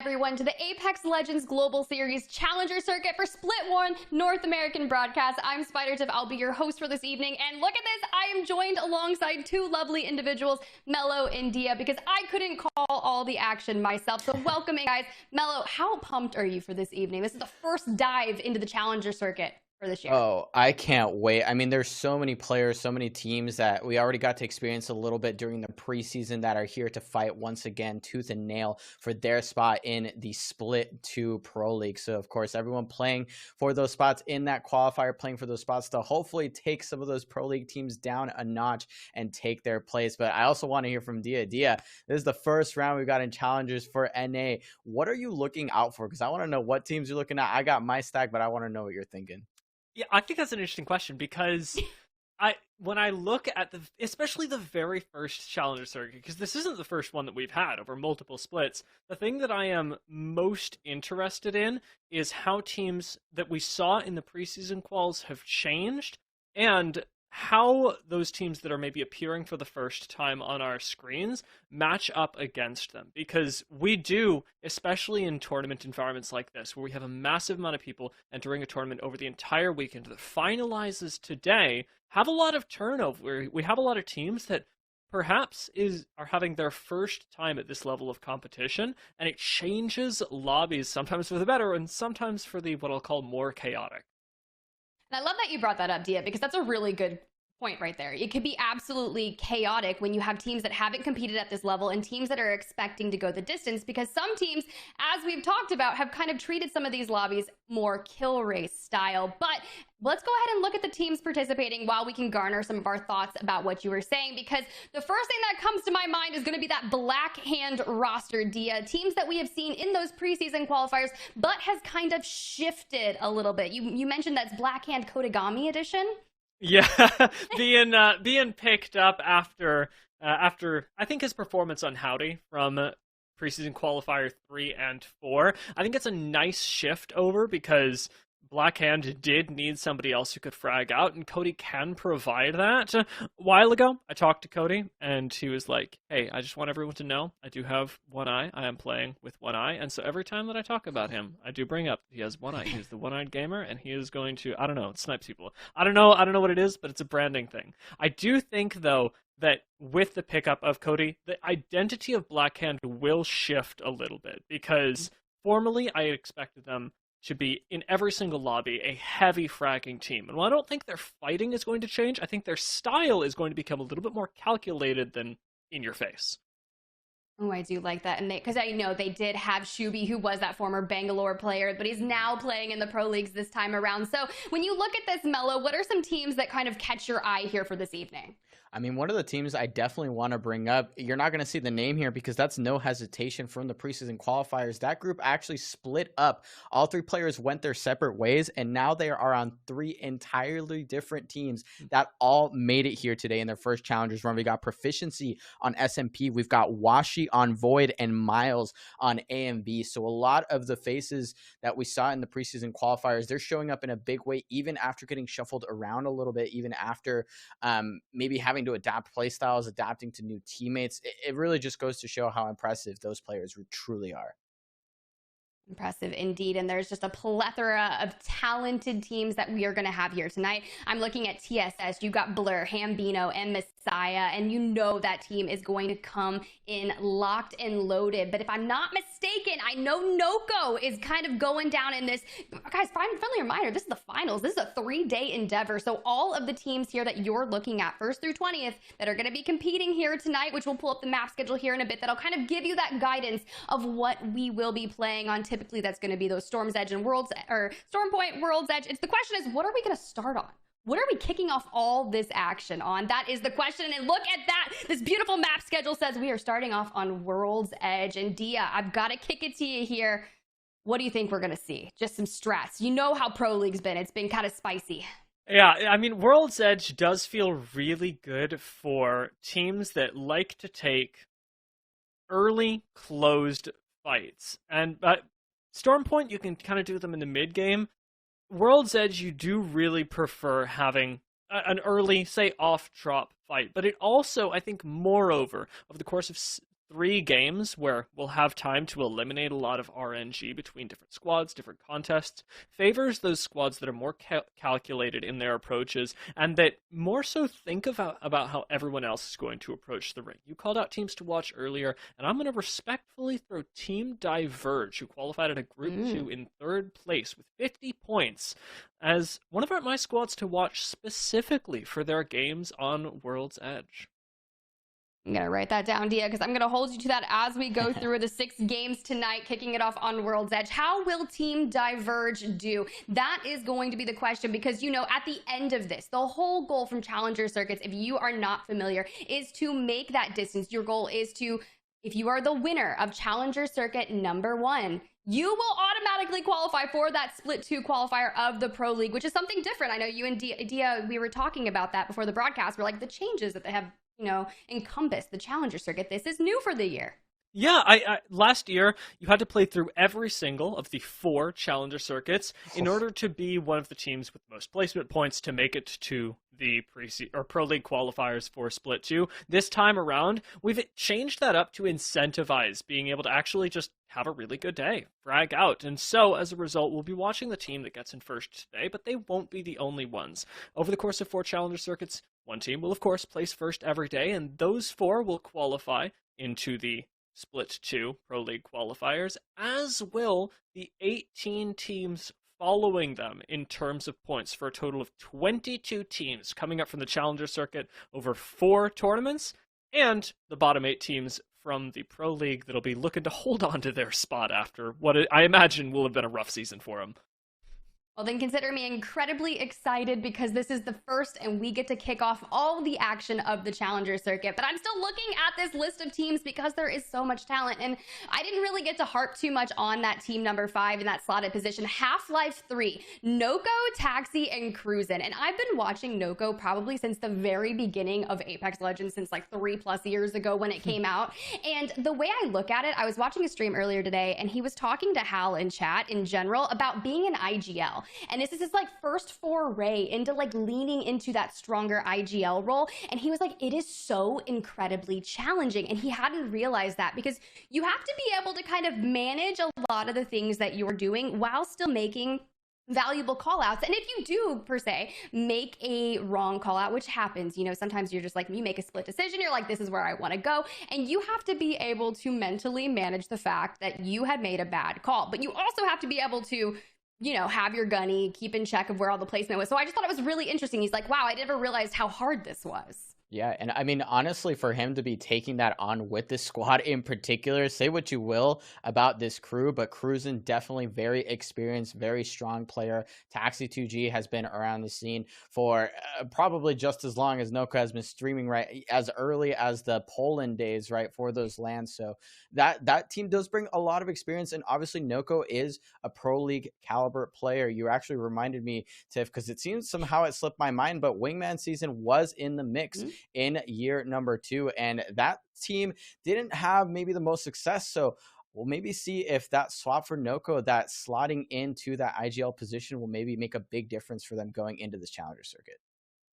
Everyone to the Apex Legends Global Series Challenger Circuit for Split 1 North American broadcast. I'm SpiderTip. I'll be your host for this evening. And look at this. I am joined alongside two lovely individuals, Mello and Dia, because I couldn't call all the action myself. So welcome in, guys. Mello, how pumped are you for this evening? This is the first dive into the Challenger Circuit for this year. Oh, I can't wait. I mean, there's so many players, so many teams that we already got to experience a little bit during the preseason that are here to fight once again, tooth and nail, for their spot in the Split 2 Pro League. So, of course, everyone playing for those spots in that qualifier, playing for those spots to hopefully take some of those Pro League teams down a notch and take their place. But I also want to hear from Dia. Dia, this is the first round we've got in Challengers for NA. What are you looking out for? Because I want to know what teams you're looking at. I got my stack, but I want to know what you're thinking. Yeah, I think that's an interesting question because when I look at especially the very first Challenger Circuit, because this isn't the first one that we've had over multiple splits, the thing that I am most interested in is how teams that we saw in the preseason quals have changed and how those teams that are maybe appearing for the first time on our screens match up against them. Because we do, especially in tournament environments like this, where we have a massive amount of people entering a tournament over the entire weekend that finalizes today, have a lot of turnover. We have a lot of teams that perhaps are having their first time at this level of competition, and it changes lobbies, sometimes for the better and sometimes for the what I'll call more chaotic. And I love that you brought that up, Dia, because that's a really good point right there. It could be absolutely chaotic when you have teams that haven't competed at this level and teams that are expecting to go the distance, because some teams, as we've talked about, have kind of treated some of these lobbies more kill race style. But let's go ahead and look at the teams participating while we can garner some of our thoughts about what you were saying, because the first thing that comes to my mind is going to be that Black Hand roster, Dia. Teams that we have seen in those preseason qualifiers, but has kind of shifted a little bit. You mentioned that's Black Hand Kodagami edition. Yeah, being picked up after I think his performance on Howdy from preseason qualifier 3 and 4. I think it's a nice shift over because Blackhand did need somebody else who could frag out, and Cody can provide that. A while ago, I talked to Cody, and he was like, hey, I just want everyone to know I do have one eye. I am playing with one eye, and so every time that I talk about him, I do bring up he has one eye. He's the one-eyed gamer, and he is going to, I don't know, snipes people. I don't know what it is, but it's a branding thing. I do think, though, that with the pickup of Cody, the identity of Blackhand will shift a little bit, because formerly I expected them to be, in every single lobby, a heavy fragging team. And while I don't think their fighting is going to change, I think their style is going to become a little bit more calculated than in your face. Oh, I do like that. And because I know they did have Shubi, who was that former Bangalore player, but he's now playing in the pro leagues this time around. So when you look at this, Mello, what are some teams that kind of catch your eye here for this evening? I mean, one of the teams I definitely want to bring up, you're not going to see the name here because that's no hesitation from the preseason qualifiers. That group actually split up. All three players went their separate ways, and now they are on three entirely different teams that all made it here today in their first Challengers run. We got Proficiency on SMP. We've got Washi on Void and Miles on AMV. So a lot of the faces that we saw in the preseason qualifiers, they're showing up in a big way, even after getting shuffled around a little bit, even after maybe having to adapt play styles, adapting to new teammates. It really just goes to show how impressive those players truly are. Impressive indeed. And there's just a plethora of talented teams that we are going to have here tonight. I'm looking at TSS. You've got Blur, Hambino, and Messiah. And you know that team is going to come in locked and loaded. But if I'm not mistaken, I know Noko is kind of going down in this. Guys, friendly reminder, this is the finals. This is a 3-day endeavor. So all of the teams here that you're looking at, 1st through 20th, that are going to be competing here tonight, which we'll pull up the map schedule here in a bit, that'll kind of give you that guidance of what we will be playing on. Typically, that's going to be those Storm's Edge and Storm Point, World's Edge. The question is, what are we going to start on? What are we kicking off all this action on? That is the question. And look at that. This beautiful map schedule says we are starting off on World's Edge. And Dia, I've got to kick it to you here. What do you think we're going to see? Just some stress. You know how Pro League's been. It's been kind of spicy. Yeah, I mean, World's Edge does feel really good for teams that like to take early, closed fights. And Storm Point, you can kind of do them in the mid-game. World's Edge, you do really prefer having an early, say, off-drop fight. But it also, I think, moreover, over the course of 3 games where we'll have time to eliminate a lot of RNG between different squads, different contests, favors those squads that are more calculated in their approaches and that more so think about how everyone else is going to approach the ring. You called out teams to watch earlier, and I'm going to respectfully throw Team Diverge, who qualified at a Group 2 in 3rd place with 50 points, as one of my squads to watch specifically for their games on World's Edge. I'm going to write that down, Dia, because I'm going to hold you to that as we go through the 6 games tonight, kicking it off on World's Edge. How will Team Diverge do? That is going to be the question, because, you know, at the end of this, the whole goal from Challenger Circuits, if you are not familiar, is to make that distance. Your goal is to, if you are the winner of Challenger Circuit number 1, you will automatically qualify for that Split 2 qualifier of the Pro League, which is something different. I know you and Dia, we were talking about that before the broadcast. We're like, the changes that they have, you know, encompass the Challenger Circuit. This is new for the year. Yeah, I last year you had to play through every single of the 4 Challenger Circuits in order to be one of the teams with the most placement points to make it to the Pro League qualifiers for Split 2. This time around, we've changed that up to incentivize being able to actually just have a really good day, frag out. And so, as a result, we'll be watching the team that gets in first today, but they won't be the only ones. Over the course of 4 Challenger Circuits, one team will, of course, place first every day, and those 4 will qualify into the Split 2 Pro League qualifiers, as will the 18 teams following them in terms of points, for a total of 22 teams coming up from the Challenger Circuit over 4 tournaments, and the bottom 8 teams from the Pro League that'll be looking to hold on to their spot after what I imagine will have been a rough season for them. Well, then consider me incredibly excited, because this is the first and we get to kick off all the action of the Challenger Circuit. But I'm still looking at this list of teams because there is so much talent, and I didn't really get to harp too much on that team number 5 in that slotted position. Half-Life 3, Noko, Taxi, and Cruisin'. And I've been watching Noko probably since the very beginning of Apex Legends, since like 3+ years ago when it came out. And the way I look at it, I was watching a stream earlier today, and he was talking to Hal in chat in general about being an IGL. And this is his like first foray into like leaning into that stronger IGL role. And he was like, it is so incredibly challenging. And he hadn't realized that, because you have to be able to kind of manage a lot of the things that you're doing while still making valuable call outs. And if you do, per se, make a wrong call out, which happens, you know, sometimes you're just like, you make a split decision, you're like, this is where I want to go. And you have to be able to mentally manage the fact that you had made a bad call. But you also have to be able to, you know, have your gunny, keep in check of where all the placement was. So I just thought it was really interesting. He's like, wow, I never realized how hard this was. Yeah, and I mean, honestly, for him to be taking that on with this squad in particular, say what you will about this crew, but Cruisin' definitely very experienced, very strong player. Taxi 2G has been around the scene for probably just as long as Noko has been streaming, right, as early as the Poland days, right, for those lands. So that team does bring a lot of experience, and obviously Noko is a Pro League caliber player. You actually reminded me, Tiff, because it seems somehow it slipped my mind, but Wingman season was in the mix in year number 2, and that team didn't have maybe the most success. So we'll maybe see if that swap for Noko, that slotting into that IGL position, will maybe make a big difference for them going into this Challenger Circuit.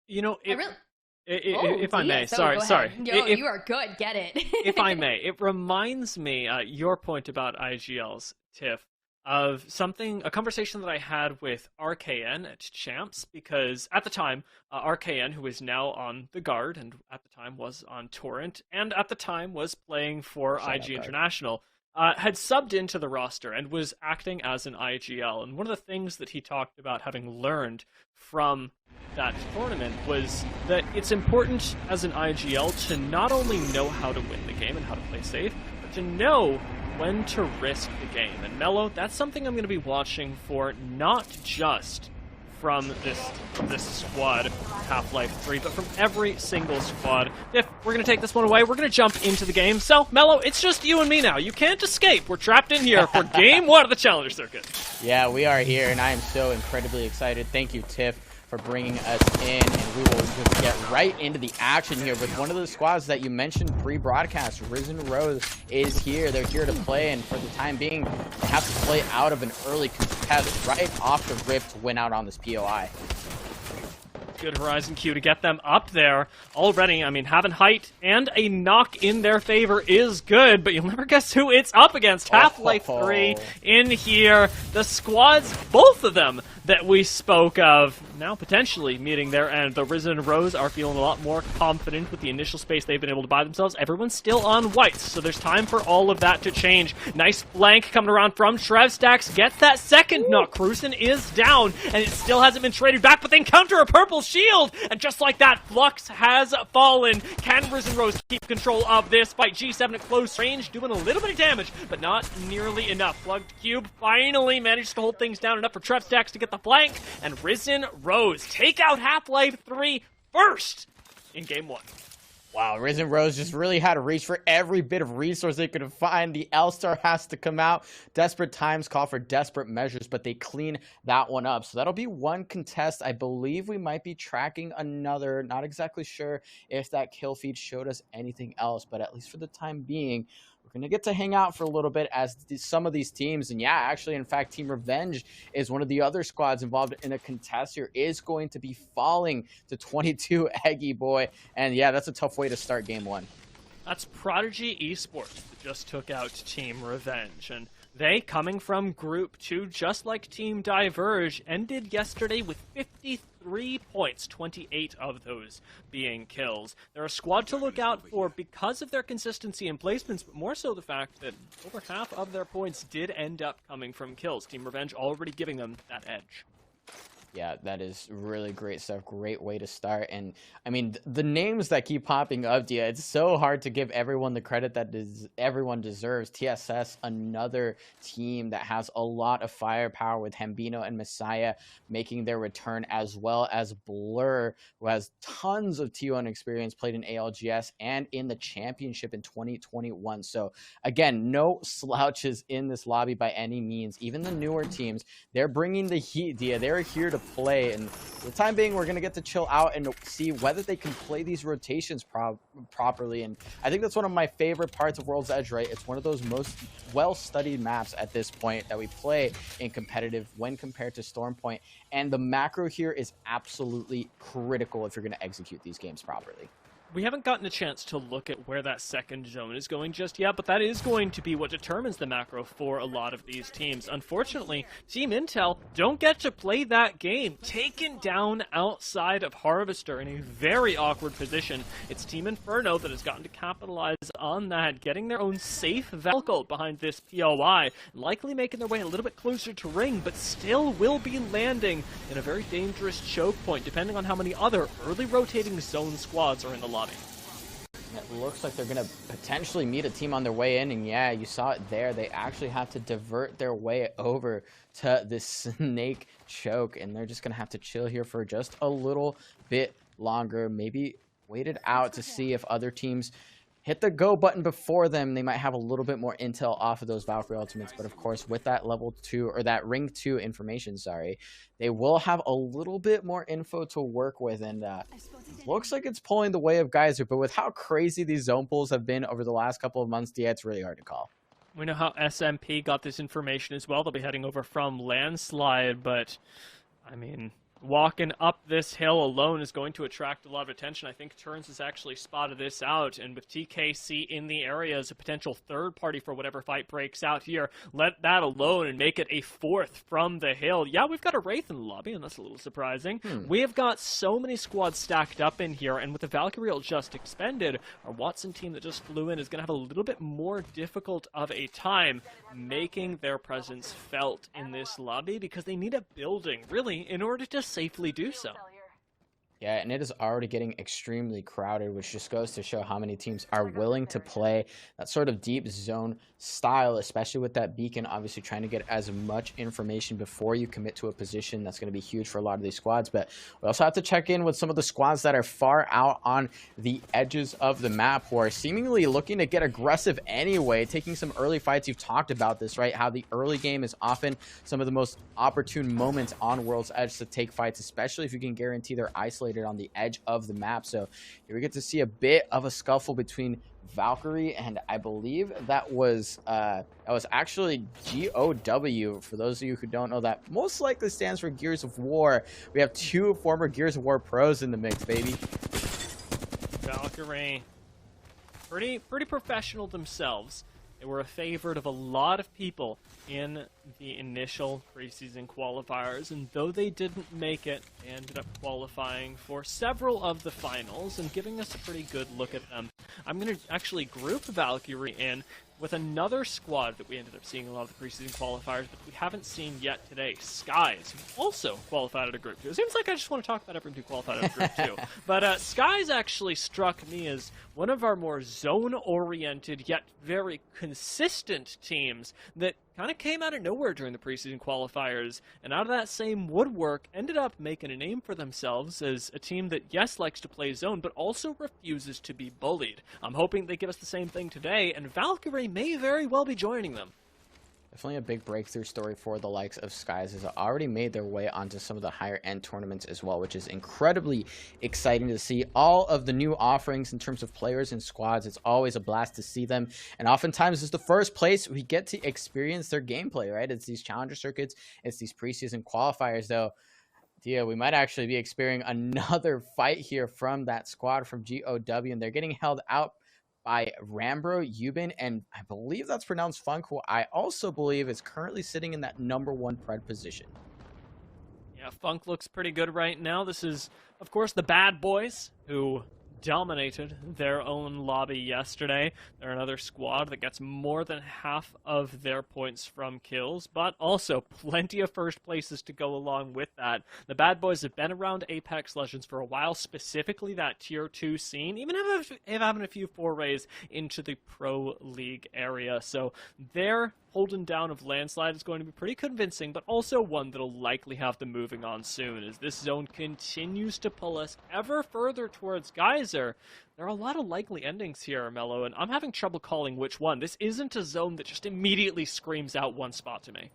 You know, if I may, so sorry. Yo, you are good. Get it. If I may, it reminds me, your point about IGLs, Tiff, of a conversation that I had with RKN at Champs, because at the time, RKN, who is now on the Guard, and at the time was on Torrent, and at the time was playing for IG International, had subbed into the roster and was acting as an IGL. And one of the things that he talked about having learned from that tournament was that it's important as an IGL to not only know how to win the game and how to play safe, but to know when to risk the game. And Mello, that's something I'm going to be watching for, not just from this squad, Half-Life 3, but from every single squad. If we're going to take this one away, we're going to jump into the game. So, Mello, it's just you and me now. You can't escape. We're trapped in here for Game 1 of the Challenger Circuit. Yeah, we are here, and I am so incredibly excited. Thank you, Tiff, for bringing us in, and we will just get right into the action here with one of the squads that you mentioned pre-broadcast. Risen Rose is here. They're here to play, and for the time being, they have to play out of an early contest right off the rip to win out on this POI. Good Horizon Q to get them up there already. I mean, having height and a knock in their favor is good, but you'll never guess who it's up against. Half-Life 3 in here. The squads, both of them that we spoke of, now potentially meeting their end. The Risen Rose are feeling a lot more confident with the initial space they've been able to buy themselves. Everyone's still on whites, so there's time for all of that to change. Nice flank coming around from Trevstacks. Gets that second knock. Cruisen is down, and it still hasn't been traded back, but they encounter a purple shield, and just like that, Flux has fallen. Can Risen Rose keep control of this fight? G7 at close range, doing a little bit of damage, but not nearly enough. Plugged Cube finally manages to hold things down enough for Trevstacks to get the flank, and Risen Rose take out Half-Life 3 first in Game 1. Wow, Risen Rose just really had to reach for every bit of resource they could find. The L-Star has to come out. Desperate times call for desperate measures, but they clean that one up. So that'll be one contest. I believe we might be tracking another. Not exactly sure if that kill feed showed us anything else, but at least for the time being, we're going to get to hang out for a little bit as some of these teams, and yeah, actually, in fact, Team Revenge is one of the other squads involved in a contest here, is going to be falling to 22 Eggy Boy. And yeah, that's a tough way to start Game 1. That's Prodigy Esports that just took out Team Revenge, and they, coming from Group 2, just like Team Diverge, ended yesterday with 53 points, 28 of those being kills. They're a squad to look out for because of their consistency in placements, but more so the fact that over half of their points did end up coming from kills. Team Revenge already giving them that edge. Yeah, that is really great stuff. Great way to start. And I mean, the names that keep popping up, Dia, it's so hard to give everyone the credit that everyone deserves. TSS, another team that has a lot of firepower with Hambino and Messiah making their return, as well as Blur, who has tons of T1 experience, played in ALGS and in the championship in 2021. So again, no slouches in this lobby by any means. Even the newer teams, they're bringing the heat, Dia. They're here to play, and for the time being, we're going to get to chill out and see whether they can play these rotations properly. And I think that's one of my favorite parts of World's Edge, right? It's one of those most well-studied maps at this point that we play in competitive when compared to Stormpoint, and the macro here is absolutely critical if you're going to execute these games properly. We haven't gotten a chance to look at where that second zone is going just yet, but that is going to be what determines the macro for a lot of these teams. Unfortunately, Team Intel don't get to play that game. Taken down outside of Harvester in a very awkward position. It's Team Inferno that has gotten to capitalize on that, getting their own safe Valkyrie behind this POI, likely making their way a little bit closer to ring, but still will be landing in a very dangerous choke point, depending on how many other early rotating zone squads are in the lobby. It looks like they're going to potentially meet a team on their way in, and yeah, you saw it there. They actually have to divert their way over to this snake choke, and they're just going to have to chill here for just a little bit longer. Maybe wait it out to see if other teams hit the go button before them. They might have a little bit more intel off of those Valkyrie ultimates, but of course with that level 2 or that ring 2 information, sorry, they will have a little bit more info to work with, and looks like it's pulling the way of Geyser. But with how crazy these zone pulls have been over the last couple of months, yeah, it's really hard to call. We know how SMP got this information as well. They'll be heading over from Landslide, but I mean, walking up this hill alone is going to attract a lot of attention. I think Turns has actually spotted this out, and with TKC in the area as a potential third party for whatever fight breaks out here, let that alone and make it a fourth from the hill. Yeah, we've got a Wraith in the lobby, and that's a little surprising. We have got so many squads stacked up in here, and with the Valkyrie ult just expended, our Watson team that just flew in is going to have a little bit more difficult of a time making their presence felt in this lobby, because they need a building, really, in order to safely do so. Yeah, and it is already getting extremely crowded, which just goes to show how many teams are willing to play that sort of deep zone style, especially with that beacon, obviously trying to get as much information before you commit to a position. That's going to be huge for a lot of these squads. But we also have to check in with some of the squads that are far out on the edges of the map, who are seemingly looking to get aggressive anyway, taking some early fights. You've talked about this, right? How the early game is often some of the most opportune moments on World's Edge to take fights, especially if you can guarantee their isolate isolated on the edge of the map. So here we get to see a bit of a scuffle between Valkyrie, and I believe that was actually GOW. For those of you who don't know, that most likely stands for Gears of War. We have 2 former Gears of War pros in the mix, baby. Valkyrie, pretty professional themselves. They were a favorite of a lot of people in the initial preseason qualifiers, and though they didn't make it, they ended up qualifying for several of the finals and giving us a pretty good look at them. I'm going to actually group Valkyrie in with another squad that we ended up seeing a lot of the preseason qualifiers, but we haven't seen yet today. Skies, who also qualified out of Group 2. It seems like I just want to talk about everyone who qualified out of Group 2. But Skies actually struck me as one of our more zone-oriented, yet very consistent teams that kind of came out of nowhere during the preseason qualifiers, and out of that same woodwork ended up making a name for themselves as a team that, yes, likes to play zone, but also refuses to be bullied. I'm hoping they give us the same thing today, and Valkyrie may very well be joining them. Definitely a big breakthrough story for the likes of Skies, as already made their way onto some of the higher end tournaments as well, which is incredibly exciting to see. All of the new offerings in terms of players and squads, it's always a blast to see them, and oftentimes it's the first place we get to experience their gameplay, right? It's these challenger circuits, it's these preseason qualifiers, though. Yeah, we might actually be experiencing another fight here from that squad from GOW, and they're getting held out by Rambro, Euban, and I believe that's pronounced Funk, who I also believe is currently sitting in that #1 pred position. Yeah, Funk looks pretty good right now. This is, of course, the Bad Boys, who dominated their own lobby yesterday. They're another squad that gets more than half of their points from kills, but also plenty of first places to go along with that. The Bad Boys have been around Apex Legends for a while, specifically that Tier 2 scene, even having a few forays into the Pro League area. So their holding down of Landslide is going to be pretty convincing, but also one that'll likely have them moving on soon as this zone continues to pull us ever further towards Geyser. There are a lot of likely endings here, Mello, and I'm having trouble calling which one. This isn't a zone that just immediately screams out one spot to me.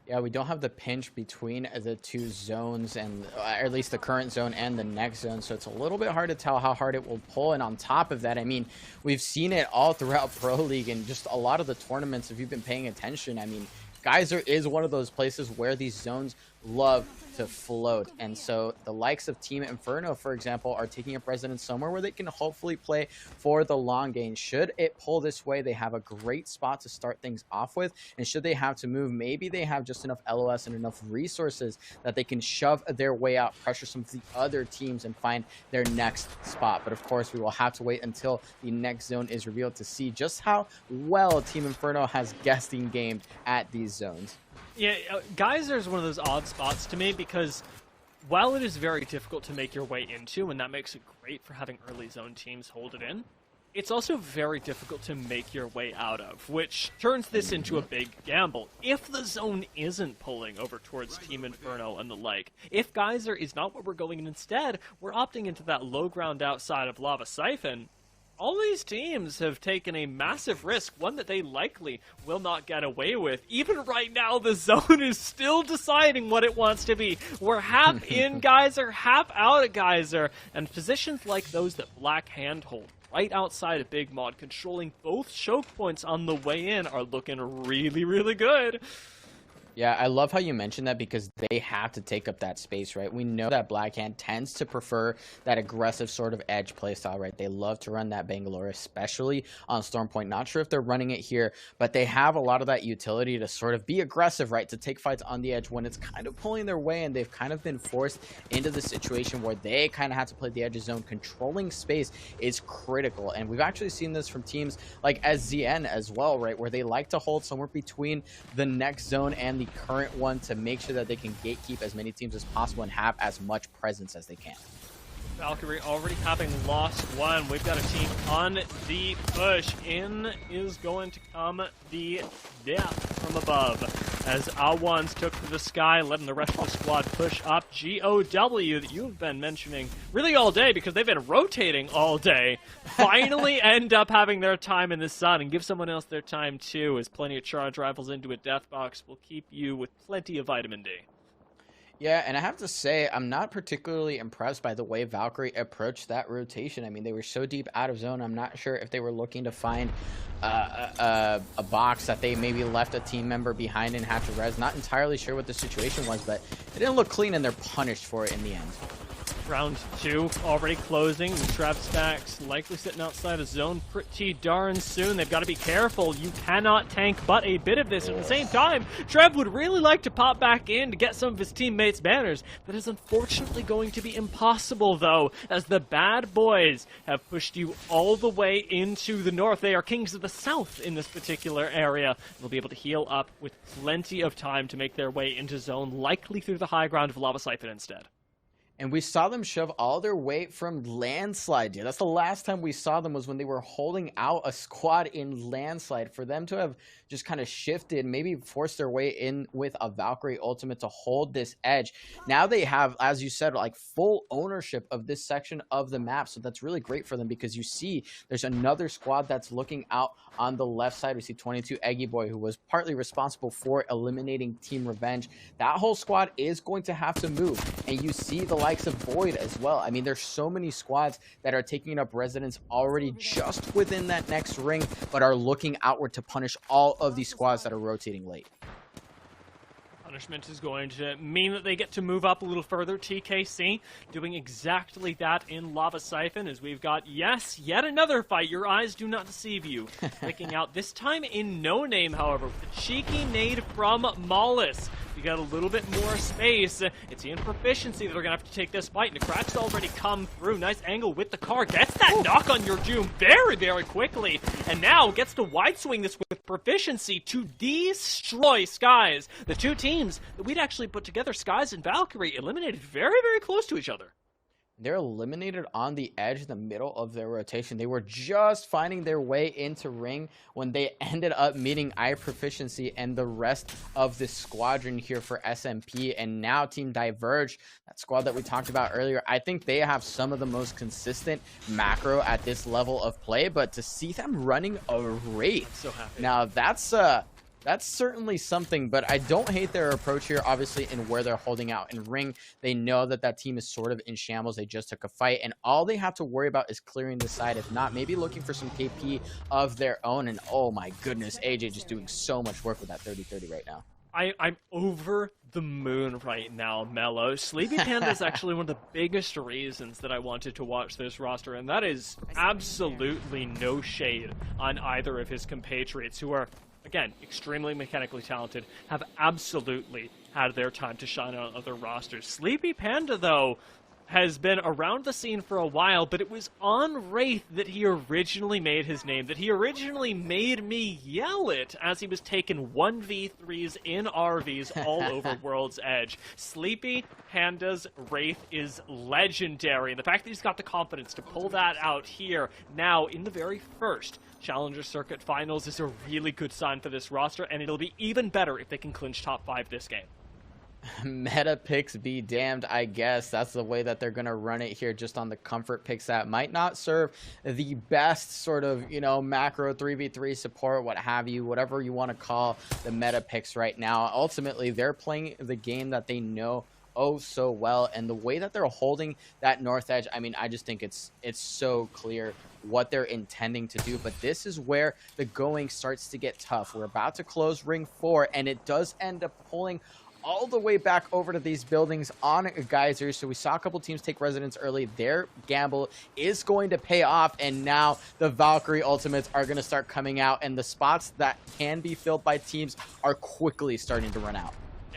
Yeah, we don't have the pinch between the 2 zones, and or at least the current zone and the next zone, so it's a little bit hard to tell how hard it will pull. And on top of that, I mean, we've seen it all throughout Pro League and just a lot of the tournaments, if you've been paying attention. I mean, Geyser is one of those places where these zones love to float, and so the likes of Team Inferno, for example, are taking up residence somewhere where they can hopefully play for the long game. Should it pull this way, they have a great spot to start things off with, and should they have to move, maybe they have just enough LOS and enough resources that they can shove their way out, pressure some of the other teams, and find their next spot. But of course, we will have to wait until the next zone is revealed to see just how well Team Inferno has guessing gamed at these zones. Yeah, Geyser is one of those odd spots to me because while it is very difficult to make your way into, and that makes it great for having early zone teams hold it in, it's also very difficult to make your way out of, which turns this into a big gamble. If the zone isn't pulling over towards Team Inferno and the like, if Geyser is not what we're going in instead, we're opting into that low ground outside of Lava Siphon. All these teams have taken a massive risk, one that they likely will not get away with. Even right now, the zone is still deciding what it wants to be. We're half in Geyser, half out of Geyser, and positions like those that Black handhold right outside of Big Mod, controlling both choke points on the way in, are looking really, really good. Yeah, I love how you mentioned that because they have to take up that space, right? We know that Blackhand tends to prefer that aggressive sort of edge playstyle, right? They love to run that Bangalore, especially on Stormpoint. Not sure if they're running it here, but they have a lot of that utility to sort of be aggressive, right? To take fights on the edge when it's kind of pulling their way, and they've kind of been forced into the situation where they kind of have to play the edge of zone. Controlling space is critical, and we've actually seen this from teams like SZN as well, right? Where they like to hold somewhere between the next zone and the current one to make sure that they can gatekeep as many teams as possible and have as much presence as they can. Valkyrie already having lost one. We've got a team on the push. In is going to come the death from above as Awans took to the sky, letting the rest of the squad push up. GOW, that you've been mentioning really all day because they've been rotating all day, finally end up having their time in the sun, and give someone else their time too, as plenty of charge rifles into a death box will keep you with plenty of vitamin D. Yeah, and I have to say, I'm not particularly impressed by the way Valkyrie approached that rotation. I mean, they were so deep out of zone. I'm not sure if they were looking to find a box that they maybe left a team member behind and had to res. Not entirely sure what the situation was, but it didn't look clean, and they're punished for it in the end. Round 2 already closing. The trap stacks likely sitting outside of zone pretty darn soon. They've got to be careful. You cannot tank but a bit of this. At the same time, Trev would really like to pop back in to get some of his teammates' banners. That is unfortunately going to be impossible, though, as the bad boys have pushed you all the way into the north. They are kings of the south in this particular area. They'll be able to heal up with plenty of time to make their way into zone, likely through the high ground of Lava Siphon instead. And we saw them shove all their weight from Landslide, dude. That's the last time we saw them, was when they were holding out a squad in Landslide. For them to have just kind of shifted, maybe forced their way in with a Valkyrie ultimate to hold this edge. Now they have, as you said, like full ownership of this section of the map. So that's really great for them, because you see there's another squad that's looking out on the left side. We see 22 Eggy Boy, who was partly responsible for eliminating Team Revenge. That whole squad is going to have to move. And you see the likes of Void as well. I mean, there's so many squads that are taking up residence already just within that next ring, but are looking outward to punish all of these squads that are rotating late. Punishment is going to mean that they get to move up a little further. TKC doing exactly that in Lava Siphon, as we've got, yes, yet another fight. Your eyes do not deceive you. Clicking out, this time in No Name, however, with a cheeky nade from Mollis. You got a little bit more space. It's in Proficiency that are going to have to take this fight. And the crack's already come through. Nice angle with the car. Gets that knock on your Doom very, very quickly. And now gets to wide swing this with Proficiency to destroy Skies. The two teams that we'd actually put together, Skies and Valkyrie, eliminated very, very close to each other. They're eliminated on the edge, the middle of their rotation. They were just finding their way into ring when they ended up meeting Eye Proficiency and the rest of the squadron here for SMP. And now Team Diverge, that squad that we talked about earlier, I think they have some of the most consistent macro at this level of play. But to see them running a Wraith, So happy. now that's certainly something, but I don't hate their approach here, obviously, in where they're holding out in ring. They know that that team is sort of in shambles. They just took a fight, and all they have to worry about is clearing the side. If not, maybe looking for some KP of their own. And oh my goodness, AJ just doing so much work with that 30-30 right now. I'm over the moon right now, Mello. Sleepy Panda is actually one of the biggest reasons that I wanted to watch this roster, and that is absolutely no shade on either of his compatriots, who are, again, extremely mechanically talented, have absolutely had their time to shine on other rosters. Sleepy Panda, though, has been around the scene for a while, but it was on Wraith that he originally made his name, that he originally made me yell it as he was taking 1v3s in RVs all over World's Edge. Sleepy Panda's Wraith is legendary, and the fact that he's got the confidence to pull that out here now in the very first Challenger Circuit Finals is a really good sign for this roster, and it'll be even better if they can clinch top 5 this game. Meta picks be damned, I guess. That's the way that they're going to run it here, just on the comfort picks that might not serve the best sort of, you know, macro 3v3 support, what have you, whatever you want to call the meta picks right now. Ultimately, they're playing the game that they know oh so well, and the way that they're holding that north edge, I mean, I just think it's so clear what they're intending to do. But this is where the going starts to get tough. We're about to close ring 4, and it does end up pulling all the way back over to these buildings on Geysers. So we saw a couple teams take residence early. Their gamble is going to pay off, and now the Valkyrie ultimates are going to start coming out, and the spots that can be filled by teams are quickly starting to run out.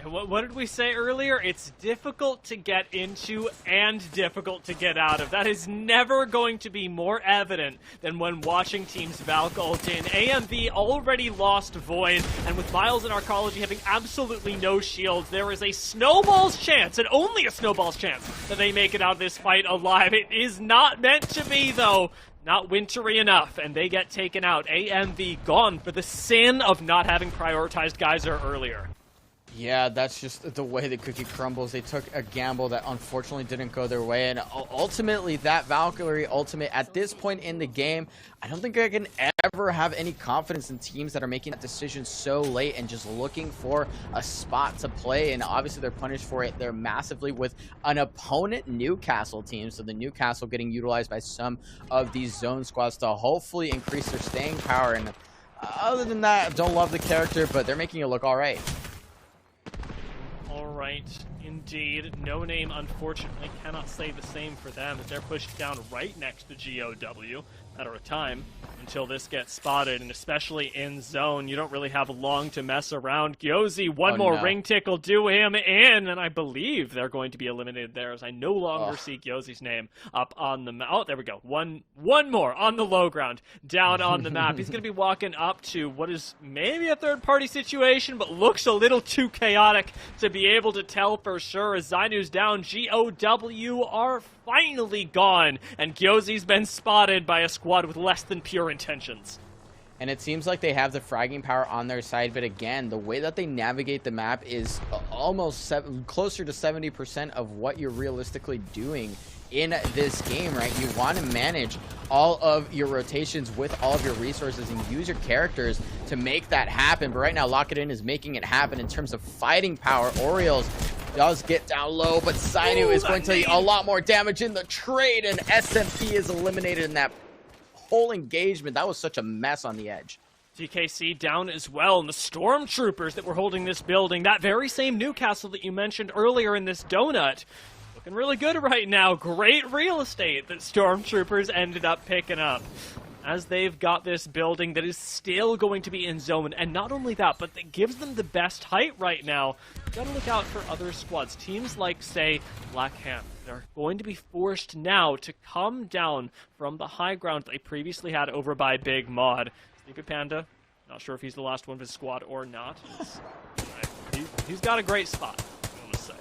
What did we say earlier? It's difficult to get into and difficult to get out of. That is never going to be more evident than when watching teams Valk ult in. AMV already lost Void, and with Miles and Arcology having absolutely no shields, there is a snowball's chance, and only a snowball's chance, that they make it out of this fight alive. It is not meant to be, though. Not wintry enough, and they get taken out. AMV gone for the sin of not having prioritized Geyser earlier. Yeah, that's just the way the cookie crumbles. They took a gamble that unfortunately didn't go their way, and ultimately that Valkyrie ultimate at this point in the game, I don't think I can ever have any confidence in teams that are making that decision so late and just looking for a spot to play. And obviously they're punished for it there massively with an opponent Newcastle team, so the Newcastle getting utilized by some of these zone squads to hopefully increase their staying power. And other than that, I don't love the character, but they're making it look all right. All right, indeed. No Name, unfortunately, cannot say the same for them as they're pushed down right next to GOW. Matter of time until this gets spotted, and especially in zone, you don't really have long to mess around. Gyozy, one more ring tick will do him in, and I believe they're going to be eliminated there, as I no longer see Gyozy's name up on the map. Oh, there we go. One more on the low ground, down on the map. He's going to be walking up to what is maybe a third-party situation, but looks a little too chaotic to be able to tell for sure. As Zainu's down, GOW are finally gone, and Gyozy's been spotted by a squad with less than pure intentions. And it seems like they have the fragging power on their side, but again, the way that they navigate the map is almost closer to 70% of what you're realistically doing in this game, right? You want to manage all of your rotations with all of your resources and use your characters to make that happen. But right now, Lock It In is making it happen in terms of fighting power. Orioles does get down low, but Zainu is going to do a lot more damage in the trade, and SMP is eliminated in that whole engagement. That was such a mess on the edge. TKC down as well, and the stormtroopers that were holding this building, that very same Newcastle that you mentioned earlier in this donut, looking really good right now. Great real estate that stormtroopers ended up picking up, as they've got this building that is still going to be in zone. And not only that, but that gives them the best height right now. You've got to look out for other squads. Teams like, say, Black Hand, they're going to be forced now to come down from the high ground they previously had over by Big Mod. Sleepy Panda, not sure if he's the last one of his squad or not. He's got a great spot, I must say.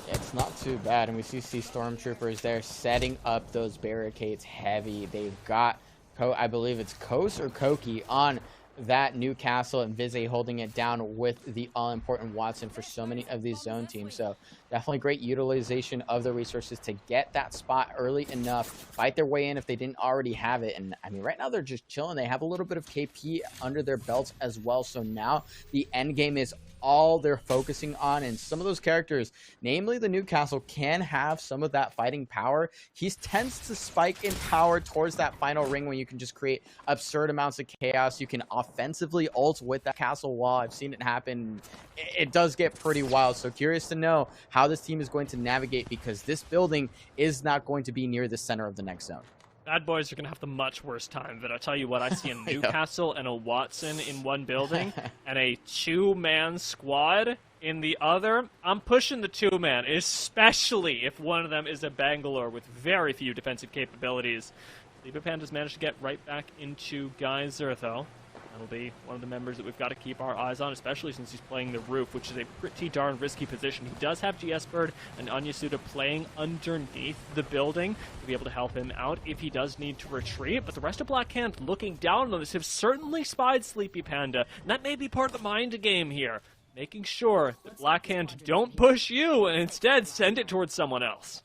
It's not too bad, and we see stormtroopers there setting up those barricades heavy. They've got, I believe it's Kos or Koki on that Newcastle, and Vize holding it down with the all-important Watson for so many of these zone teams. So definitely great utilization of the resources to get that spot early enough, fight their way in if they didn't already have it. And I mean, right now they're just chilling. They have a little bit of KP under their belts as well. So now the end game is all they're focusing on, and some of those characters, namely the Newcastle, can have some of that fighting power. He tends to spike in power towards that final ring when you can just create absurd amounts of chaos. You can offensively ult with that castle wall. I've seen it happen. It does get pretty wild. So curious to know how this team is going to navigate, because this building is not going to be near the center of the next zone. Bad boys are going to have the much worse time, but I tell you what, I see a Newcastle and a Watson in one building and a two-man squad in the other. I'm pushing the two-man, especially if one of them is a Bangalore with very few defensive capabilities. Sleepy Panda's managed to get right back into Geyser, though. That'll be one of the members that we've got to keep our eyes on, especially since he's playing the roof, which is a pretty darn risky position. He does have GS Bird and Anyasuda playing underneath the building to be able to help him out if he does need to retreat. But the rest of Black Hand, looking down on this, have certainly spied Sleepy Panda. And that may be part of the mind game here, making sure that Black Hand don't push you and instead send it towards someone else.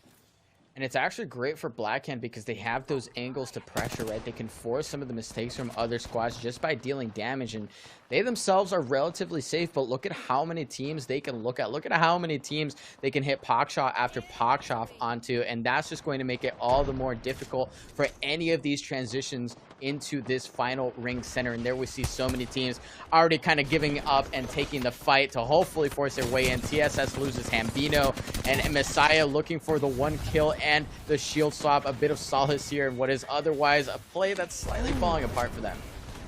And it's actually great for Black Hand because they have those angles to pressure, right? They can force some of the mistakes from other squads just by dealing damage, and they themselves are relatively safe, but look at how many teams they can look at. Look at how many teams they can hit pock shot after pock shot onto, and that's just going to make it all the more difficult for any of these transitions into this final ring center. And there we see so many teams already kind of giving up and taking the fight to hopefully force their way in. TSS loses Hambino, and Messiah looking for the one kill and the shield swap. A bit of solace here in what is otherwise a play that's slightly falling apart for them.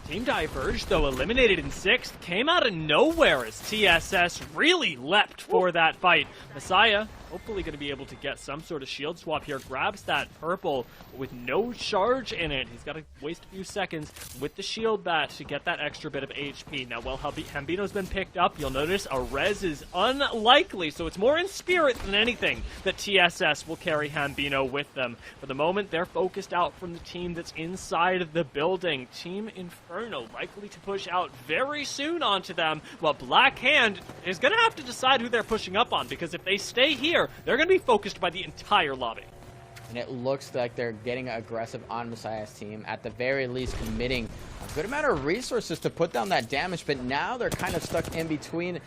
Team Diverge, though, eliminated in 6th, came out of nowhere as TSS really leapt for that fight. Messiah hopefully going to be able to get some sort of shield swap here. Grabs that purple with no charge in it. He's got to waste a few seconds with the shield bat to get that extra bit of HP. Now, while Hambino's been picked up, you'll notice a res is unlikely, so it's more in spirit than anything that TSS will carry Hambino with them. For the moment, they're focused out from the team that's inside of the building. Team Inferno likely to push out very soon onto them, while Black Hand is going to have to decide who they're pushing up on, because if they stay here, they're going to be focused by the entire lobby. And it looks like they're getting aggressive on Messiah's team, at the very least committing a good amount of resources to put down that damage, but now they're kind of stuck in between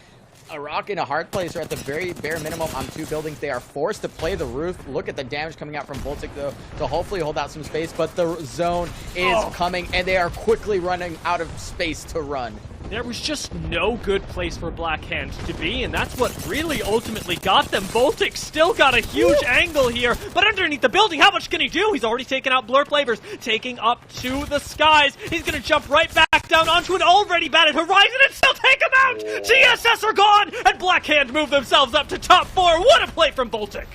a rock and a hard place, or at the very bare minimum on two buildings. They are forced to play the roof. Look at the damage coming out from Voltic, though, to hopefully hold out some space, but the zone is coming, and they are quickly running out of space to run. There was just no good place for Black Hand to be, and that's what really ultimately got them. Voltic still got a huge angle here, but underneath the building, how much can he do? He's already taken out Blur Flavors, taking up to the skies. He's going to jump right back down onto an already batted Horizon and still take him out! TSS are gone, and Black Hand move themselves up to top 4. What a play from Voltic!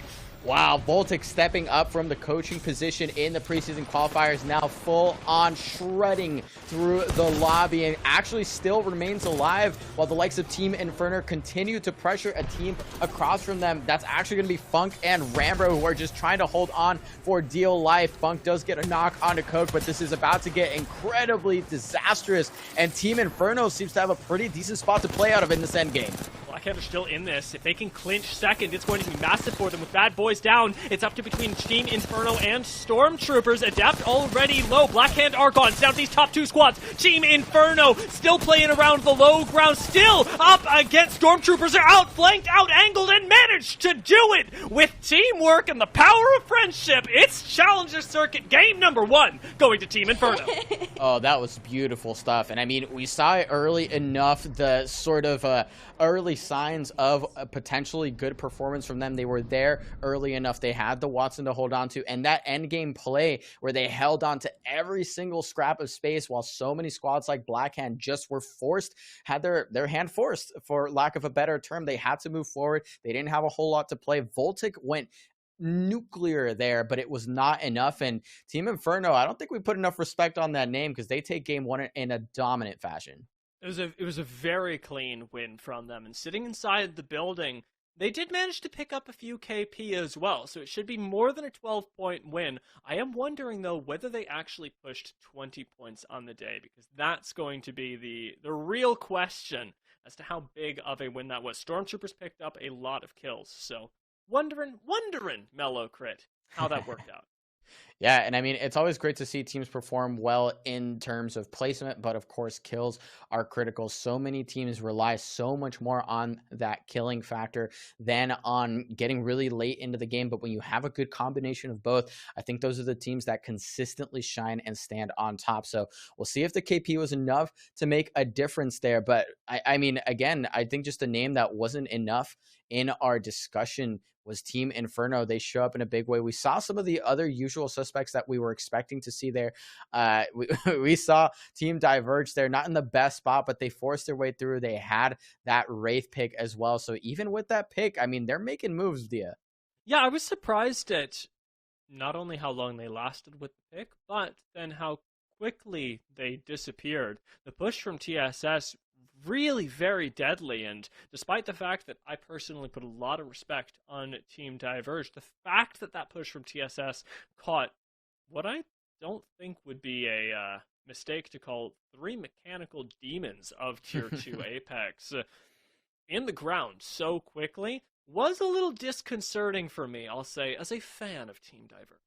Wow, Voltic stepping up from the coaching position in the preseason qualifiers, now full on shredding through the lobby, and actually still remains alive while the likes of Team Inferno continue to pressure a team across from them. That's actually going to be Funk and Rambro, who are just trying to hold on for dear life. Funk does get a knock onto Coke, but this is about to get incredibly disastrous, and Team Inferno seems to have a pretty decent spot to play out of in this endgame. Blackhand are still in this. If they can clinch second, it's going to be massive for them. With Bad Boys down, it's up to between Team Inferno and Stormtroopers. Adept already low. Blackhand are gone. It's down to these top two squads. Team Inferno still playing around the low ground, still up against Stormtroopers. They're outflanked, out-angled, and managed to do it with teamwork and the power of friendship. It's Challenger Circuit game number 1 going to Team Inferno. Oh, that was beautiful stuff. And I mean, we saw it early enough, the sort of early signs of a potentially good performance from them. They were there early enough. They had the Watson to hold on to, and that end game play where they held on to every single scrap of space while so many squads like Blackhand just were forced, had their hand forced, for lack of a better term. They had to move forward. They didn't have a whole lot to play. Voltic went nuclear there, but it was not enough. And Team Inferno, I don't think we put enough respect on that name, because they take game 1 in a dominant fashion. It was a very clean win from them, and sitting inside the building, they did manage to pick up a few KP as well, so it should be more than a 12-point win. I am wondering, though, whether they actually pushed 20 points on the day, because that's going to be the real question as to how big of a win that was. Stormtroopers picked up a lot of kills, so wondering, Mellow Crit, how that worked out. Yeah, and I mean, it's always great to see teams perform well in terms of placement, but of course, kills are critical. So many teams rely so much more on that killing factor than on getting really late into the game. But when you have a good combination of both, I think those are the teams that consistently shine and stand on top. So we'll see if the KP was enough to make a difference there. But I mean, again, I think just a name that wasn't enough in our discussion was Team Inferno. They show up in a big way. We saw some of the other usual suspects that we were expecting to see there. We saw Team Diverge there, not in the best spot, but they forced their way through. They had that Wraith pick as well. So even with that pick, I mean, they're making moves, Dia. Yeah, I was surprised at not only how long they lasted with the pick, but then how quickly they disappeared. The push from TSS really very deadly, and despite the fact that I personally put a lot of respect on Team Diverge, the fact that that push from TSS caught what I don't think would be a mistake to call 3 mechanical demons of Tier 2 Apex in the ground so quickly was a little disconcerting for me, I'll say, as a fan of Team Diverge.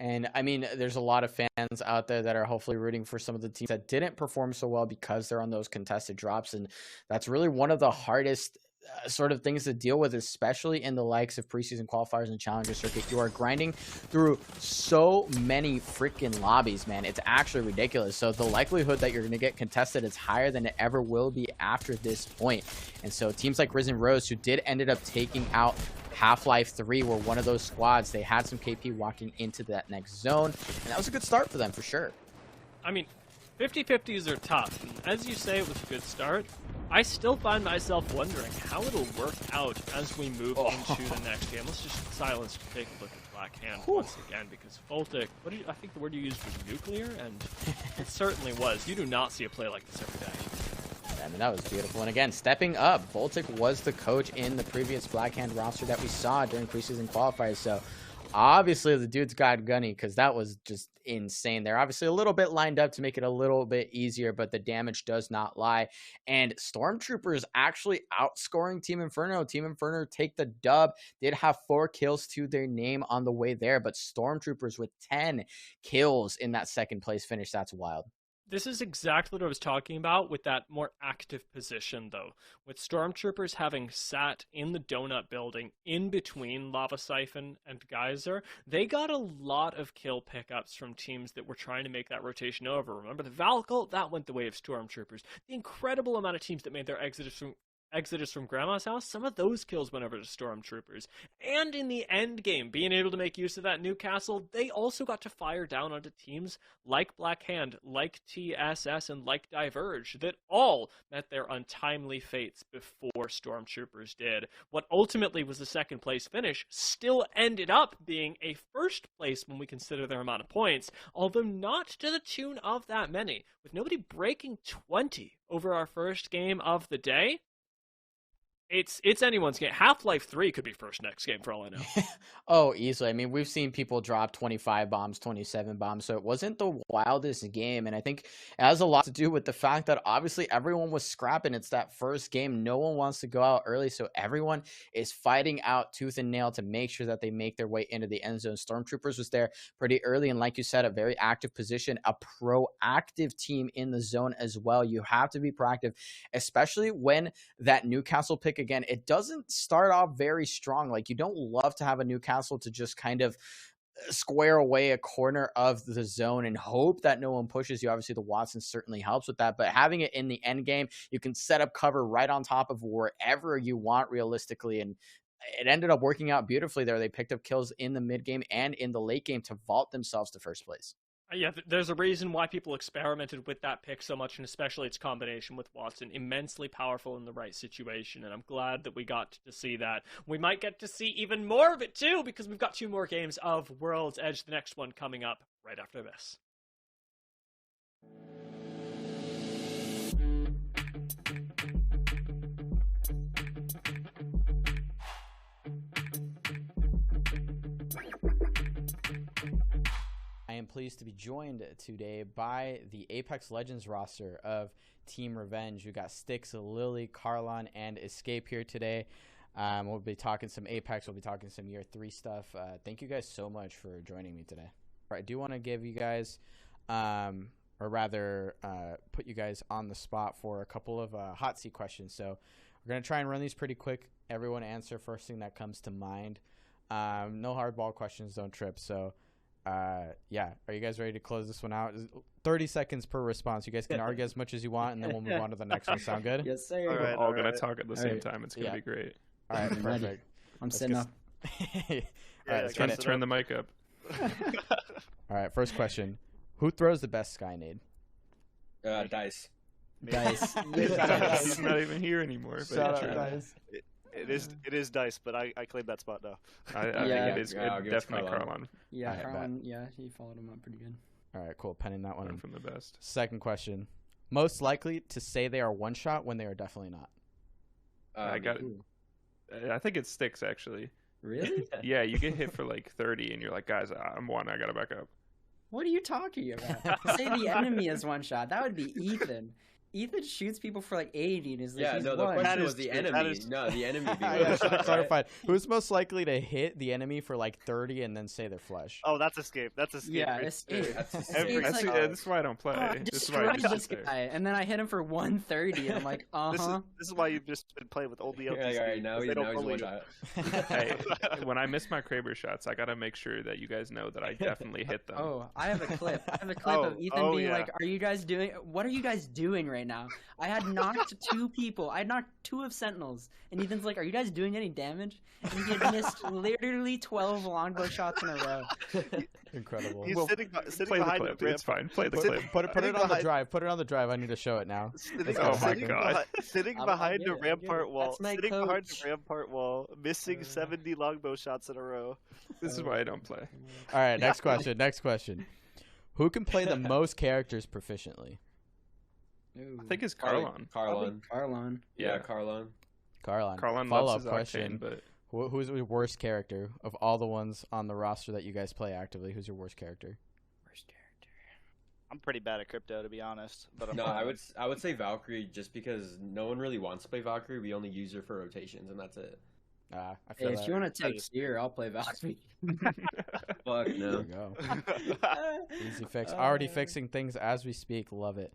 And I mean, there's a lot of fans out there that are hopefully rooting for some of the teams that didn't perform so well because they're on those contested drops. And that's really one of the hardest sort of things to deal with, especially in the likes of preseason qualifiers and Challenger Circuit. You are grinding through so many freaking lobbies, man. It's actually ridiculous. So the likelihood that you're going to get contested is higher than it ever will be after this point. And so teams like Risen Rose, who ended up taking out Half-Life 3, were one of those squads. They had some KP walking into that next zone, and that was a good start for them for sure. I mean, 50-50s are tough. As you say, it was a good start. I still find myself wondering how it'll work out as we move into the next game. Let's just silence to take a look at Black Hand once again, because Voltic, I think the word you used was nuclear, and it certainly was. You do not see a play like this every day. I mean, that was beautiful. And again, stepping up, Voltic was the coach in the previous Black Hand roster that we saw during preseason qualifiers. So obviously the dude's got gunny, because that was just insane. They're obviously a little bit lined up to make it a little bit easier, but the damage does not lie. And Stormtroopers actually outscoring Team Inferno. Team Inferno take the dub. Did have 4 kills to their name on the way there, but Stormtroopers with 10 kills in that second place finish. That's wild. This is exactly what I was talking about with that more active position, though. With Stormtroopers having sat in the donut building in between Lava Siphon and Geyser, they got a lot of kill pickups from teams that were trying to make that rotation over. Remember the Valkyrie? That went the way of Stormtroopers. The incredible amount of teams that made their Exodus from Grandma's house, some of those kills went over to Stormtroopers. And in the end game, being able to make use of that Newcastle, they also got to fire down onto teams like Black Hand, like TSS, and like Diverge, that all met their untimely fates before Stormtroopers did. What ultimately was a second place finish still ended up being a first place when we consider their amount of points, although not to the tune of that many. With nobody breaking 20 over our first game of the day, it's anyone's game. Half-Life 3 could be first next game for all I know. Oh, easily. I mean, we've seen people drop 25 bombs, 27 bombs, so it wasn't the wildest game, and I think it has a lot to do with the fact that obviously everyone was scrapping. It's that first game. No one wants to go out early, so everyone is fighting out tooth and nail to make sure that they make their way into the end zone. Stormtroopers was there pretty early, and like you said, a very active position, a proactive team in the zone as well. You have to be proactive, especially when that Newcastle pick, again, it doesn't start off very strong. Like, you don't love to have a Newcastle to just kind of square away a corner of the zone and hope that no one pushes you. Obviously, the Watson certainly helps with that, but having it in the end game, you can set up cover right on top of wherever you want realistically, and it ended up working out beautifully there. They picked up kills in the mid game and in the late game to vault themselves to first place. Yeah, there's a reason why people experimented with that pick so much, and especially its combination with Watson. Immensely powerful in the right situation, and I'm glad that we got to see that. We might get to see even more of it, too, because we've got 2 more games of World's Edge, the next one coming up right after this. I am pleased to be joined today by the Apex Legends roster of Team Revenge. We got Styx, Lily, Carlon, and Escape here today. We'll be talking some Apex. We'll be talking some Year 3 stuff. Thank you guys so much for joining me today. I do want to give you guys, or rather put you guys on the spot for a couple of hot seat questions. So we're going to try and run these pretty quick. Everyone answer first thing that comes to mind. No hardball questions, don't trip. So yeah, are you guys ready to close this one out? 30 seconds per response. You guys can argue as much as you want, and then we'll move on to the next one. Sound good? Yes, sir. We're all gonna talk at the same time. It's gonna be great. All right, perfect. I'm setting up. All right, let's Turn the mic up. All right, first question: who throws the best sky nade? Dice. Dice. He's not even here anymore. But Shout out, Dice. It is Dice, but I claim that spot now. I think it is definitely Carlon. Yeah, All right, Carlon. Yeah, he followed him up pretty good. All right, cool. Penning that one. One from the best. Second question: most likely to say they are one shot when they are definitely not. I got it. I think it sticks actually. Really? Yeah, you get hit for like 30, and you're like, guys, I'm one. I gotta back up. What are you talking about? Say the enemy is one shot. That would be Ethan. Ethan shoots people for like 80 and is like, he's the one. question was the enemy. No, the enemy. Yeah, should have clarified. Who's most likely to hit the enemy for like 30 and then say they're flesh? Oh, that's Escape. That's Escape. Yeah, right Escape. there. That's Escape's like, That's why I don't play. I This is why I destroyed just this sit there. guy, and then I hit him for 130, and I'm like, This is why you've just been playing with old DLT. All right, now he's one shot. Hey, when I miss my Kraber shots, I gotta make sure that you guys know that I definitely hit them. oh, I have a clip. I have a clip of Ethan being like, what are you guys doing right now. I had knocked 2 people. I had knocked 2 of Sentinels. And Ethan's like, are you guys doing any damage? And he had missed literally 12 longbow shots in a row. Incredible. He's sitting Play the behind clip. the ramp. It's fine. Play the Sit- clip. Put it on the behind- drive. Put it on the drive. I need to show it now. Oh my God. Sitting I'll behind get the it, I'll get rampart it. wall. That's my Sitting behind coach. the rampart wall, missing 70 longbow shots in a row. This is why I don't play. All right, next question. Next question. Who can play the most characters proficiently? I think it's Carlon. Carlon. Yeah, Carlon. Carlon. Carlon Follow-up loves his question. Octane, but Who's your worst character of all the ones on the roster that you guys play actively? Who's your worst character? I'm pretty bad at crypto, to be honest. But I'm No, I would say Valkyrie just because no one really wants to play Valkyrie. We only use her for rotations, and that's it. I feel Hey, that. if you want to take Seer, I'll play Valkyrie. Fuck There no. we go. Easy fix. Already fixing things as we speak. Love it.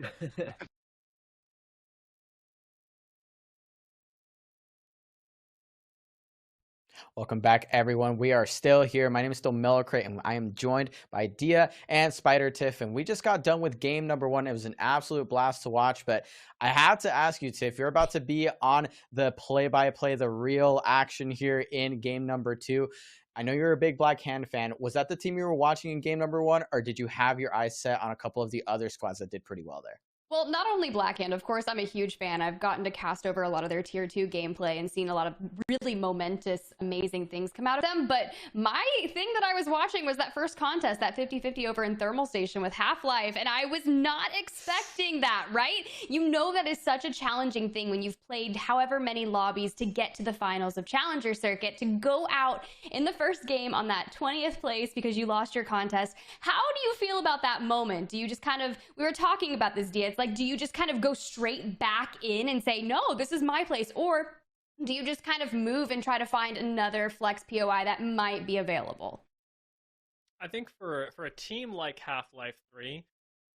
Welcome back, everyone. We are still here. My name is still Mellowcrate, and I am joined by Dia and Spider Tiff. And we just got done with game number 1. It was an absolute blast to watch. But I have to ask you, Tiff, you're about to be on the play-by-play, the real action here in game number 2. I know you're a big Black Hand fan. Was that the team you were watching in game number 1, or did you have your eyes set on a couple of the other squads that did pretty well there? Well, not only Blackhand, of course, I'm a huge fan. I've gotten to cast over a lot of their tier 2 gameplay and seen a lot of really momentous, amazing things come out of them. But my thing that I was watching was that first contest, that 50-50 over in Thermal Station with Half-Life. And I was not expecting that, right? You know that is such a challenging thing when you've played however many lobbies to get to the finals of Challenger Circuit, to go out in the first game on that 20th place because you lost your contest. How do you feel about that moment? Do you just kind of, we were talking about this, Dia, like, do you just kind of go straight back in and say, no, this is my place? Or do you just kind of move and try to find another flex POI that might be available? I think for a team like Half-Life 3,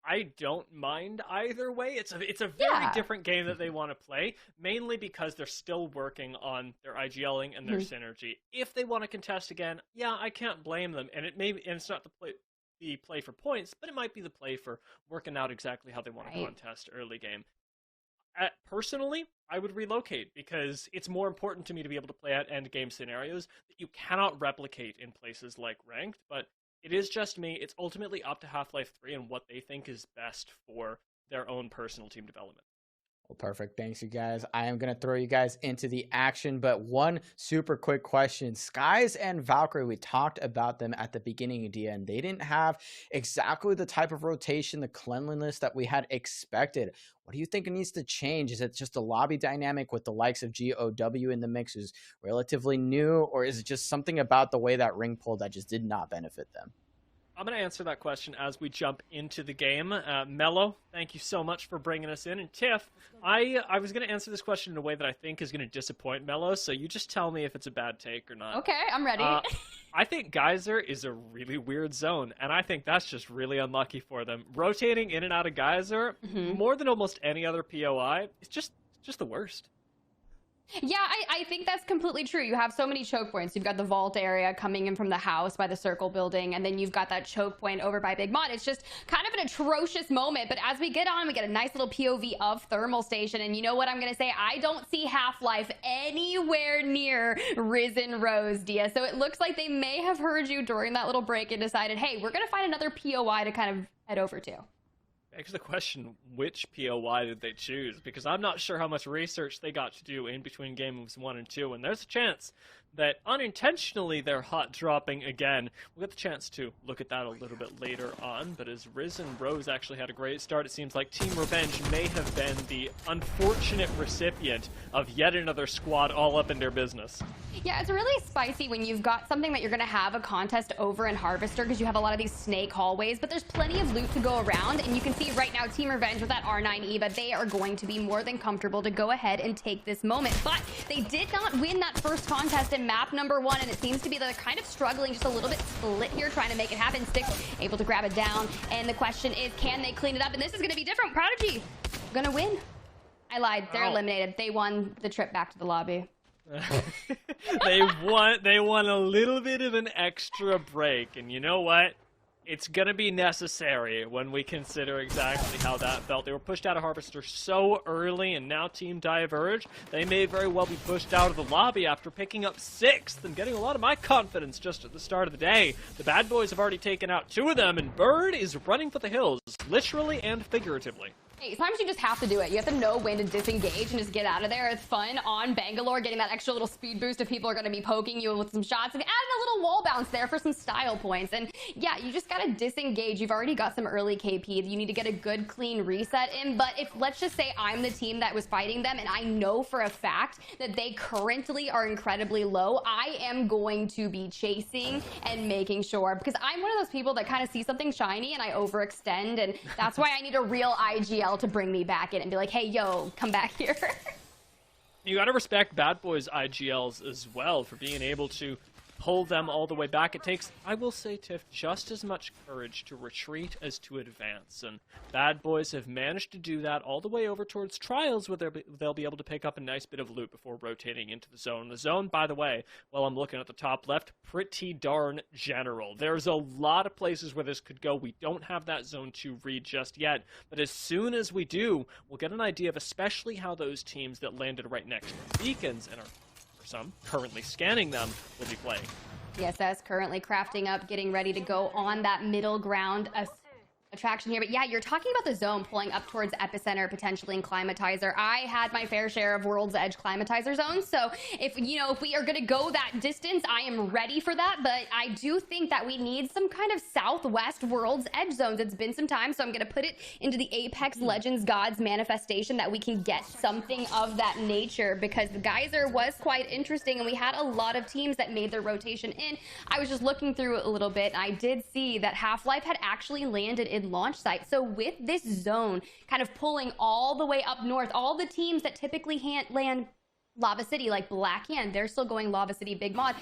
I don't mind either way. It's a very different game that they want to play, mainly because they're still working on their IGLing and their synergy. If they want to contest again, yeah, I can't blame them. And it's not the play for points, but it might be the play for working out exactly how they want to contest early game. Personally, I would relocate because it's more important to me to be able to play out end game scenarios that you cannot replicate in places like ranked, but it is just me. It's ultimately up to Half-Life 3 and what they think is best for their own personal team development. Well, perfect. Thanks, you guys. I am going to throw you guys into the action, but one super quick question. Skies and Valkyrie, we talked about them at the beginning, Dia, and they didn't have exactly the type of rotation, the cleanliness that we had expected. What do you think it needs to change? Is it just a lobby dynamic with the likes of GOW in the mix who's relatively new, or is it just something about the way that ring pulled that just did not benefit them? I'm going to answer that question as we jump into the game. Mello, thank you so much for bringing us in. And Tiff, I was going to answer this question in a way that I think is going to disappoint Mello, so you just tell me if it's a bad take or not. Okay, I'm ready. I think Geyser is a really weird zone, and I think that's just really unlucky for them. Rotating in and out of Geyser, more than almost any other POI, it's just the worst. Yeah, I think that's completely true. You have so many choke points. You've got the vault area coming in from the house by the circle building, and then you've got that choke point over by Big Mod. It's just kind of an atrocious moment, but as we get on, we get a nice little POV of Thermal Station, and you know what I'm going to say? I don't see Half-Life anywhere near Risen Rose, Dia, so it looks like they may have heard you during that little break and decided, hey, we're going to find another POI to kind of head over to. Begs the question, which POI did they choose? Because I'm not sure how much research they got to do in between games 1 and 2, and there's a chance that unintentionally they're hot dropping again. We'll get the chance to look at that a little bit later on, but as Risen Rose actually had a great start, it seems like Team Revenge may have been the unfortunate recipient of yet another squad all up in their business. Yeah, it's really spicy when you've got something that you're going to have a contest over in Harvester because you have a lot of these snake hallways, but there's plenty of loot to go around, and you can see right now Team Revenge with that R9 Eva, they are going to be more than comfortable to go ahead and take this moment. But they did not win that first contest in map number 1, and it seems to be that they're kind of struggling, just a little bit split here, trying to make it happen. Sticks able to grab it down, and the question is, can they clean it up? And this is going to be different. Prodigy gonna win. I lied. They're eliminated. They won the trip back to the lobby. They won a little bit of an extra break, and you know what? It's going to be necessary when we consider exactly how that felt. They were pushed out of Harvester so early, and now Team Diverge, they may very well be pushed out of the lobby after picking up 6th and getting a lot of my confidence just at the start of the day. The bad boys have already taken out 2 of them, and Bird is running for the hills, literally and figuratively. Hey, sometimes you just have to do it. You have to know when to disengage and just get out of there. It's fun on Bangalore, getting that extra little speed boost if people are going to be poking you with some shots, and adding a little wall bounce there for some style points. And yeah, you just got to disengage. You've already got some early KP. You need to get a good, clean reset in. But if, let's just say I'm the team that was fighting them, and I know for a fact that they currently are incredibly low, I am going to be chasing and making sure, because I'm one of those people that kind of see something shiny and I overextend, and that's why I need a real IGL to bring me back in and be like, hey, yo, come back here. You gotta respect Bad Boys IGLs as well for being able to pull them all the way back. It takes, I will say, Tiff, just as much courage to retreat as to advance, and Bad Boys have managed to do that all the way over towards Trials, where they'll be able to pick up a nice bit of loot before rotating into the zone. The zone, by the way, while I'm looking at the top left, pretty darn general. There's a lot of places where this could go. We don't have that zone 2 read just yet, but as soon as we do, we'll get an idea of especially how those teams that landed right next to the beacons and are some currently scanning them will be playing. TSS currently crafting up, getting ready to go on that middle ground attraction here. But yeah, you're talking about the zone pulling up towards Epicenter, potentially in Climatizer. I had my fair share of World's Edge Climatizer zones, so if we are going to go that distance, I am ready for that. But I do think that we need some kind of southwest World's Edge zones. It's been some time, so I'm going to put it into the Apex Legends Gods manifestation that we can get something of that nature, because the Geyser was quite interesting, and we had a lot of teams that made their rotation in. I was just looking through it a little bit, and I did see that Half-Life had actually landed in launch site. So with this zone kind of pulling all the way up north, all the teams that typically land Lava City, like Black Hand, they're still going Lava City Big Mod.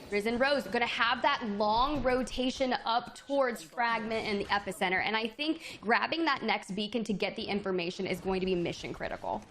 Risen Rose going to have that long rotation up towards Fragment and the Epicenter, and I think grabbing that next beacon to get the information is going to be mission critical.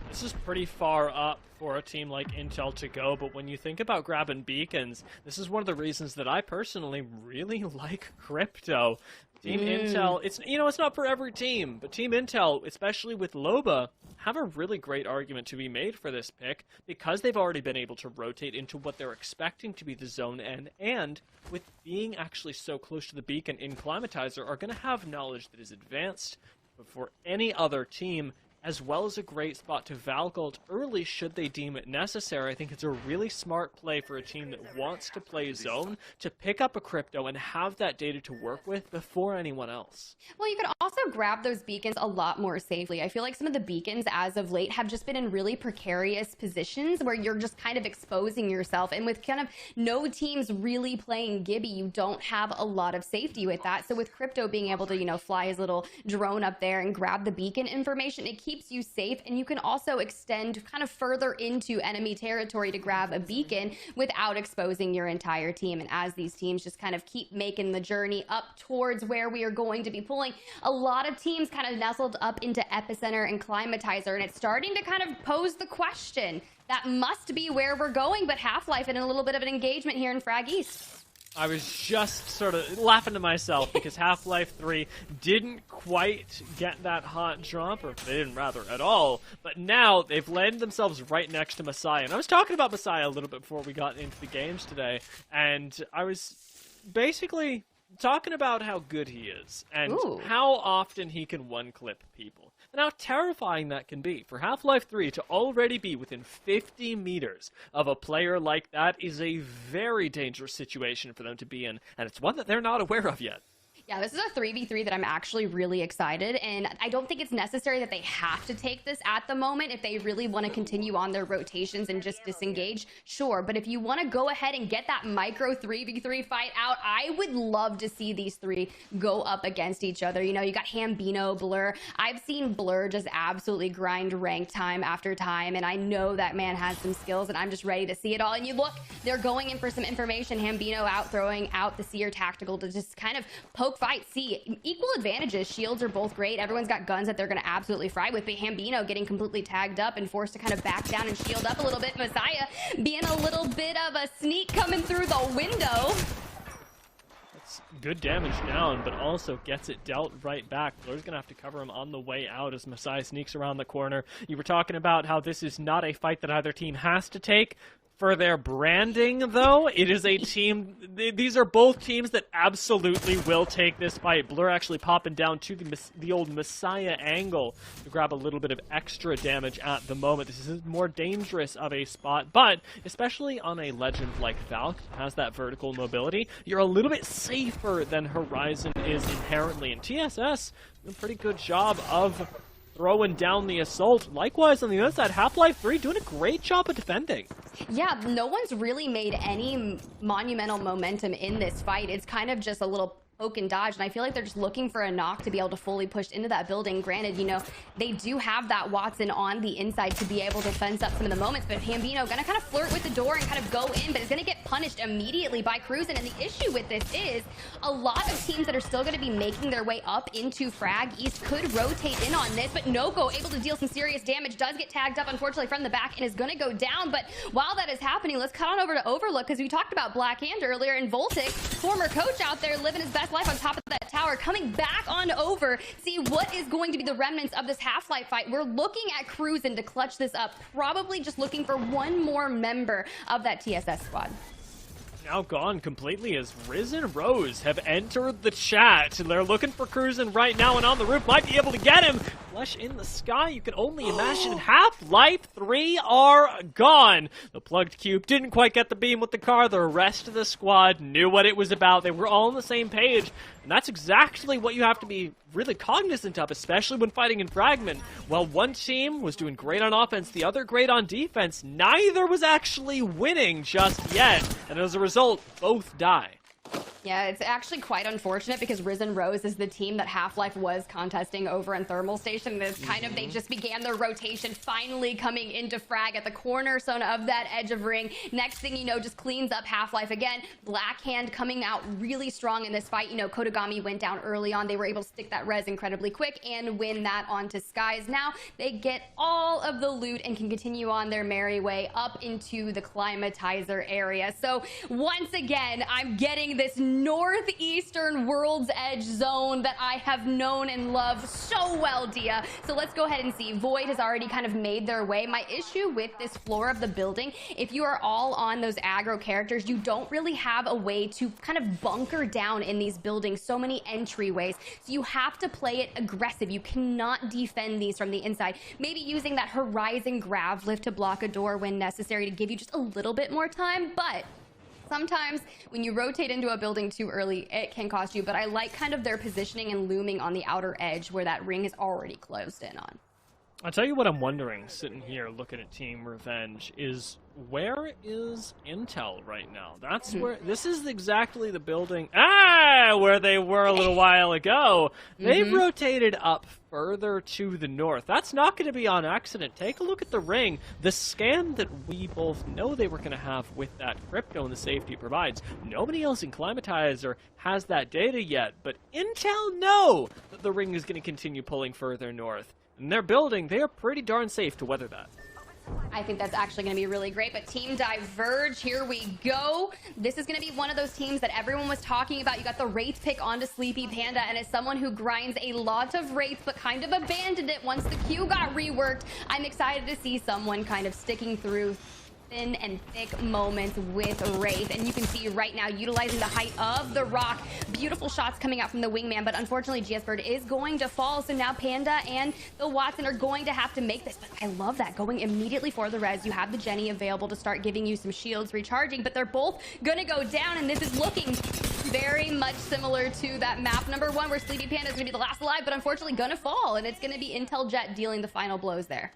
This is pretty far up for a team like Intel to go, but when you think about grabbing beacons, this is one of the reasons that I personally really like Crypto. Team Intel, it's not for every team, but Team Intel, especially with Loba, have a really great argument to be made for this pick, because they've already been able to rotate into what they're expecting to be the zone end, and with being actually so close to the beacon in Climatizer, are going to have knowledge that is advanced before any other team, as well as a great spot to Valgold early should they deem it necessary. I think it's a really smart play for a team that wants to play zone to pick up a Crypto and have that data to work with before anyone else. Well, you could also grab those beacons a lot more safely. I feel like some of the beacons as of late have just been in really precarious positions where you're just kind of exposing yourself, and with kind of no teams really playing Gibby, you don't have a lot of safety with that. So with Crypto being able to, fly his little drone up there and grab the beacon information, it keeps you safe, and you can also extend kind of further into enemy territory to grab a beacon without exposing your entire team. And as these teams just kind of keep making the journey up towards where we are going to be pulling, a lot of teams kind of nestled up into Epicenter and Climatizer, and it's starting to kind of pose the question that must be where we're going, but Half-Life in a little bit of an engagement here in Frag East. I was just sort of laughing to myself because Half-Life 3 didn't quite get that hot drop, or they didn't rather at all, but now they've landed themselves right next to Messiah. And I was talking about Messiah a little bit before we got into the games today, and I was basically talking about how good he is and how often he can one-clip people. And how terrifying that can be. For Half-Life 3 to already be within 50 meters of a player like that is a very dangerous situation for them to be in, and it's one that they're not aware of yet. Yeah, this is a 3v3 that I'm actually really excited, and I don't think it's necessary that they have to take this at the moment. If they really want to continue on their rotations and just disengage, sure. But if you want to go ahead and get that micro 3v3 fight out, I would love to see these three go up against each other. You got Hambino, Blur. I've seen Blur just absolutely grind rank time after time, and I know that man has some skills, and I'm just ready to see it all. And you look, they're going in for some information. Hambino out throwing out the Seer Tactical to just kind of poke fight. See, equal advantages. Shields are both great. Everyone's got guns that they're going to absolutely fry with. But Hambino getting completely tagged up and forced to kind of back down and shield up a little bit. Messiah being a little bit of a sneak coming through the window. That's Good damage down, but also gets it dealt right back. Blur's going to have to cover him on the way out as Masai sneaks around the corner. You were talking about how this is not a fight that either team has to take. For their branding, though, it is a team. These are both teams that absolutely will take this fight. Blur actually popping down to the old Messiah angle to grab a little bit of extra damage at the moment. This is more dangerous of a spot, but especially on a legend like Valk, has that vertical mobility, you're a little bit safer than Horizon is inherently. And TSS doing a pretty good job of throwing down the assault. Likewise, on the other side, Half-Life 3 doing a great job of defending. Yeah, no one's really made any monumental momentum in this fight. It's kind of just a little poke and dodge, and I feel like they're just looking for a knock to be able to fully push into that building. Granted, you know, they do have that Watson on the inside to be able to fence up some of the moments, but Hambino gonna kind of flirt with the door and kind of go in, but is gonna get punished immediately by Cruisin'. And the issue with this is a lot of teams that are still gonna be making their way up into Frag East could rotate in on this, but Noko able to deal some serious damage, does get tagged up unfortunately from the back and is gonna go down. But while that is happening, let's cut on over to Overlook, because we talked about Black Hand earlier, and Voltic, former coach out there living his best life on top of that tower, coming back on over. See what is going to be the remnants of this Half-Life fight. We're looking at Cruisin' to clutch this up, probably just looking for one more member of that TSS squad. Now gone completely as Riz and Rose have entered the chat. They're looking for Cruisin' right now, and on the roof might be able to get him. Flesh in the sky, you can only imagine. Half-Life 3 are gone. The plugged cube didn't quite get the beam with the car. The rest of the squad knew what it was about. They were all on the same page, and that's exactly what you have to be really cognizant of, especially when fighting in Fragment. While one team was doing great on offense, the other great on defense, neither was actually winning just yet, and as a result, both die. Yeah, it's actually quite unfortunate because Risen Rose is the team that Half-Life was contesting over in Thermal Station. And it's kind of, they just began their rotation, finally coming into Frag at the cornerstone of that edge of ring. Next thing you know, just cleans up Half-Life again. Black Hand coming out really strong in this fight. You know, Kodagami went down early on. They were able to stick that res incredibly quick and win that onto Skies. Now they get all of the loot and can continue on their merry way up into the climatizer area. So once again, I'm getting this northeastern World's Edge zone that I have known and loved so well, Dia. So let's go ahead and see. Void has already kind of made their way. My issue with this floor of the building, if you are all on those aggro characters, you don't really have a way to kind of bunker down in these buildings. So many entryways. So you have to play it aggressive. You cannot defend these from the inside. Maybe using that Horizon Grav lift to block a door when necessary to give you just a little bit more time, but sometimes when you rotate into a building too early, it can cost you. But I like kind of their positioning and looming on the outer edge where that ring is already closed in on. I'll tell you what I'm wondering, sitting here looking at Team Revenge, is where is Intel right now? That's where, this is exactly the building, where they were a little while ago. They've rotated up further to the north. That's not going to be on accident. Take a look at the ring. The scam that we both know they were going to have with that crypto and the safety it provides. Nobody else in Climatizer has that data yet, but Intel know that the ring is going to continue pulling further north. And their building, they are pretty darn safe to weather that. I think that's actually going to be really great. But Team Diverge, here we go. This is going to be one of those teams that everyone was talking about. You got the Wraith pick onto Sleepy Panda, and as someone who grinds a lot of Wraiths but kind of abandoned it once the queue got reworked, I'm excited to see someone kind of sticking through thin and thick moments with Wraith. And you can see right now, utilizing the height of the rock, beautiful shots coming out from the wingman, but unfortunately GS Bird is going to fall. So now Panda and the Watson are going to have to make this. But I love that, going immediately for the res. You have the Jenny available to start giving you some shields recharging, but they're both gonna go down, and this is looking very much similar to that map number 1 where Sleepy Panda is gonna be the last alive, but unfortunately gonna fall, and it's gonna be Intel Jet dealing the final blows there.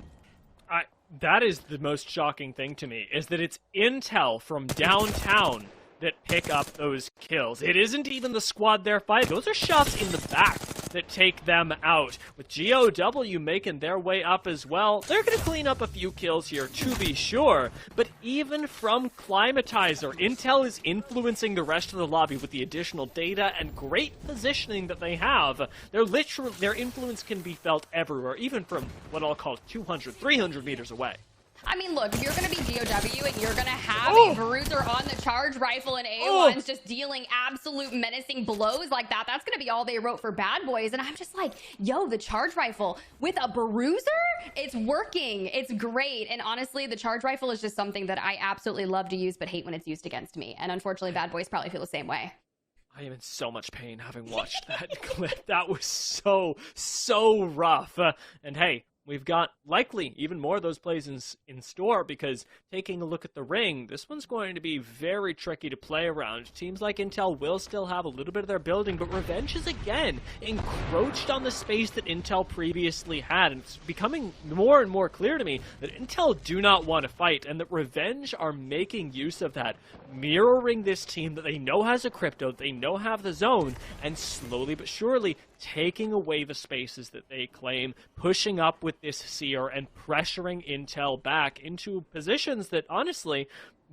That is the most shocking thing to me, is that it's Intel from downtown that pick up those kills. It isn't even the squad they're fighting. Those are shots in the back that take them out. With GOW making their way up as well, they're going to clean up a few kills here, to be sure. But even from Climatizer, Intel is influencing the rest of the lobby with the additional data and great positioning that they have. Their influence can be felt everywhere, even from what I'll call 200, 300 meters away. I mean, look, if you're going to be GOW and you're going to have a Bruiser on the charge rifle and A1's just dealing absolute menacing blows like that, that's going to be all they wrote for Bad Boys. And I'm just like, yo, the charge rifle with a Bruiser? It's working. It's great. And honestly, the charge rifle is just something that I absolutely love to use, but hate when it's used against me. And unfortunately, Bad Boys probably feel the same way. I am in so much pain having watched that clip. That was so rough. And hey, we've got likely even more of those plays in store, because taking a look at the ring, this one's going to be very tricky to play around. Teams like Intel will still have a little bit of their building, but Revenge is again encroached on the space that Intel previously had, and it's becoming more and more clear to me that Intel do not want to fight, and that Revenge are making use of that, mirroring this team that they know has a crypto, that they know have the zone, and slowly but surely taking away the spaces that they claim, pushing up with this Seer and pressuring Intel back into positions that, honestly,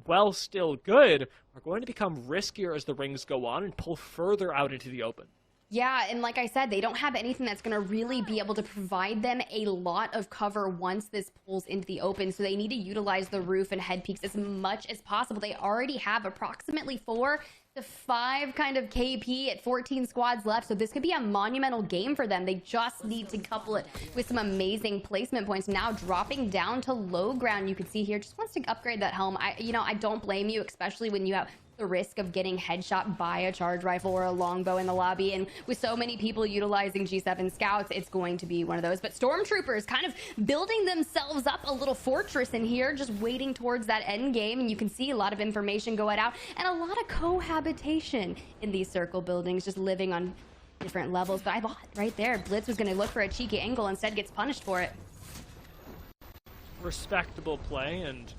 while still good, are going to become riskier as the rings go on and pull further out into the open. Yeah, and like I said, they don't have anything that's going to really be able to provide them a lot of cover once this pulls into the open, so they need to utilize the roof and head peaks as much as possible. They already have approximately 4 to 5 kind of KP at 14 squads left, so this could be a monumental game for them. They just need to couple it with some amazing placement points. Now dropping down to low ground, you can see here, just wants to upgrade that helm. I don't blame you, especially when you have the risk of getting headshot by a charge rifle or a longbow in the lobby, and with so many people utilizing G7 scouts, it's going to be one of those. But Stormtroopers kind of building themselves up a little fortress in here, just waiting towards that end game, and you can see a lot of information going out and a lot of cohabitation in these circle buildings, just living on different levels. But I thought right there Blitz was going to look for a cheeky angle, instead gets punished for it. Respectable play, and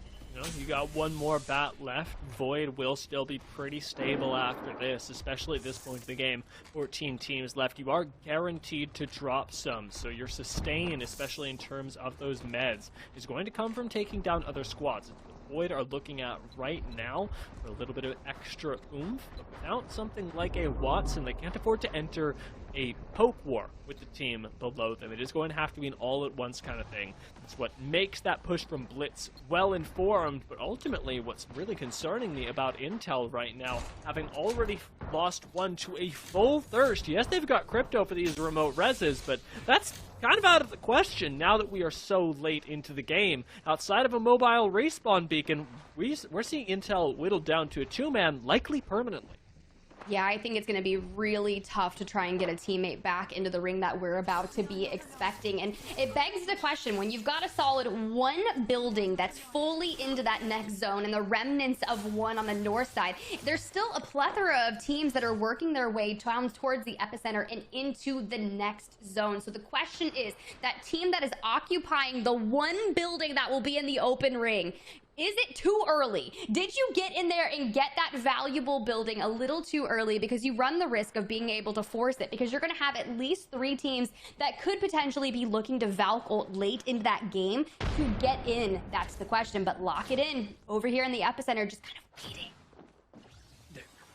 you got one more bat left. Void will still be pretty stable after this, especially at this point in the game. 14 teams left. You are guaranteed to drop some, so your sustain, especially in terms of those meds, is going to come from taking down other squads. The Void are looking at right now for a little bit of extra oomph, but without something like a Watson, they can't afford to enter a poke war with the team below them. It is going to have to be an all-at-once kind of thing. That's what makes that push from Blitz well-informed, but ultimately what's really concerning me about Intel right now, having already lost one to a full thirst. Yes, they've got crypto for these remote reses, but that's kind of out of the question now that we are so late into the game. Outside of a mobile respawn beacon, we're seeing Intel whittled down to a 2-man, likely permanently. Yeah, I think it's going to be really tough to try and get a teammate back into the ring that we're about to be expecting. And it begs the question, when you've got a solid 1 building that's fully into that next zone and the remnants of 1 on the north side, there's still a plethora of teams that are working their way down towards the epicenter and into the next zone. So the question is, that team that is occupying the 1 building that will be in the open ring, is it too early? Did you get in there and get that valuable building a little too early? Because you run the risk of being able to force it, because you're going to have at least 3 teams that could potentially be looking to Valk ult late into that game to get in. That's the question. But lock it in over here in the epicenter, just kind of waiting.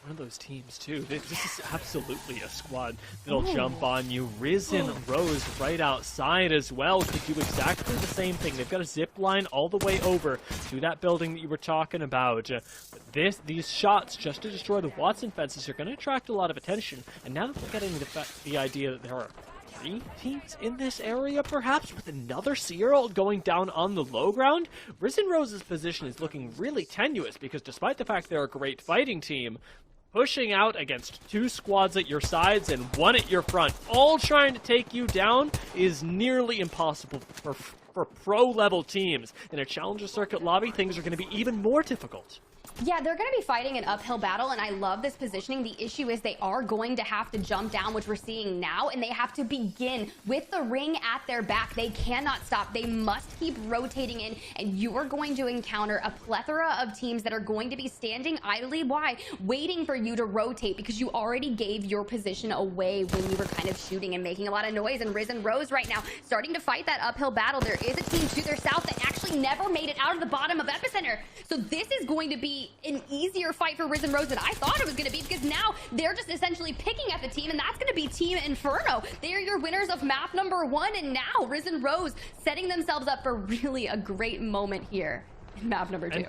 One of those teams too. This is absolutely a squad that'll jump on you. Risen Rose right outside as well could do exactly the same thing. They've got a zip line all the way over to that building that you were talking about. These shots just to destroy the Watson fences are going to attract a lot of attention. And now that we're getting the idea that there are 3 teams in this area, perhaps, with another Seer ult going down on the low ground, Risen Rose's position is looking really tenuous, because despite the fact they're a great fighting team, pushing out against 2 squads at your sides and 1 at your front, all trying to take you down, is nearly impossible for pro-level teams. In a Challenger Circuit lobby, things are going to be even more difficult. Yeah, they're going to be fighting an uphill battle, and I love this positioning. The issue is they are going to have to jump down, which we're seeing now, and they have to begin with the ring at their back. They cannot stop. They must keep rotating in, and you are going to encounter a plethora of teams that are going to be standing idly by, waiting for you to rotate, because you already gave your position away when you were kind of shooting and making a lot of noise. And Risen Rose right now starting to fight that uphill battle. There is a team to their south that actually never made it out of the bottom of Epicenter, so this is going to be be an easier fight for Risen Rose than I thought it was going to be, because now they're just essentially picking at the team, and that's going to be Team Inferno. They are your winners of map number 1, and now Risen Rose setting themselves up for really a great moment here in map number 2.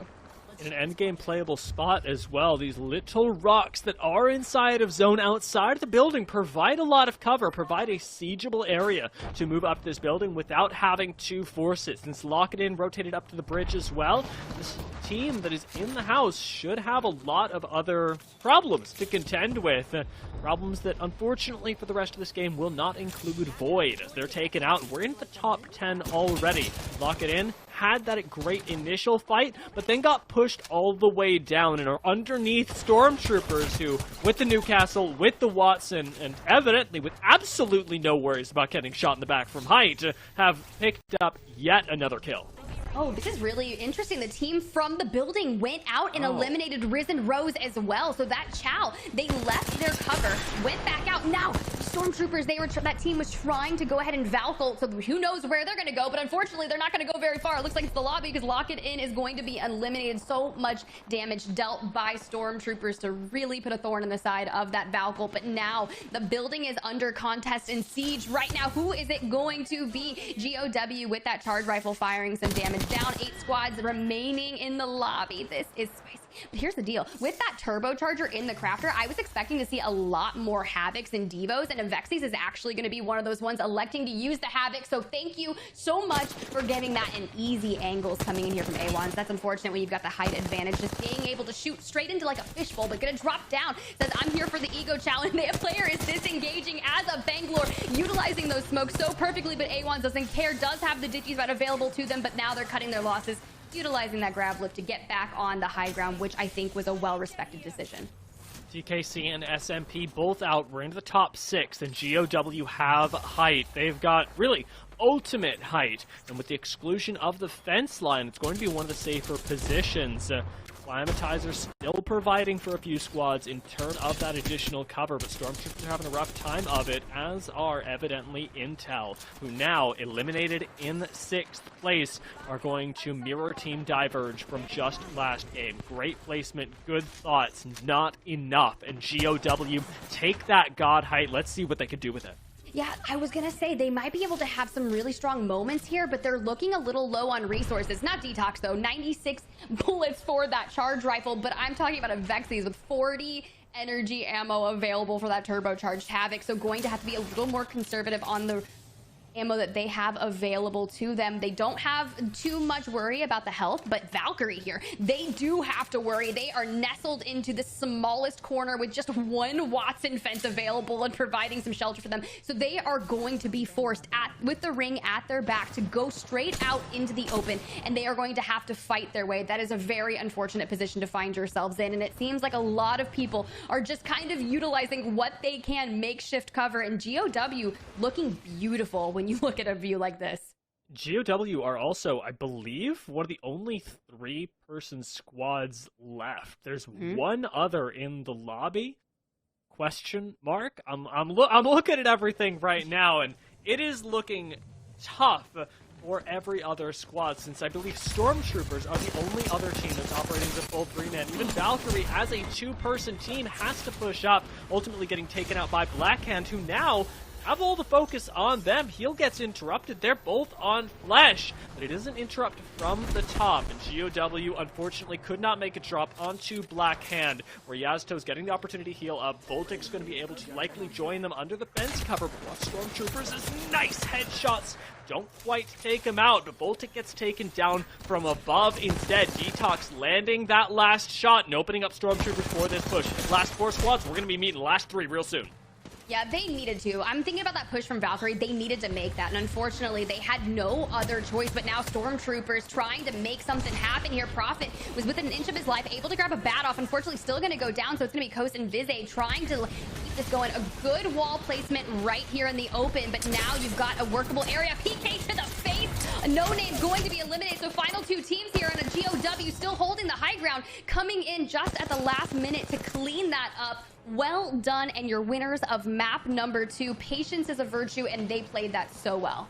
In an endgame playable spot as well. These little rocks that are inside of zone outside of the building provide a lot of cover, provide a siegeable area to move up this building without having to force it. Since Lock It In rotated up to the bridge as well, this team that is in the house should have a lot of other problems to contend with. Problems that, unfortunately, for the rest of this game will not include Void, as they're taken out. We're in the top 10 already. Lock It In had that great initial fight, but then got pushed all the way down and are underneath Stormtroopers who, with the Newcastle, with the Watson, and evidently with absolutely no worries about getting shot in the back from height, have picked up yet another kill. Oh, this is really interesting. The team from the building went out and eliminated Risen Rose as well. So that Chow, they left their cover, went back out. Now, Stormtroopers, that team was trying to go ahead and Valkyrie, so who knows where they're going to go, but unfortunately, they're not going to go very far. It looks like it's the lobby, because Lock It In is going to be eliminated. So much damage dealt by Stormtroopers to really put a thorn in the side of that Valkyrie. But now, the building is under contest and siege right now. Who is it going to be? GOW with that charge rifle firing some damage. Down 8 squads remaining in the lobby. This is spicy. But here's the deal. With that turbocharger in the crafter, I was expecting to see a lot more Havocs and Devos, and Avexis is actually going to be one of those ones electing to use the Havoc. So thank you so much for getting that in easy angles coming in here from A1s. That's unfortunate when you've got the height advantage. Just being able to shoot straight into like a fishbowl, but gonna drop down. Says, I'm here for the ego challenge. The player is disengaging as a Bangalore, utilizing those smokes so perfectly, but A1s doesn't care. Does have the ditties right available to them, but now they're cutting their losses, utilizing that grab lift to get back on the high ground, which I think was a well-respected decision. TKC and SMP both out. We're into the top 6, and GOW have height. They've got really ultimate height, and with the exclusion of the fence line, it's going to be one of the safer positions. Climatizer still providing for a few squads in turn of that additional cover, but Stormtroopers are having a rough time of it, as are evidently Intel, who now, eliminated in 6th place, are going to mirror Team Diverge from just last game. Great placement, good thoughts, not enough, and GOW take that god height. Let's see what they can do with it. Yeah, I was going to say they might be able to have some really strong moments here, but they're looking a little low on resources. Not Detox, though. 96 bullets for that charge rifle, but I'm talking about Avexis with 40 energy ammo available for that turbocharged Havoc, so going to have to be a little more conservative on the ammo that they have available to them. They don't have too much worry about the health, but Valkyrie here, they do have to worry. They are nestled into the smallest corner with just one Watson fence available and providing some shelter for them. So they are going to be forced with the ring at their back to go straight out into the open, and they are going to have to fight their way. That is a very unfortunate position to find yourselves in, and it seems like a lot of people are just kind of utilizing what they can, makeshift cover, and GOW looking beautiful when you look at a view like this. GOW are also, I believe, one of the only 3-person squads left. There's one other in the lobby. Question mark? I'm looking at everything right now, and it is looking tough for every other squad, since I believe Stormtroopers are the only other team that's operating as a full 3-man. Even Valkyrie, as a 2-person team, has to push up, ultimately getting taken out by Blackhand, who now have all the focus on them. Heal gets interrupted. They're both on Flesh, but it doesn't interrupt from the top. And GOW, unfortunately, could not make a drop onto Blackhand, where Yazto's getting the opportunity to heal up. Voltic's going to be able to likely join them under the fence cover, but watch Stormtroopers as nice headshots don't quite take him out, but Voltic gets taken down from above instead. Detox landing that last shot and opening up Stormtroopers for this push. Last 4 squads, we're going to be meeting the last 3 real soon. Yeah, they needed to. I'm thinking about that push from Valkyrie. They needed to make that, and unfortunately, they had no other choice. But now Stormtroopers trying to make something happen here. Prophet was within an inch of his life, able to grab a bat off. Unfortunately, still going to go down, so it's going to be Coast and Vize trying to keep this going. A good wall placement right here in the open, but now you've got a workable area. PK to the face. No Name going to be eliminated, so final 2 teams here, and a GOW still holding the high ground, coming in just at the last minute to clean that up. Well done, and you're winners of map number 2. Patience is a virtue, and they played that so well.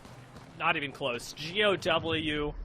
Not even close. GOW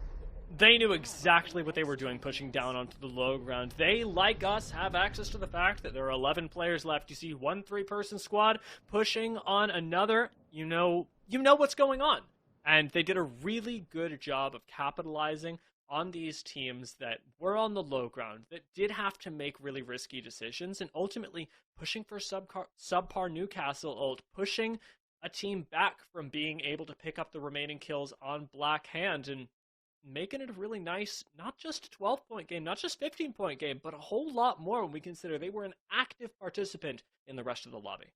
They knew exactly what they were doing pushing down onto the low ground. They, like us, have access to the fact that there are 11 players left. You see one 3-person squad pushing on another, you know what's going on. And they did a really good job of capitalizing on these teams that were on the low ground, that did have to make really risky decisions, and ultimately pushing for subpar Newcastle ult, pushing a team back from being able to pick up the remaining kills on Black Hand, and making it a really nice, not just 12-point game, not just 15-point game, but a whole lot more when we consider they were an active participant in the rest of the lobby.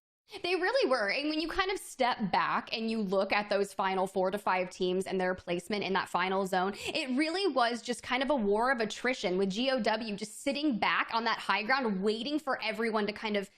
They really were. And when you kind of step back and you look at those final 4 to 5 teams and their placement in that final zone, it really was just kind of a war of attrition with GOW just sitting back on that high ground, waiting for everyone to kind of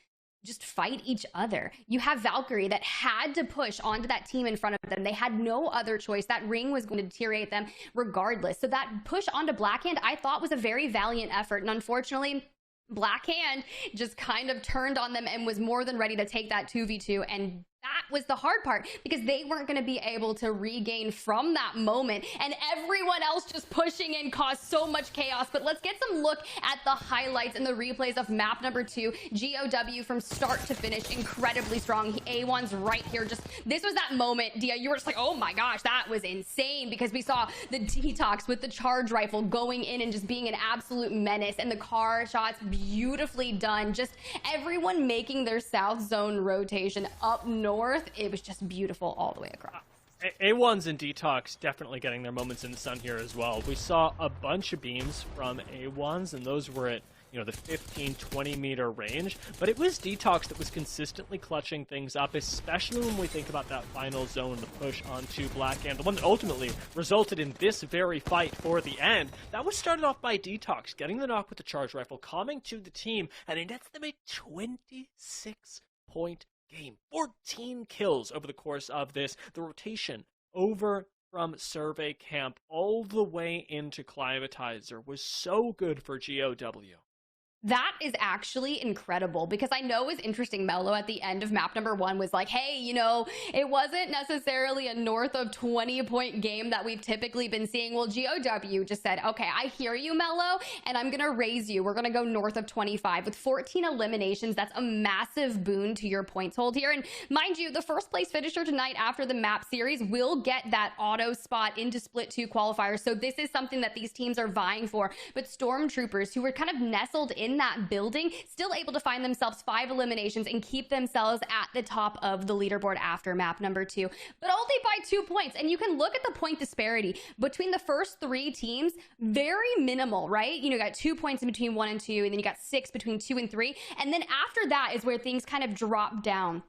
just fight each other. You have Valkyrie that had to push onto that team in front of them. They had no other choice. That ring was going to deteriorate them regardless. So that push onto Blackhand, I thought, was a very valiant effort. And unfortunately, Blackhand just kind of turned on them and was more than ready to take that 2v2, and that was the hard part because they weren't going to be able to regain from that moment, and everyone else just pushing in caused so much chaos. But let's get some look at the highlights and the replays of map number 2. GOW from start to finish, incredibly strong. A1's right here. Just this was that moment, Dia, you were just like, oh my gosh, that was insane, because we saw the Detox with the charge rifle going in and just being an absolute menace, and the car shots beautifully done. Just everyone making their south zone rotation up north. It was just beautiful all the way across. A1s and Detox definitely getting their moments in the sun here as well. We saw a bunch of beams from A1s, and those were at the 15-20 meter range, but it was Detox that was consistently clutching things up, especially when we think about that final zone, the push onto Blackhand, the one that ultimately resulted in this very fight for the end. That was started off by Detox, getting the knock with the charge rifle, coming to the team, and it nets them a 26-point game. 14 kills over the course of this. The rotation over from Survey Camp all the way into Climatizer was so good for GOW. That is actually incredible, because I know it was interesting. Mello at the end of map number 1 was like, hey, it wasn't necessarily a north of 20-point game that we've typically been seeing. Well, GOW just said, okay, I hear you, Mello, and I'm going to raise you. We're going to go north of 25 with 14 eliminations. That's a massive boon to your points hold here. And mind you, the first place finisher tonight after the map series will get that auto spot into split 2 qualifiers. So this is something that these teams are vying for. But Stormtroopers, who were kind of nestled in that building, still able to find themselves 5 eliminations and keep themselves at the top of the leaderboard after map number 2, but only by 2 points. And you can look at the point disparity between the first 3 teams, very minimal, right? You got 2 points in between 1 and 2, and then you got 6 between 2 and 3, and then after that is where things kind of drop down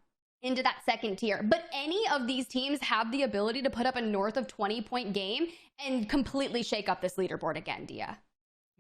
into that second tier. But any of these teams have the ability to put up a north of 20-point game and completely shake up this leaderboard again, Dia.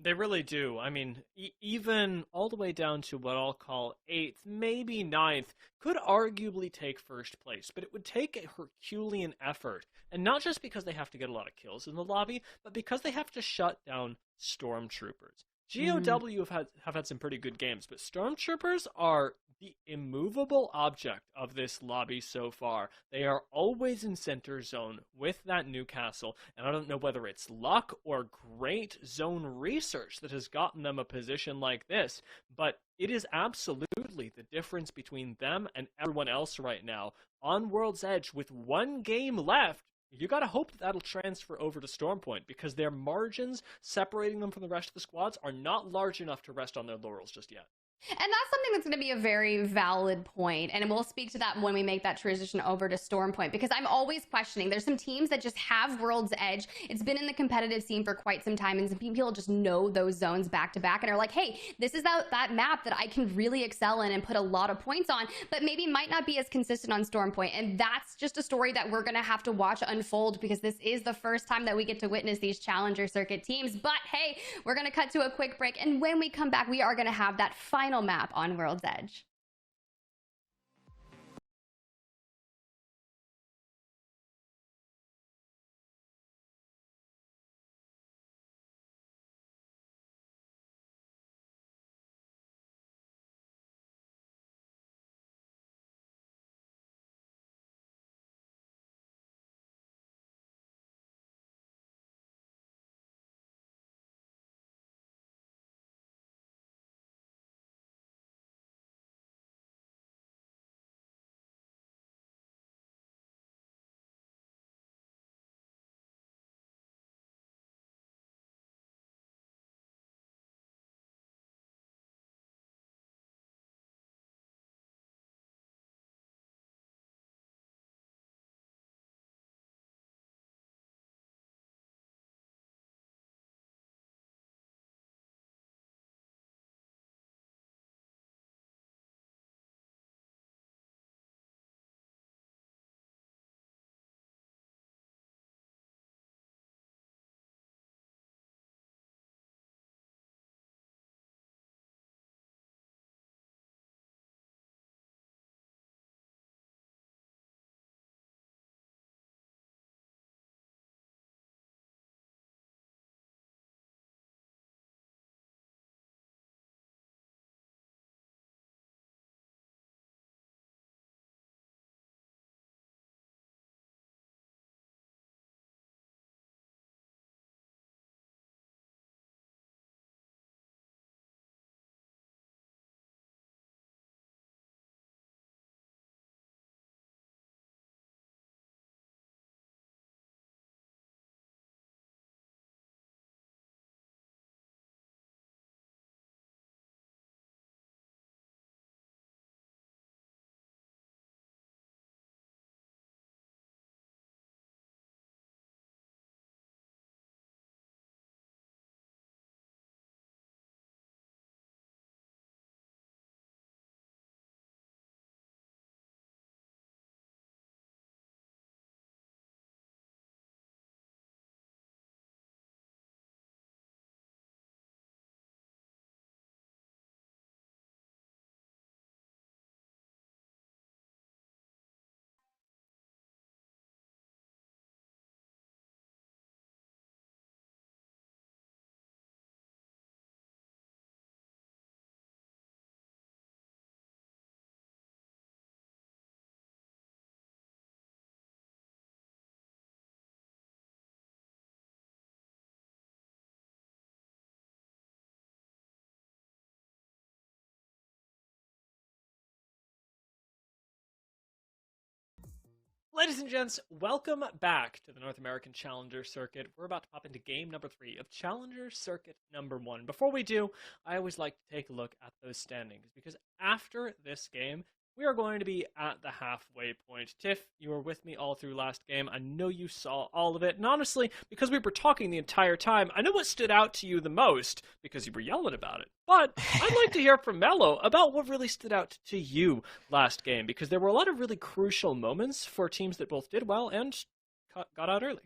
They really do. I mean, even all the way down to what I'll call 8th, maybe 9th, could arguably take first place, but it would take a Herculean effort. And not just because they have to get a lot of kills in the lobby, but because they have to shut down Stormtroopers. GOW have had some pretty good games, but Stormtroopers are the immovable object of this lobby so far. They are always in center zone with that Newcastle, and I don't know whether it's luck or great zone research that has gotten them a position like this, but it is absolutely the difference between them and everyone else right now. On World's Edge, with 1 game left, you gotta hope that that'll transfer over to Stormpoint, because their margins separating them from the rest of the squads are not large enough to rest on their laurels just yet. And that's something that's going to be a very valid point, and we'll speak to that when we make that transition over to Stormpoint, because I'm always questioning. There's some teams that just have World's Edge. It's been in the competitive scene for quite some time, and some people just know those zones back to back and are like, hey, this is that map that I can really excel in and put a lot of points on, but maybe might not be as consistent on Stormpoint. And that's just a story that we're going to have to watch unfold, because this is the first time that we get to witness these Challenger Circuit teams. But hey, we're going to cut to a quick break, and when we come back, we are going to have that final map on World's Edge. Ladies and gents, welcome back to the North American Challenger Circuit. We're about to pop into game number 3 of Challenger Circuit number 1. Before we do, I always like to take a look at those standings, because after this game, we are going to be at the halfway point. Tiff, you were with me all through last game. I know you saw all of it. And honestly, because we were talking the entire time, I know what stood out to you the most, because you were yelling about it. But I'd like to hear from Mello about what really stood out to you last game, because there were a lot of really crucial moments for teams that both did well and got out early.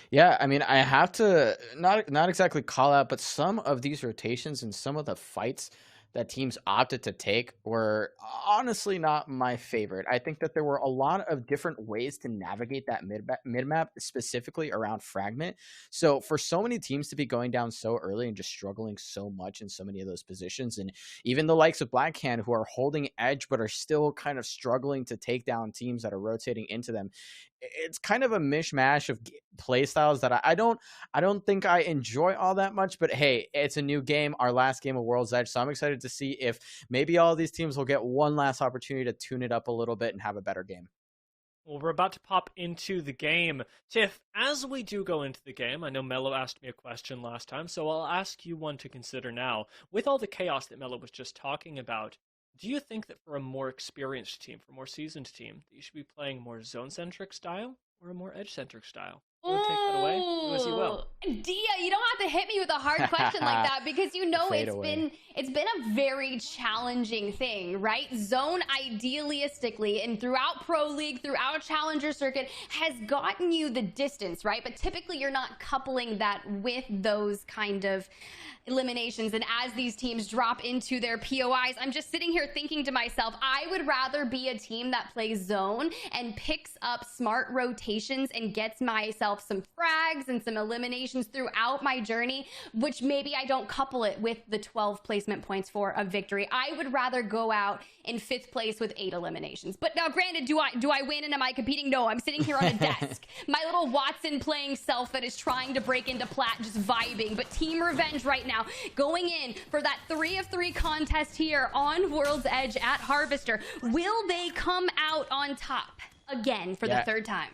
Yeah, I mean, I have to not exactly call out, but some of these rotations and some of the fights that teams opted to take were honestly not my favorite. I think that there were a lot of different ways to navigate that mid-map, specifically around Fragment. So for so many teams to be going down so early and just struggling so much in so many of those positions, and even the likes of Blackhand, who are holding edge but are still kind of struggling to take down teams that are rotating into them, it's kind of a mishmash of play styles that I don't think I enjoy all that much. But hey, it's a new game, our last game of World's Edge, so I'm excited to see if maybe all these teams will get one last opportunity to tune it up a little bit and have a better game. Well, we're about to pop into the game. Tiff, as we do go into the game, I know Mello asked me a question last time, so I'll ask you one to consider now. With all the chaos that Mello was just talking about, do you think that for a more experienced team, for a more seasoned team, that you should be playing more zone-centric style or a more edge-centric style? We'll take that away. Do as you will. Dia, you don't have to hit me with a hard question like that, because you know it's been a very challenging thing, right? Zone idealistically and throughout Pro League, throughout Challenger Circuit, has gotten you the distance, right? But typically you're not coupling that with those kind of eliminations. And as these teams drop into their POIs, I'm just sitting here thinking to myself, I would rather be a team that plays zone and picks up smart rotations and gets myself some frags and some eliminations throughout my journey, which maybe I don't couple it with the 12 placement points for a victory. I would rather go out in 5th place with 8 eliminations. But now, granted, do I win and am I competing? No, I'm sitting here on a desk. My little Watson playing self that is trying to break into plat, just vibing. But Team Revenge right now, going in for that 3 of 3 contest here on World's Edge at Harvester. Will they come out on top again for the 3rd time?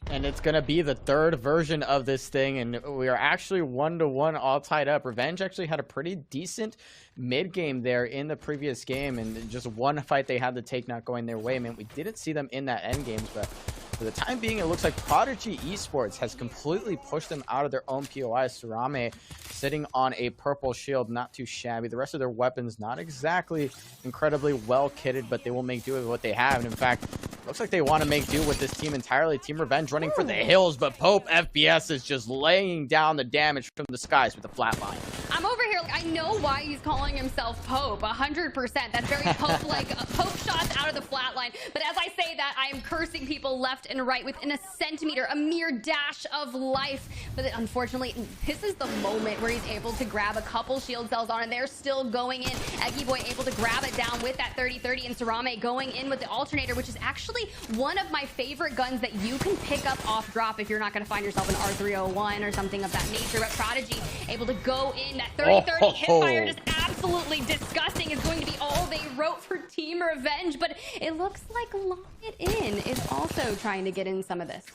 And it's going to be the 3rd version of this thing, and we are actually 1-1 all tied up. Revenge actually had a pretty decent mid-game there in the previous game, and just one fight they had to take not going their way. Man, we didn't see them in that end games, but for the time being, it looks like Prodigy Esports has completely pushed them out of their own POI. Surame sitting on a purple shield, not too shabby. The rest of their weapons not exactly incredibly well kitted, but they will make do with what they have. And in fact, looks like they want to make do with this team entirely. Team Revenge running for the hills, but Pope FPS is just laying down the damage from the skies with the flatline. I'm over here, I know why he's calling himself Pope, 100%. That's very Pope-like, Pope shots out of the flatline. But as I say that, I am cursing people left and right within a centimeter, a mere dash of life. But unfortunately, this is the moment where he's able to grab a couple shield cells on, and they're still going in. Eggy Boy able to grab it down with that 30-30, and Surame going in with the alternator, which is actually one of my favorite guns that you can pick up off drop if you're not going to find yourself an R301 or something of that nature. But Prodigy able to go in. That 30-30 hipfire, just absolutely disgusting, is going to be all they wrote for Team Revenge. But it looks like Lock It In is also trying to get in some of this.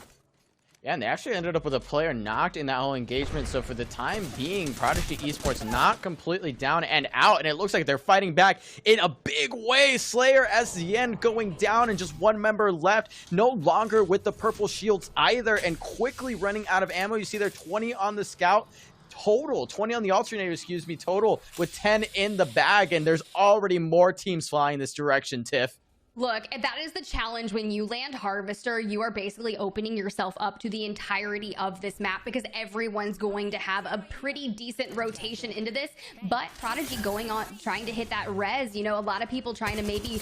Yeah, and they actually ended up with a player knocked in that whole engagement. So for the time being, Prodigy Esports not completely down and out. And it looks like they're fighting back in a big way. Slayer SZN going down and just one member left. No longer with the purple shields either. And quickly running out of ammo. You see there 20 on the scout. Total 20 on the alternator, excuse me, total with 10 in the bag. And there's already more teams flying this direction, Tiff. Look, that is the challenge. When you land Harvester, you are basically opening yourself up to the entirety of this map, because everyone's going to have a pretty decent rotation into this. But Prodigy going on, trying to hit that res, you know, a lot of people trying to maybe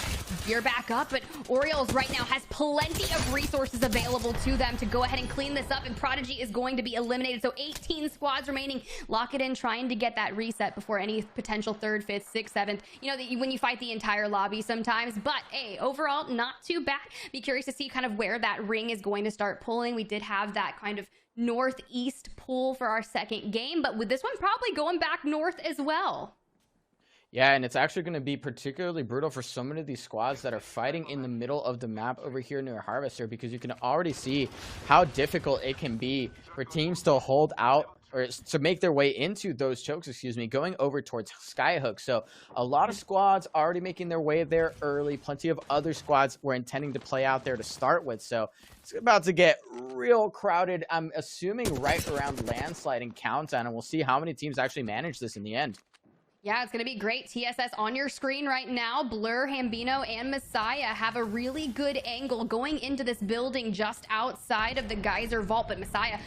gear back up, but Orioles right now has plenty of resources available to them to go ahead and clean this up, and Prodigy is going to be eliminated. So 18 squads remaining. Lock It In trying to get that reset before any potential 3rd, 5th, 6th, 7th. You know, when you fight the entire lobby sometimes, but hey, overall, not too bad. Be curious to see kind of where that ring is going to start pulling. We did have that kind of northeast pull for our 2nd game, but with this one probably going back north as well. Yeah, and it's actually going to be particularly brutal for so many of these squads that are fighting in the middle of the map over here near Harvester, because you can already see how difficult it can be for teams to hold out or to make their way into those chokes, going over towards Skyhook. So a lot of squads already making their way there early. Plenty of other squads were intending to play out there to start with. So it's about to get real crowded, I'm assuming right around landslide and countdown, and we'll see how many teams actually manage this in the end. Yeah, it's going to be great. TSS on your screen right now. Blur, Hambino, and Messiah have a really good angle going into this building just outside of the Geyser Vault. But Messiah,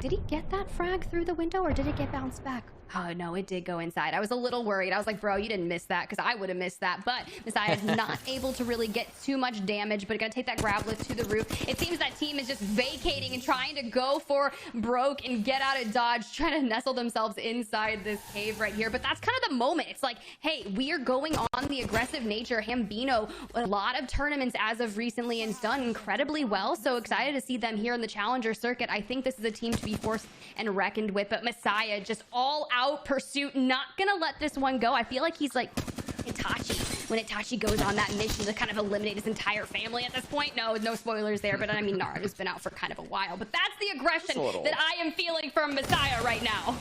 did he get that frag through the window or did it get bounced back? Oh, no, it did go inside. I was a little worried. I was like, bro, you didn't miss that, because I would have missed that. But Messiah is not able to really get too much damage, but going to take that grab lift to the roof. It seems that team is just vacating and trying to go for broke and get out of dodge, trying to nestle themselves inside this cave right here. But that's kind of the moment. It's like, hey, we are going on the aggressive nature. Hambino, a lot of tournaments as of recently, and done incredibly well. So excited to see them here in the Challenger circuit. I think this is a team to be forced and reckoned with. But Messiah just all out pursuit, not gonna let this one go. I feel like he's like Itachi when Itachi goes on that mission to kind of eliminate his entire family at this point. No spoilers there, but I mean, Naruto's been out for kind of a while. But that's the aggression that I am feeling from Messiah right now.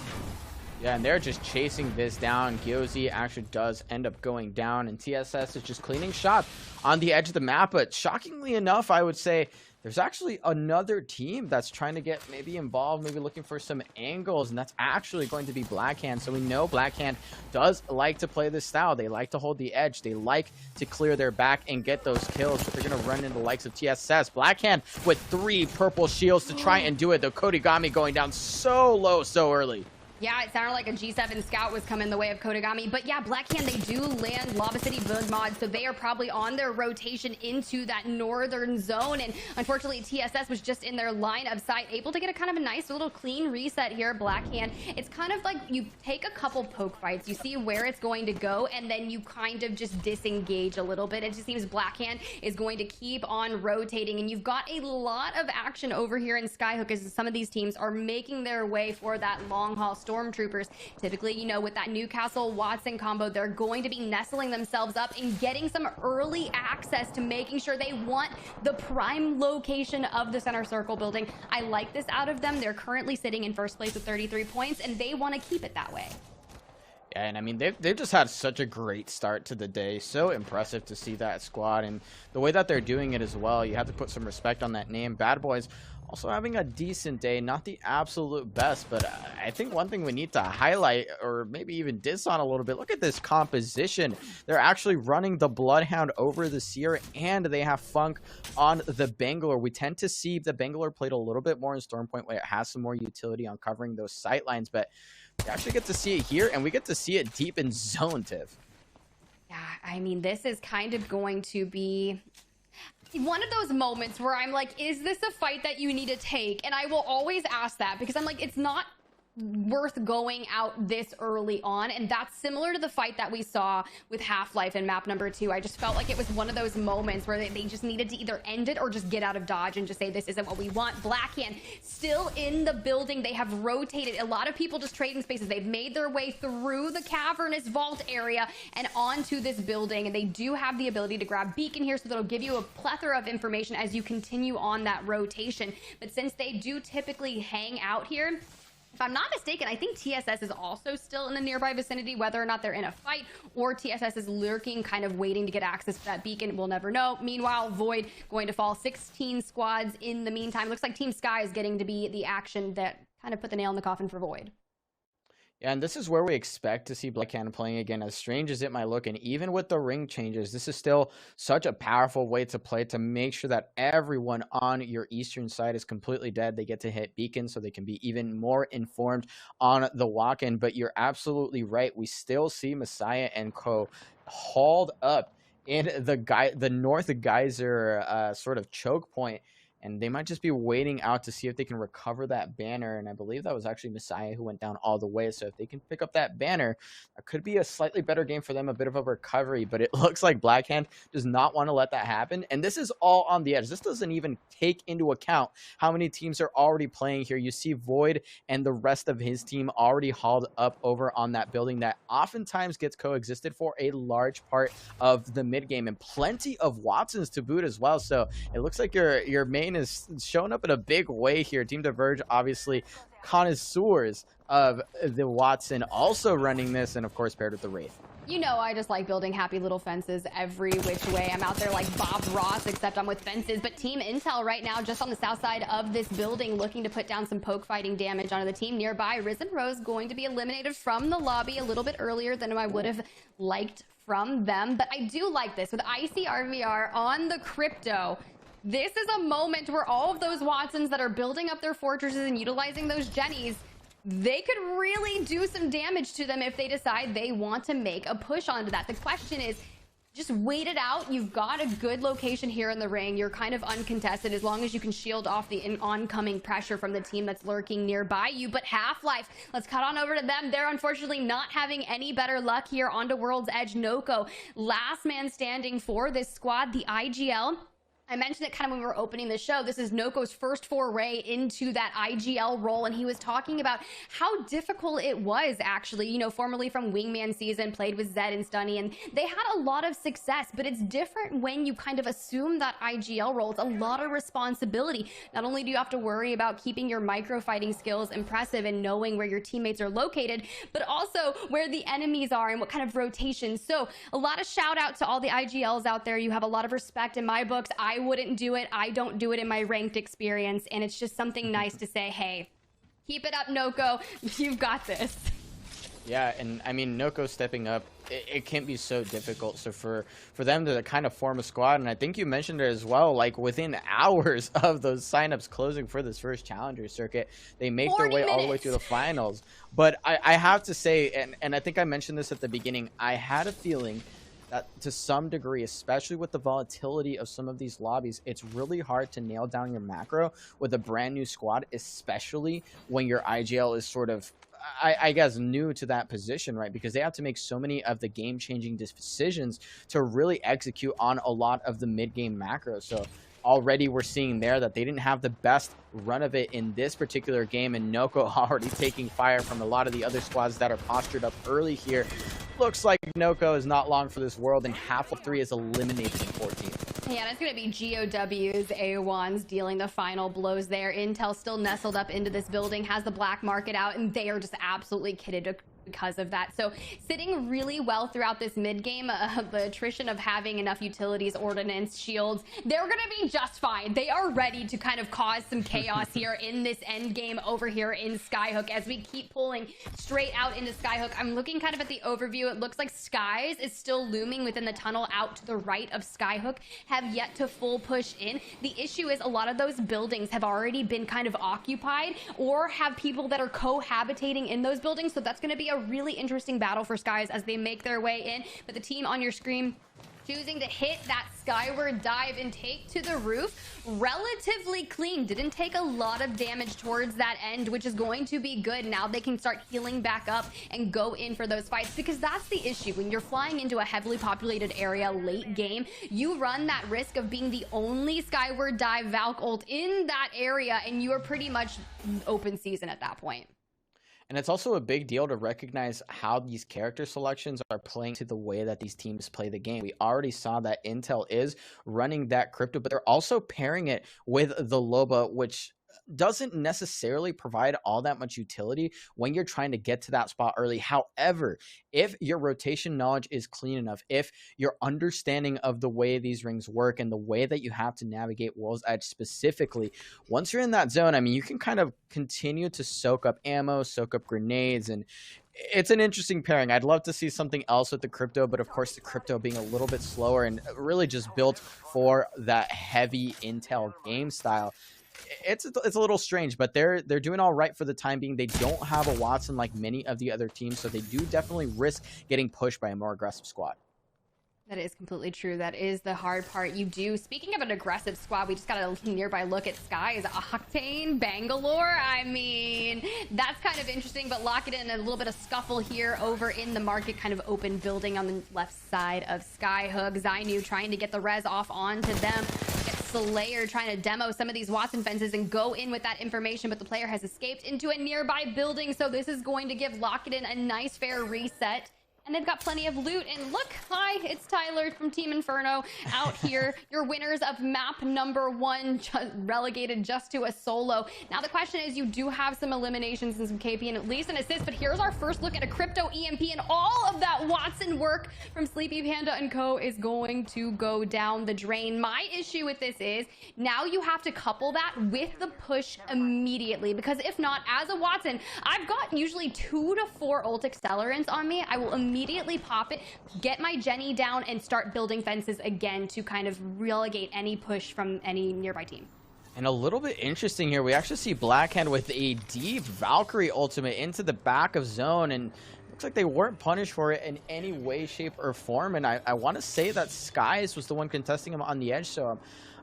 Yeah, and they're just chasing this down. Gyozi actually does end up going down, and TSS is just cleaning shot on the edge of the map. But shockingly enough, I would say there's actually another team that's trying to get maybe involved, maybe looking for some angles, and that's actually going to be Blackhand. So we know Blackhand does like to play this style. They like to hold the edge. They like to clear their back and get those kills, but they're going to run into the likes of TSS. Blackhand with 3 purple shields to try and do it, though Kodigami going down so low so early. Yeah, it sounded like a G7 scout was coming the way of Kodigami. But yeah, Blackhand, they do land Lava City Bug Mod, so they are probably on their rotation into that northern zone. And unfortunately, TSS was just in their line of sight, able to get a kind of a nice little clean reset here, Blackhand. It's kind of like you take a couple poke fights, you see where it's going to go, and then you kind of just disengage a little bit. It just seems Blackhand is going to keep on rotating, and you've got a lot of action over here in Skyhook as some of these teams are making their way for that long haul Stormtroopers. Typically, you know, with that Newcastle-Watson combo, they're going to be nestling themselves up and getting some early access to making sure they want the prime location of the center circle building. I like this out of them. They're currently sitting in first place with 33 points, and they want to keep it that way. Yeah, and I mean, they've just had such a great start to the day. So impressive to see that squad, and the way that they're doing it as well. You have to put some respect on that name. Bad Boys also having a decent day, not the absolute best, but I think one thing we need to highlight, or maybe even diss on a little bit, look at this composition. They're actually running the Bloodhound over the Seer, and they have Funk on the Bangalore. We tend to see the Bangalore played a little bit more in Stormpoint, where it has some more utility on covering those sight lines, but we actually get to see it here, and we get to see it deep in zone, Tiv. Yeah, I mean, this is kind of going to be one of those moments where I'm like, is this a fight that you need to take? And I will always ask that, because I'm like, it's not worth going out this early on, and that's similar to the fight that we saw with Half-Life in map number 2. I just felt like it was one of those moments where they just needed to either end it or just get out of dodge and just say, this isn't what we want. Blackhand still in the building. They have rotated. A lot of people just trading spaces. They've made their way through the cavernous vault area and onto this building, and they do have the ability to grab beacon here, so that'll give you a plethora of information as you continue on that rotation. But since they do typically hang out here, if I'm not mistaken, I think TSS is also still in the nearby vicinity. Whether or not they're in a fight or TSS is lurking, kind of waiting to get access to that beacon, we'll never know. Meanwhile, Void going to fall 16 squads in the meantime. Looks like Team Sky is getting to be the action that kind of put the nail in the coffin for Void. Yeah, and this is where we expect to see Blackhand playing again, as strange as it might look. And even with the ring changes, this is still such a powerful way to play, to make sure that everyone on your eastern side is completely dead. They get to hit beacon, so they can be even more informed on the walk-in. But you're absolutely right. We still see Messiah and Co. hauled up in the North Geyser sort of choke point. and they might just be waiting out to see if they can recover that banner. And I believe that was actually Messiah who went down all the way. So if they can pick up that banner, it could be a slightly better game for them, a bit of a recovery. But it looks like Blackhand does not want to let that happen. And this is all on the edge. This doesn't even take into account how many teams are already playing here. You see Void and the rest of his team already hauled up over on that building that oftentimes gets coexisted for a large part of the mid game, and plenty of Watsons to boot as well. So it looks like your main is showing up in a big way here. Team Diverge, obviously connoisseurs of the Watson, also running this, and of course paired with the Wraith. You know, I just like building happy little fences every which way. I'm out there like Bob Ross, except I'm with fences. But Team Intel right now, just on the south side of this building, looking to put down some poke fighting damage onto the team nearby. Risen Rose going to be eliminated from the lobby a little bit earlier than I would have liked from them. But I do like this with ICRVR on the crypto. This is a moment where all of those Watsons that are building up their fortresses and utilizing those Jennies, they could really do some damage to them if they decide they want to make a push onto that. The question is, just wait it out. You've got a good location here in the ring. You're kind of uncontested as long as you can shield off the oncoming pressure from the team that's lurking nearby you. But Half-Life, let's cut on over to them. They're unfortunately not having any better luck here onto World's Edge. Noko, last man standing for this squad, the IGL. I mentioned it kind of when we were opening the show. This is Noko's first foray into that IGL role, and he was talking about how difficult it was, actually, you know, formerly from Wingman season, played with Zed and Stunny, and they had a lot of success, but it's different when you kind of assume that IGL role. It's a lot of responsibility. Not only do you have to worry about keeping your micro fighting skills impressive and knowing where your teammates are located, but also where the enemies are and what kind of rotation. So a lot of shout out to all the IGLs out there. You have a lot of respect in my books. I wouldn't do it. I don't do it in my ranked experience. And it's just something nice to say, hey, keep it up, Noko. You've got this. Yeah, and I mean, Noko stepping up, it can't be so difficult. So for them to kind of form a squad, and I think you mentioned it as well, like within hours of those signups closing for this first Challenger circuit, they make their way all the way through the finals. But I have to say, and I think I mentioned this at the beginning, I had a feeling that to some degree, especially with the volatility of some of these lobbies, it's really hard to nail down your macro with a brand new squad, especially when your IGL is sort of, I guess, new to that position, right? Because they have to make so many of the game-changing decisions to really execute on a lot of the mid-game macros. So already we're seeing there that they didn't have the best run of it in this particular game, and Noko already taking fire from a lot of the other squads that are postured up early here. Looks like Noko is not long for this world, and half of 3 is eliminated in 14. Yeah, and it's going to be GOW's A1s dealing the final blows there. Intel still nestled up into this building, has the black market out, and they are just absolutely kitted because of that. So sitting really well throughout this mid game, the attrition of having enough utilities, ordnance, shields, they're going to be just fine. They are ready to kind of cause some chaos here in this end game over here in Skyhook as we keep pulling straight out into Skyhook. I'm looking kind of at the overview. It looks like Skies is still looming within the tunnel out to the right of Skyhook, have yet to full push in. The issue is a lot of those buildings have already been kind of occupied or have people that are cohabitating in those buildings. So that's going to be a really interesting battle for Skies as they make their way in. But the team on your screen choosing to hit that skyward dive and take to the roof relatively clean. Didn't take a lot of damage towards that end, which is going to be good. Now they can start healing back up and go in for those fights, because that's the issue. When you're flying into a heavily populated area late game, you run that risk of being the only skyward dive Valk ult in that area, and you are pretty much open season at that point. And it's also a big deal to recognize how these character selections are playing to the way that these teams play the game. We already saw that Intel is running that crypto, but they're also pairing it with the Loba, which doesn't necessarily provide all that much utility when you're trying to get to that spot early. However, if your rotation knowledge is clean enough, if your understanding of the way these rings work and the way that you have to navigate World's Edge specifically, once you're in that zone, I mean, you can kind of continue to soak up ammo, soak up grenades, and it's an interesting pairing. I'd love to see something else with the crypto, but of course the crypto being a little bit slower and really just built for that heavy Intel game style. It's a little strange, but they're doing all right for the time being. They don't have a Watson like many of the other teams, so they do definitely risk getting pushed by a more aggressive squad. That is completely true. That is the hard part. You do. Speaking of an aggressive squad, we just got a nearby look at Skies. Octane, Bangalore. I mean, that's kind of interesting, but lock it in a little bit of scuffle here over in the market, kind of open building on the left side of Skyhook. Zainu trying to get the res off onto them. Slayer trying to demo some of these Watson fences and go in with that information, but the player has escaped into a nearby building, so this is going to give Lock It In a nice fair reset. And they've got plenty of loot. And look, hi, it's Tyler from Team Inferno out here. Your winners of map number 1, relegated just to a solo. Now the question is, you do have some eliminations and some KP and at least an assist, but here's our first look at a crypto EMP, and all of that Watson work from Sleepy Panda and co is going to go down the drain. My issue with this is, now you have to couple that with the push immediately, because if not, as a Watson, I've got usually 2 to 4 ult accelerants on me. I will immediately pop it, get my Jenny down, and start building fences again to kind of relegate any push from any nearby team. And a little bit interesting here, we actually see Blackhand with a deep Valkyrie ultimate into the back of zone, and looks like they weren't punished for it in any way, shape, or form. And I want to say that Skies was the one contesting him on the edge, so I'm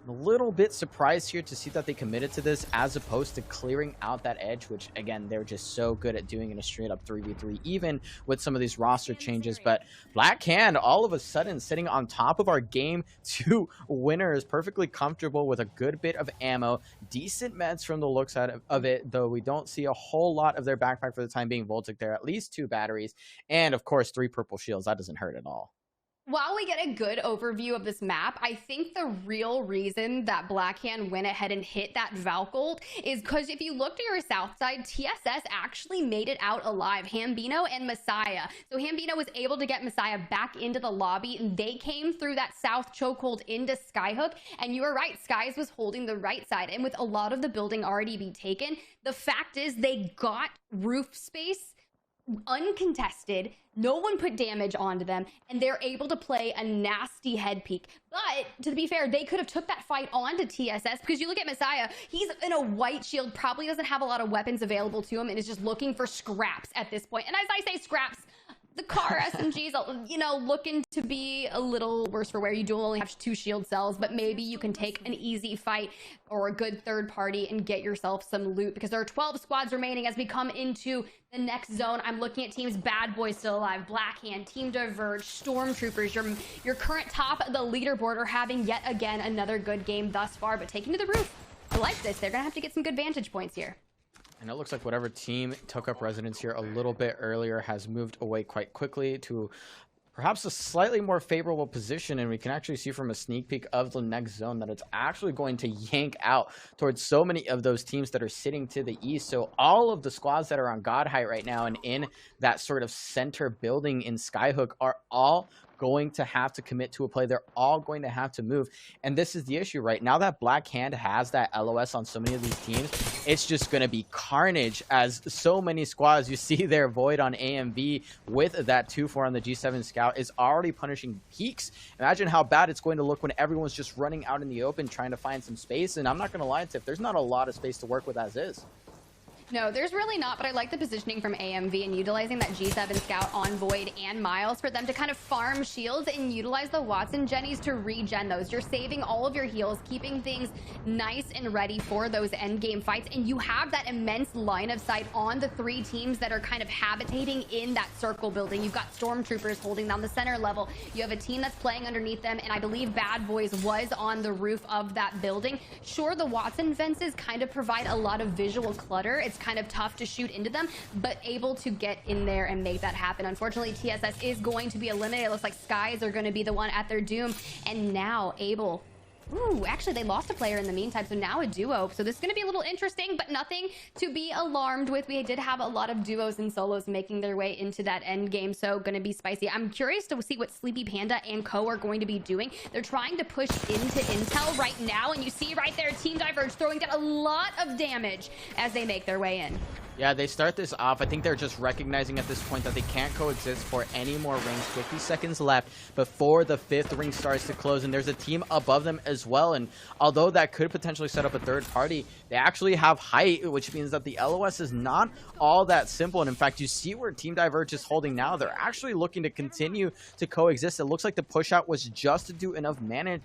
a little bit surprised here to see that they committed to this as opposed to clearing out that edge, which again, they're just so good at doing in a straight up 3v3, even with some of these roster changes. But Blackhand all of a sudden sitting on top of our game 2 winners, perfectly comfortable with a good bit of ammo, decent meds from the looks of it, though we don't see a whole lot of their backpack for the time being. Voltic there, at least 2 batteries, and of course 3 purple shields. That doesn't hurt at all. While we get a good overview of this map, I think the real reason that Blackhand went ahead and hit that Valk ult is because if you look to your south side, TSS actually made it out alive, Hambino and Messiah. So Hambino was able to get Messiah back into the lobby, and they came through that south chokehold into Skyhook. And you were right, Skies was holding the right side. And with a lot of the building already be taken, the fact is they got roof space uncontested, no one put damage onto them, and they're able to play a nasty head peek. But to be fair, they could have took that fight onto TSS, because you look at Messiah, he's in a white shield, probably doesn't have a lot of weapons available to him, and is just looking for scraps at this point. And as I say scraps, the car SMGs, you know, looking to be a little worse for wear. You do only have 2 shield cells, but maybe you can take an easy fight or a good third party and get yourself some loot, because there are 12 squads remaining as we come into the next zone. I'm looking at teams Bad Boys still alive, Blackhand, Team Diverge, Stormtroopers. Your current top of the leaderboard are having yet again another good game thus far, but taking to the roof. I like this. They're gonna have to get some good vantage points here. And it looks like whatever team took up residence here a little bit earlier has moved away quite quickly to perhaps a slightly more favorable position, and we can actually see from a sneak peek of the next zone that it's actually going to yank out towards so many of those teams that are sitting to the east. So all of the squads that are on God height right now and in that sort of center building in Skyhook are all going to have to commit to a play. They're all going to have to move, and this is the issue right now that Blackhand has that LOS on so many of these teams. It's just going to be carnage as so many squads. You see their Void on AMV with that 2-4 on the G7 Scout is already punishing peaks. Imagine how bad it's going to look when everyone's just running out in the open trying to find some space. And I'm not going to lie, Tiff, there's not a lot of space to work with as is. No, there's really not, but I like the positioning from AMV and utilizing that G7 Scout on Void and Miles for them to kind of farm shields and utilize the Watson Jennies to regen those. You're saving all of your heals, keeping things nice and ready for those end game fights, and you have that immense line of sight on the 3 teams that are kind of habitating in that circle building. You've got Stormtroopers holding down the center level. You have a team that's playing underneath them, and I believe Bad Boys was on the roof of that building. Sure, the Watson fences kind of provide a lot of visual clutter. It's kind of tough to shoot into them, but able to get in there and make that happen. Unfortunately, TSS is going to be eliminated. It looks like Skies are going to be the one at their doom, and now able... Ooh, actually, they lost a player in the meantime, so now a duo. So this is going to be a little interesting, but nothing to be alarmed with. We did have a lot of duos and solos making their way into that end game, so going to be spicy. I'm curious to see what Sleepy Panda and co are going to be doing. They're trying to push into intel right now, and you see right there, Team Diverge throwing down a lot of damage as they make their way in. Yeah, they start this off. I think they're just recognizing at this point that they can't coexist for any more rings. 50 seconds left before the 5th ring starts to close, and there's a team above them as well. And although that could potentially set up a third party, they actually have height, which means that the LOS is not all that simple. And in fact, you see where Team Diverge is holding now. They're actually looking to continue to coexist. It looks like the push out was just to do enough damage,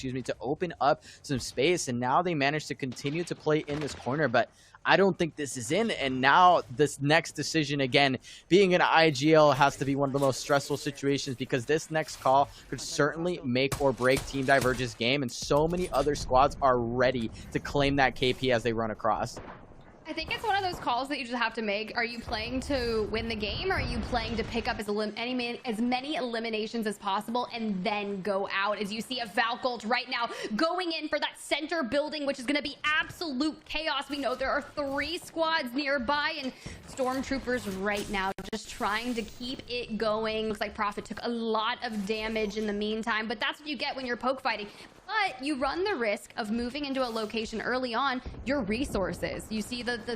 to open up some space. And now they managed to continue to play in this corner, but I don't think this is in. And now this next decision, again, being an IGL, has to be one of the most stressful situations, because this next call could certainly make or break Team Diverge's game, and so many other squads are ready to claim that KP as they run across. I think it's one of those calls that you just have to make. Are you playing to win the game, or are you playing to pick up as many eliminations as possible and then go out? As you see a Valcolt right now going in for that center building, which is going to be absolute chaos. We know there are 3 squads nearby, and Stormtroopers right now just trying to keep it going. Looks like Prophet took a lot of damage in the meantime, but that's what you get when you're poke fighting. But you run the risk of moving into a location early on, your resources. You see the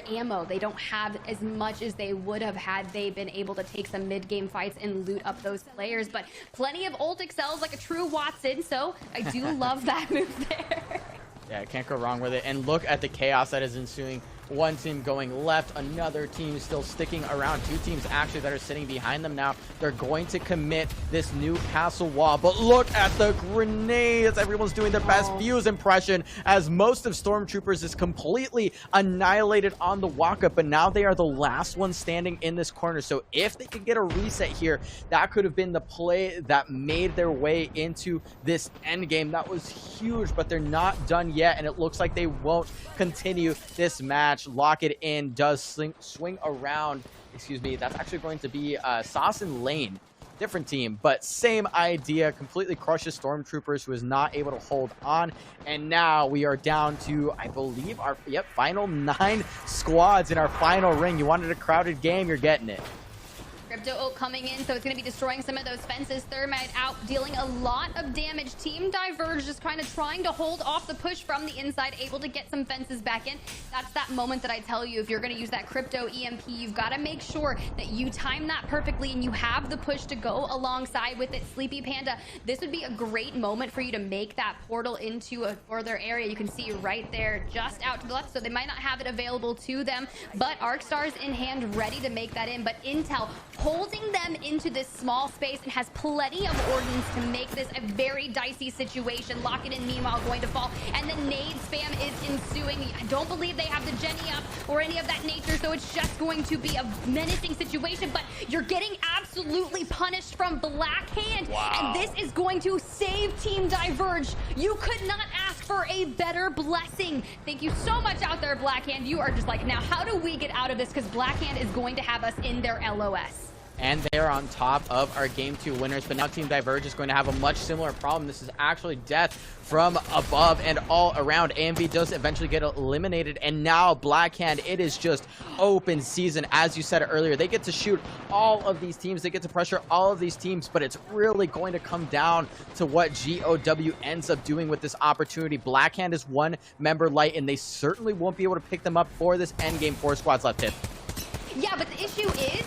ammo, they don't have as much as they would have had they been able to take some mid-game fights and loot up those players. But plenty of ult excels like a true Watson, so I do love that move there. Yeah, I can't go wrong with it. And look at the chaos that is ensuing. One team going left, another team still sticking around. 2 teams actually that are sitting behind them now. They're going to commit this new castle wall. But look at the grenades. Everyone's doing their best Fuse impression, as most of Stormtroopers is completely annihilated on the walk-up. But now they are the last one standing in this corner. So if they could get a reset here, that could have been the play that made their way into this end game. That was huge, but they're not done yet. And it looks like they won't continue this match. Lock it in does swing around. That's actually going to be Sauce and Lane. Different team, but same idea. Completely crushes Stormtroopers, who is not able to hold on. And now we are down to, I believe, our final 9 squads in our final ring. You wanted a crowded game, you're getting it. Crypto ult coming in, so it's going to be destroying some of those fences. Thermite out, dealing a lot of damage. Team Diverge just kind of trying to hold off the push from the inside, able to get some fences back in. That's that moment that I tell you, if you're going to use that Crypto EMP, you've got to make sure that you time that perfectly and you have the push to go alongside with it. Sleepy Panda, this would be a great moment for you to make that portal into a further area. You can see right there, just out to the left, so they might not have it available to them, but Arcstar's in hand, ready to make that in. But Intel holding them into this small space and has plenty of ordnance to make this a very dicey situation. Lock it in, meanwhile, going to fall, and the nade spam is ensuing. I don't believe they have the Jenny up or any of that nature, so it's just going to be a menacing situation, but you're getting absolutely punished from Blackhand, and this is going to save Team Diverge. You could not ask for a better blessing. Thank you so much out there, Blackhand. You are just like, now how do we get out of this? Because Blackhand is going to have us in their LOS. And they're on top of our Game 2 winners, but now Team Diverge is going to have a much similar problem. This is actually death from above and all around. AMV does eventually get eliminated, and now Blackhand, it is just open season. As you said earlier, they get to shoot all of these teams, they get to pressure all of these teams, but it's really going to come down to what GOW ends up doing with this opportunity. Blackhand is 1 member light, and they certainly won't be able to pick them up for this endgame. 4 squads left, Tip. Yeah, but the issue is,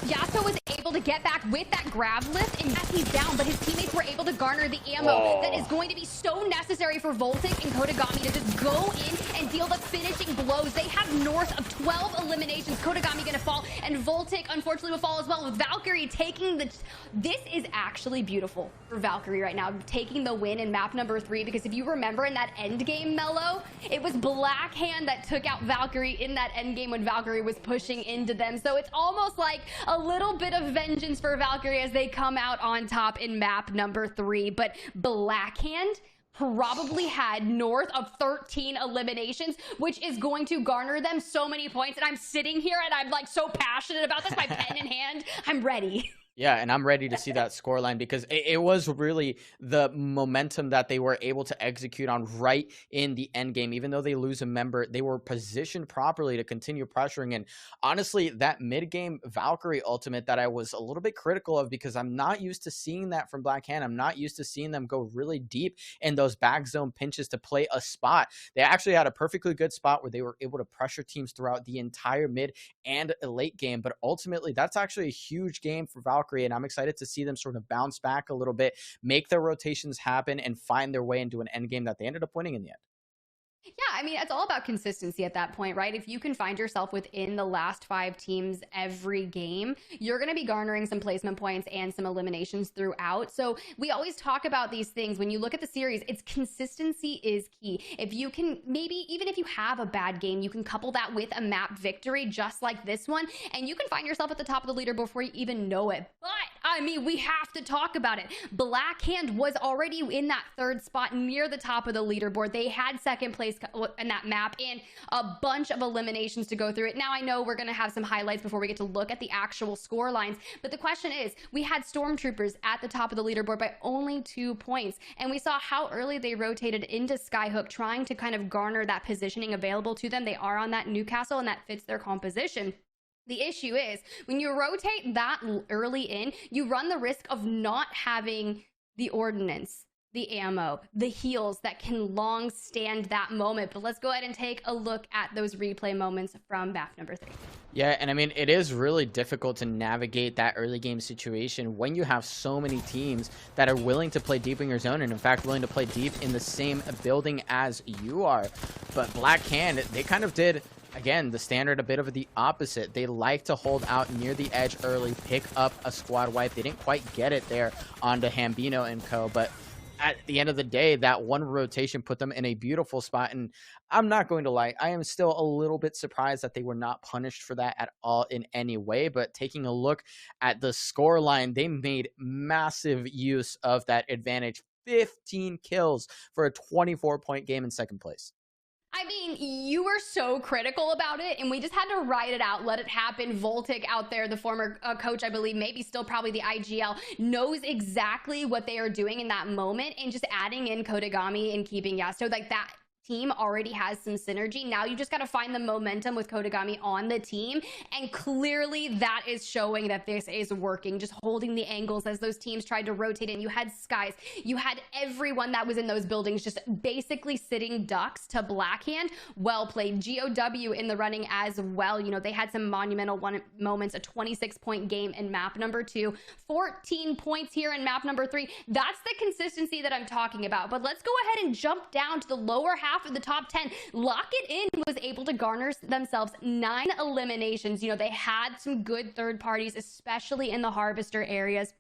Yasuo was able to get back with that grab lift, and yes, he's down, but his teammates were able to garner the ammo that is going to be so necessary for Voltic and Kodagami to just go in and deal the finishing blows. They have north of 12 eliminations. Kodagami going to fall, and Voltic, unfortunately, will fall as well, with Valkyrie taking the... This is actually beautiful for Valkyrie right now, taking the win in map number 3, because if you remember in that endgame, Mello, it was Blackhand that took out Valkyrie in that endgame when Valkyrie was pushing into them. So it's almost like a little bit of vengeance for Valkyrie as they come out on top in map number 3. But Blackhand probably had north of 13 eliminations, which is going to garner them so many points. And I'm sitting here and I'm like so passionate about this, my pen in hand. I'm ready. Yeah, and I'm ready to see that scoreline because it was really the momentum that they were able to execute on right in the end game. Even though they lose a member, they were positioned properly to continue pressuring. And honestly, that mid game Valkyrie ultimate that I was a little bit critical of because I'm not used to seeing that from Black Hand. I'm not used to seeing them go really deep in those back zone pinches to play a spot. They actually had a perfectly good spot where they were able to pressure teams throughout the entire mid and a late game. But ultimately, that's actually a huge game for Valkyrie, and I'm excited to see them sort of bounce back a little bit, make their rotations happen, and find their way into an end game that they ended up winning in the end. Yeah, I mean, it's all about consistency at that point, right? If you can find yourself within the last 5 teams every game, you're going to be garnering some placement points and some eliminations throughout. So we always talk about these things. When you look at the series, it's consistency is key. If you can, maybe even if you have a bad game, you can couple that with a map victory just like this one, and you can find yourself at the top of the leader before you even know it. But I mean, we have to talk about it. Black Hand was already in that 3rd spot near the top of the leaderboard. They had 2nd place in that map and a bunch of eliminations to go through it. Now, I know we're going to have some highlights before we get to look at the actual score lines, but the question is, we had Stormtroopers at the top of the leaderboard by only 2 points, and we saw how early they rotated into Skyhook, trying to kind of garner that positioning available to them. They are on that Newcastle, and that fits their composition. The issue is, when you rotate that early in, you run the risk of not having the ordnance, the ammo, the heals that can long stand that moment. But let's go ahead and take a look at those replay moments from BAF number 3. Yeah, and I mean, it is really difficult to navigate that early game situation when you have so many teams that are willing to play deep in your zone and, in fact, willing to play deep in the same building as you are. But Black Hand, they kind of did, again, the standard a bit of the opposite. They like to hold out near the edge early, pick up a squad wipe. They didn't quite get it there onto Hambino and co, but at the end of the day, that one rotation put them in a beautiful spot. And I'm not going to lie, I am still a little bit surprised that they were not punished for that at all in any way. But taking a look at the score line, they made massive use of that advantage. 15 kills for a 24-point game in 2nd place. I mean, you were so critical about it, and we just had to ride it out, let it happen. Voltic out there, the former coach, I believe, maybe still probably the IGL, knows exactly what they are doing in that moment, and just adding in Kodagami and keeping Yasto, like that team already has some synergy. Now you just got to find the momentum with Kodagami on the team, and clearly that is showing that this is working. Just holding the angles as those teams tried to rotate in. You had Skies, you had everyone that was in those buildings just basically sitting ducks to Black Hand. Well played. GOW in the running as well. You know, they had some monumental moments, a 26-point game in map number 2, 14 points here in map number 3. That's the consistency that I'm talking about. But let's go ahead and jump down to the lower half of the top 10. Lock It In was able to garner themselves 9 eliminations. You know, they had some good third parties, especially in the Harvester areas,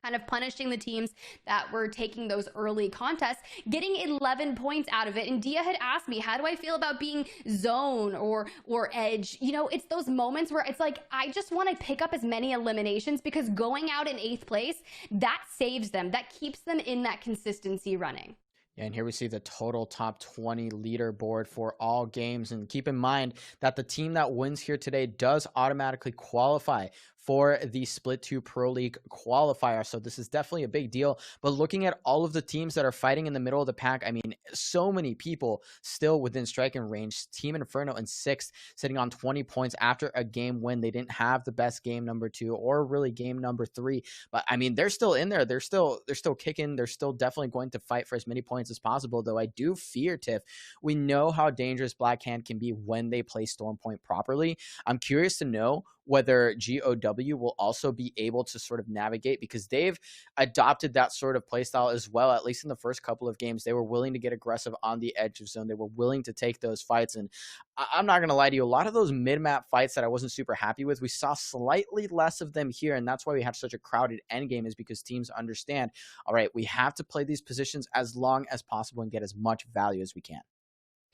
kind of punishing the teams that were taking those early contests, getting 11 points out of it. And Dia had asked me, how do I feel about being zone or edge? You know, it's those moments where it's like, I just want to pick up as many eliminations, because going out in 8th place, that saves them. That keeps them in that consistency running. Yeah, and here we see the total top 20 leaderboard for all games. And keep in mind that the team that wins here today does automatically qualify for the Split 2 Pro League qualifier. So this is definitely a big deal. But looking at all of the teams that are fighting in the middle of the pack, I mean, so many people still within striking range. Team Inferno in 6th, sitting on 20 points after a game win. They didn't have the best game number 2 or really game number 3. But I mean, they're still in there. They're still kicking. They're still definitely going to fight for as many points as possible. Though I do fear, Tiff, we know how dangerous Black Hand can be when they play Stormpoint properly. I'm curious to know whether GOW will also be able to sort of navigate, because they've adopted that sort of playstyle as well. At least in the first couple of games, they were willing to get aggressive on the edge of zone. They were willing to take those fights. And I'm not going to lie to you, a lot of those mid-map fights that I wasn't super happy with, we saw slightly less of them here. And that's why we have such a crowded end game, is because teams understand, all right, we have to play these positions as long as possible and get as much value as we can.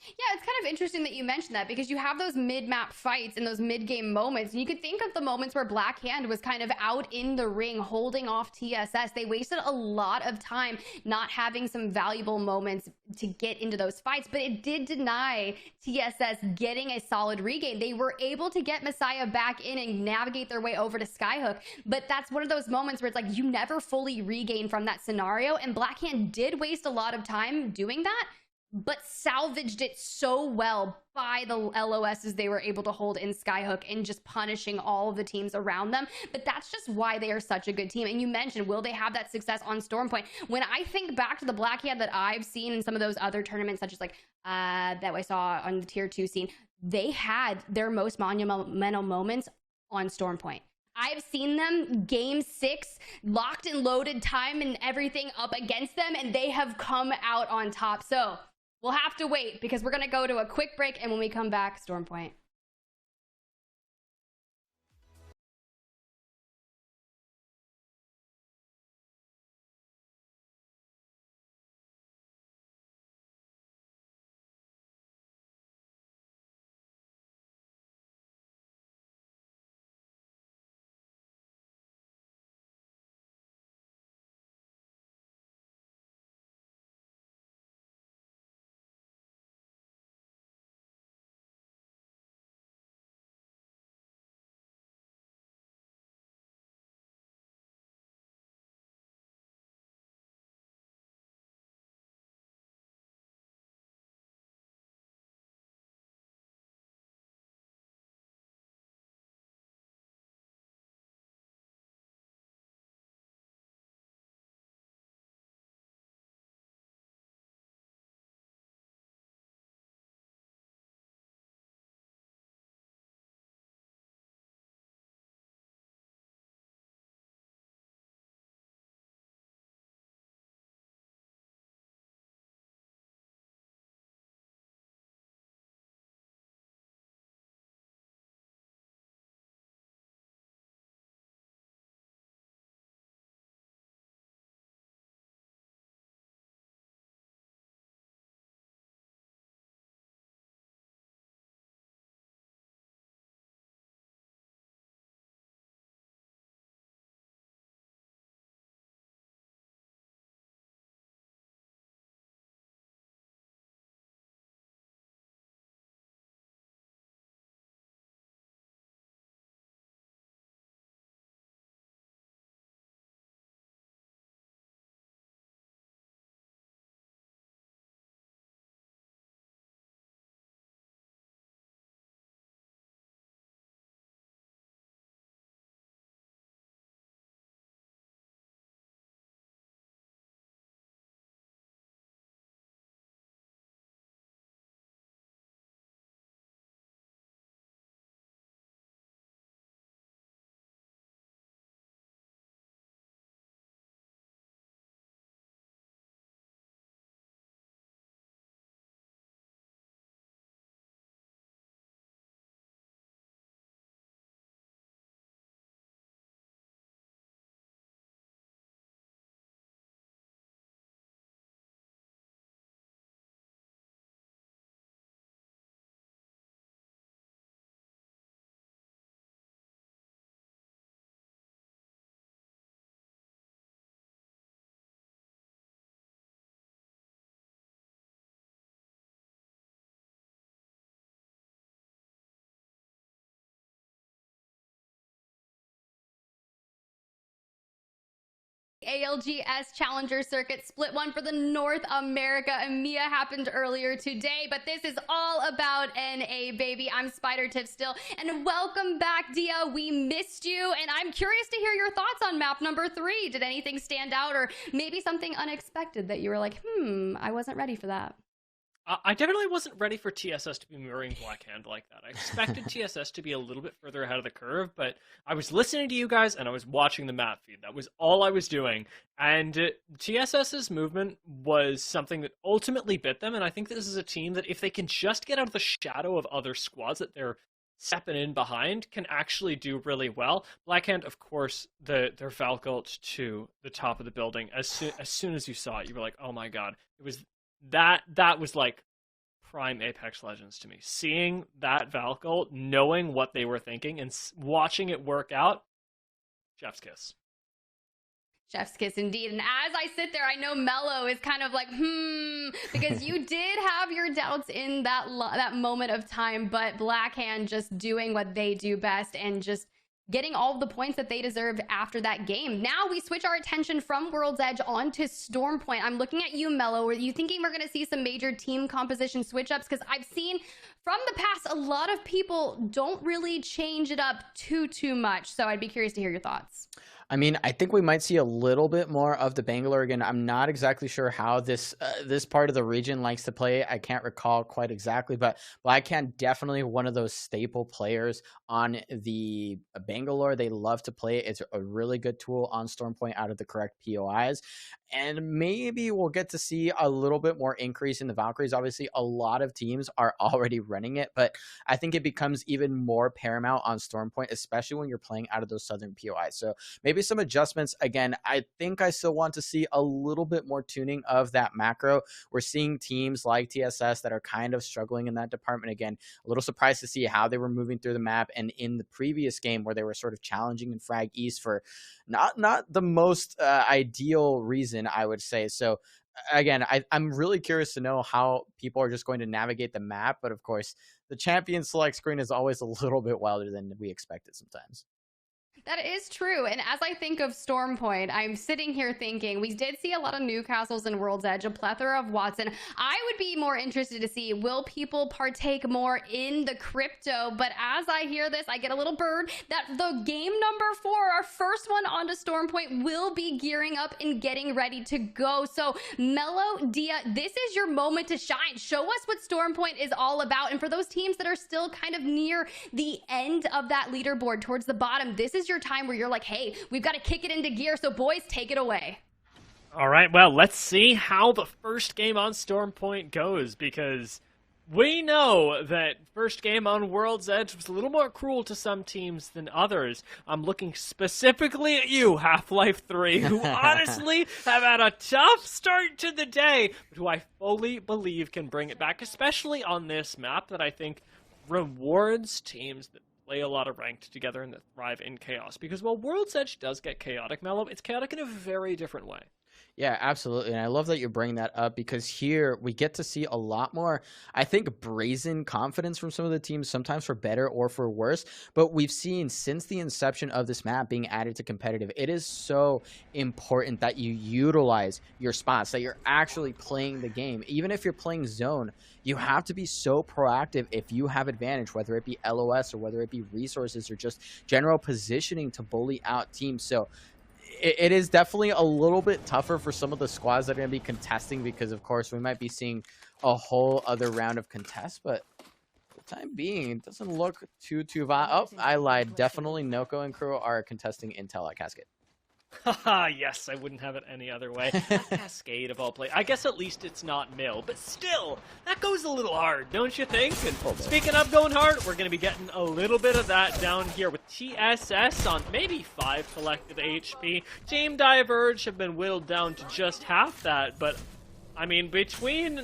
Yeah, it's kind of interesting that you mentioned that because you have those mid-map fights and those mid-game moments. And you could think of the moments where Black Hand was kind of out in the ring holding off TSS. They wasted a lot of time not having some valuable moments to get into those fights, but it did deny TSS getting a solid regain. They were able to get Messiah back in and navigate their way over to Skyhook, but that's one of those moments where it's like you never fully regain from that scenario, and Black Hand did waste a lot of time doing that, but salvaged it so well by the LOSs they were able to hold in Skyhook and just punishing all of the teams around them. But that's just why they are such a good team. And you mentioned, will they have that success on Stormpoint? When I think back to the Black Hand that I've seen in some of those other tournaments, such as like that I saw on the tier 2 scene, they had their most monumental moments on Stormpoint. I've seen them game 6, locked and loaded, time and everything up against them, and they have come out on top. So we'll have to wait because we're going to go to a quick break, and when we come back, Stormpoint. ALGS Challenger Circuit split one for the North America EMEA happened earlier today, but this is all about NA, baby. I'm Spider Tiff still, and welcome back, Dia. We missed you, and I'm curious to hear your thoughts on map number 3. Did anything stand out, or maybe something unexpected that you were like, I wasn't ready for that? I definitely wasn't ready for TSS to be mirroring Black Hand like that. I expected TSS to be a little bit further ahead of the curve, but I was listening to you guys and I was watching the map feed. That was all I was doing. And TSS's movement was something that ultimately bit them, and I think this is a team that if they can just get out of the shadow of other squads that they're stepping in behind, can actually do really well. Black Hand, of course, their Valk ult to the top of the building, as soon as you saw it, you were like, oh my god. It was that was like prime Apex Legends to me. Seeing that Valk ult, knowing what they were thinking, and watching it work out, chef's kiss. Chef's kiss indeed. And as I sit there, I know Mello is kind of like, because you did have your doubts in that moment of time, but Blackhand just doing what they do best and just getting all of the points that they deserved after that game. Now we switch our attention from World's Edge onto Stormpoint. I'm looking at you, Mello. Are you thinking we're going to see some major team composition switch-ups? Because I've seen from the past, a lot of people don't really change it up too much. So I'd be curious to hear your thoughts. I mean, I think we might see a little bit more of the Bangalore again. I'm not exactly sure how this part of the region likes to play. I can't recall quite exactly, but Blackhand definitely one of those staple players on the Bangalore. They love to play it. It's a really good tool on Stormpoint out of the correct POIs. And maybe we'll get to see a little bit more increase in the Valkyries. Obviously, a lot of teams are already running it, but I think it becomes even more paramount on Stormpoint, especially when you're playing out of those southern POIs. So maybe some adjustments. Again, I think I still want to see a little bit more tuning of that macro. We're seeing teams like TSS that are kind of struggling in that department. Again, a little surprised to see how they were moving through the map. And in the previous game where they were sort of challenging in Frag East for not the most ideal reason, I would say. So again, I'm really curious to know how people are just going to navigate the map. But of course, the champion select screen is always a little bit wilder than we expected sometimes. That is true. And as I think of Stormpoint, I'm sitting here thinking we did see a lot of Newcastles in World's Edge, a plethora of Watson. I would be more interested to see, will people partake more in the crypto? But as I hear this, I get a little bird that the game number 4, our first one onto Stormpoint, will be gearing up and getting ready to go. So Mello, Dia, this is your moment to shine. Show us what Stormpoint is all about. And for those teams that are still kind of near the end of that leaderboard towards the bottom, this is your time where you're like, hey, we've got to kick it into gear. So boys, take it away. All right, well, let's see how the first game on Stormpoint goes, because we know that first game on World's Edge was a little more cruel to some teams than others. I'm looking specifically at you, Half-Life 3, who honestly have had a tough start to the day, but who I fully believe can bring it back, especially on this map that I think rewards teams that play a lot of ranked together and that thrive in chaos. Because while World's Edge does get chaotic, Mello, it's chaotic in a very different way. Yeah, absolutely. And I love that you bring that up, because here we get to see a lot more, I think, brazen confidence from some of the teams, sometimes for better or for worse. But we've seen since the inception of this map being added to competitive, it is so important that you utilize your spots, that you're actually playing the game. Even if you're playing zone, you have to be so proactive if you have advantage, whether it be LOS or whether it be resources or just general positioning to bully out teams. So it is definitely a little bit tougher for some of the squads that are going to be contesting, because of course we might be seeing a whole other round of contests, but for the time being, it doesn't look too violent. Oh, I lied. Definitely Noko and crew are contesting Intel at Cascade. Haha, yes, I wouldn't have it any other way. Cascade of all play. I guess at least it's not Mill, but still, that goes a little hard, don't you think? And speaking of going hard, we're going to be getting a little bit of that down here with TSS on maybe 5 collective HP. Team Diverge have been whittled down to just half that, but I mean, between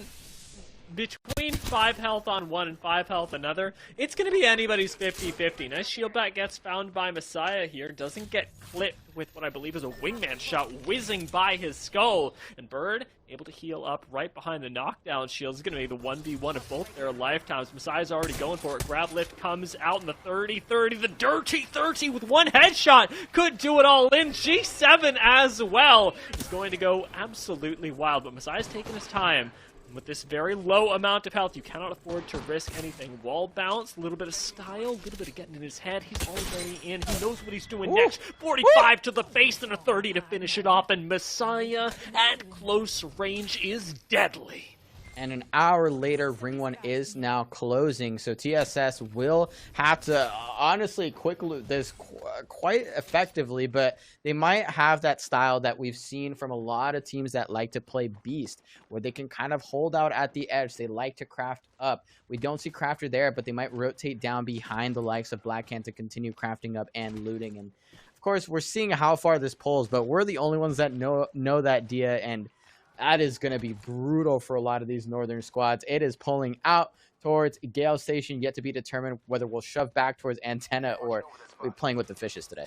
5 health on one and 5 health another, it's going to be anybody's 50-50. Nice shield back gets found by Messiah here. Doesn't get clipped with what I believe is a wingman shot whizzing by his skull. And Bird able to heal up right behind the knockdown shield. Is going to be the 1v1 of both their lifetimes. Messiah's already going for it. Grab lift comes out in the 30-30. The dirty 30 with one headshot could do it all in. G7 as well is going to go absolutely wild. But Messiah's taking his time. With this very low amount of health, you cannot afford to risk anything. Wall bounce, a little bit of style, a little bit of getting in his head. He's already in. He knows what he's doing next. 45 to the face and a 30 to finish it off. And Messiah at close range is deadly. And an hour later, Ring 1 is now closing, so TSS will have to honestly quick loot this quite effectively, but they might have that style that we've seen from a lot of teams that like to play Beast, where they can kind of hold out at the edge. They like to craft up. We don't see Crafter there, but they might rotate down behind the likes of Blackhand to continue crafting up and looting. And of course, we're seeing how far this pulls, but we're the only ones that know that, Dia, and That is going to be brutal for a lot of these northern squads. It is pulling out towards Gale Station, yet to be determined whether we'll shove back towards Antenna or we're playing with the fishes today.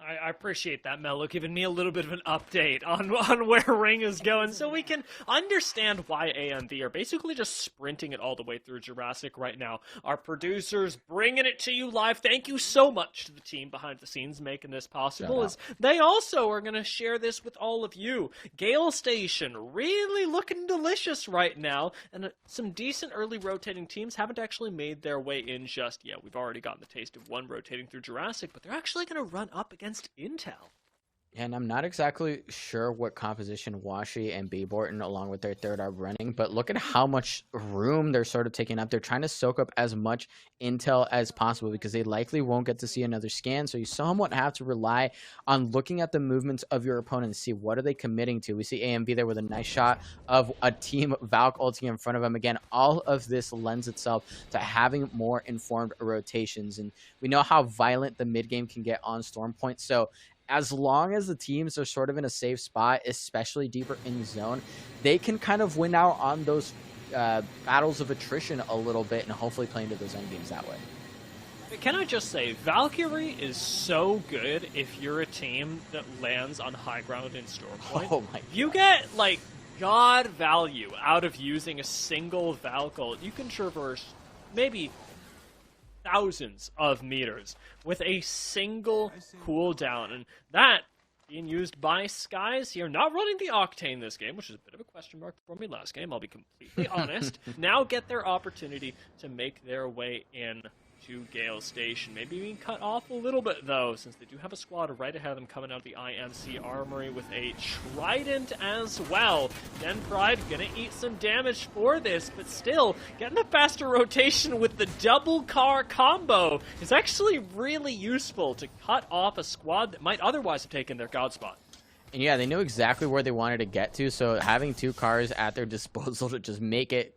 I appreciate that, Mello, giving me a little bit of an update on where Ring is going so we can understand why AMV are basically just sprinting it all the way through Jurassic right now. Our producers bringing it to you live. Thank you so much to the team behind the scenes making this possible, as they also are going to share this with all of you. Gale Station really looking delicious right now, and some decent early rotating teams haven't actually made their way in just yet. We've already gotten the taste of one rotating through Jurassic, but they're actually going to run up against Intel. And I'm not exactly sure what composition Washi and B. Borton, along with their third, are running, but look at how much room they're sort of taking up. They're trying to soak up as much intel as possible because they likely won't get to see another scan, so you somewhat have to rely on looking at the movements of your opponent and see what are they committing to. We see AMV there with a nice shot of a team Valk ulting in front of them. Again, all of this lends itself to having more informed rotations, and we know how violent the mid game can get on Stormpoint, so as long as the teams are sort of in a safe spot, especially deeper in zone, they can kind of win out on those battles of attrition a little bit and hopefully play into those end games that way. Can I just say, Valkyrie is so good if you're a team that lands on high ground in Stormpoint. Oh my You get, like, god value out of using a single Valkyrie. You can traverse maybe thousands of meters with a single cooldown, and that being used by Skies here, not running the Octane this game, which is a bit of a question mark for me last game, I'll be completely honest, now get their opportunity to make their way in to Gale Station. Maybe being cut off a little bit, though, since they do have a squad right ahead of them coming out of the IMC Armory with a Trident as well. Den Pride gonna eat some damage for this, but still, getting the faster rotation with the double car combo is actually really useful to cut off a squad that might otherwise have taken their god spot. And yeah, they knew exactly where they wanted to get to, so having two cars at their disposal to just make it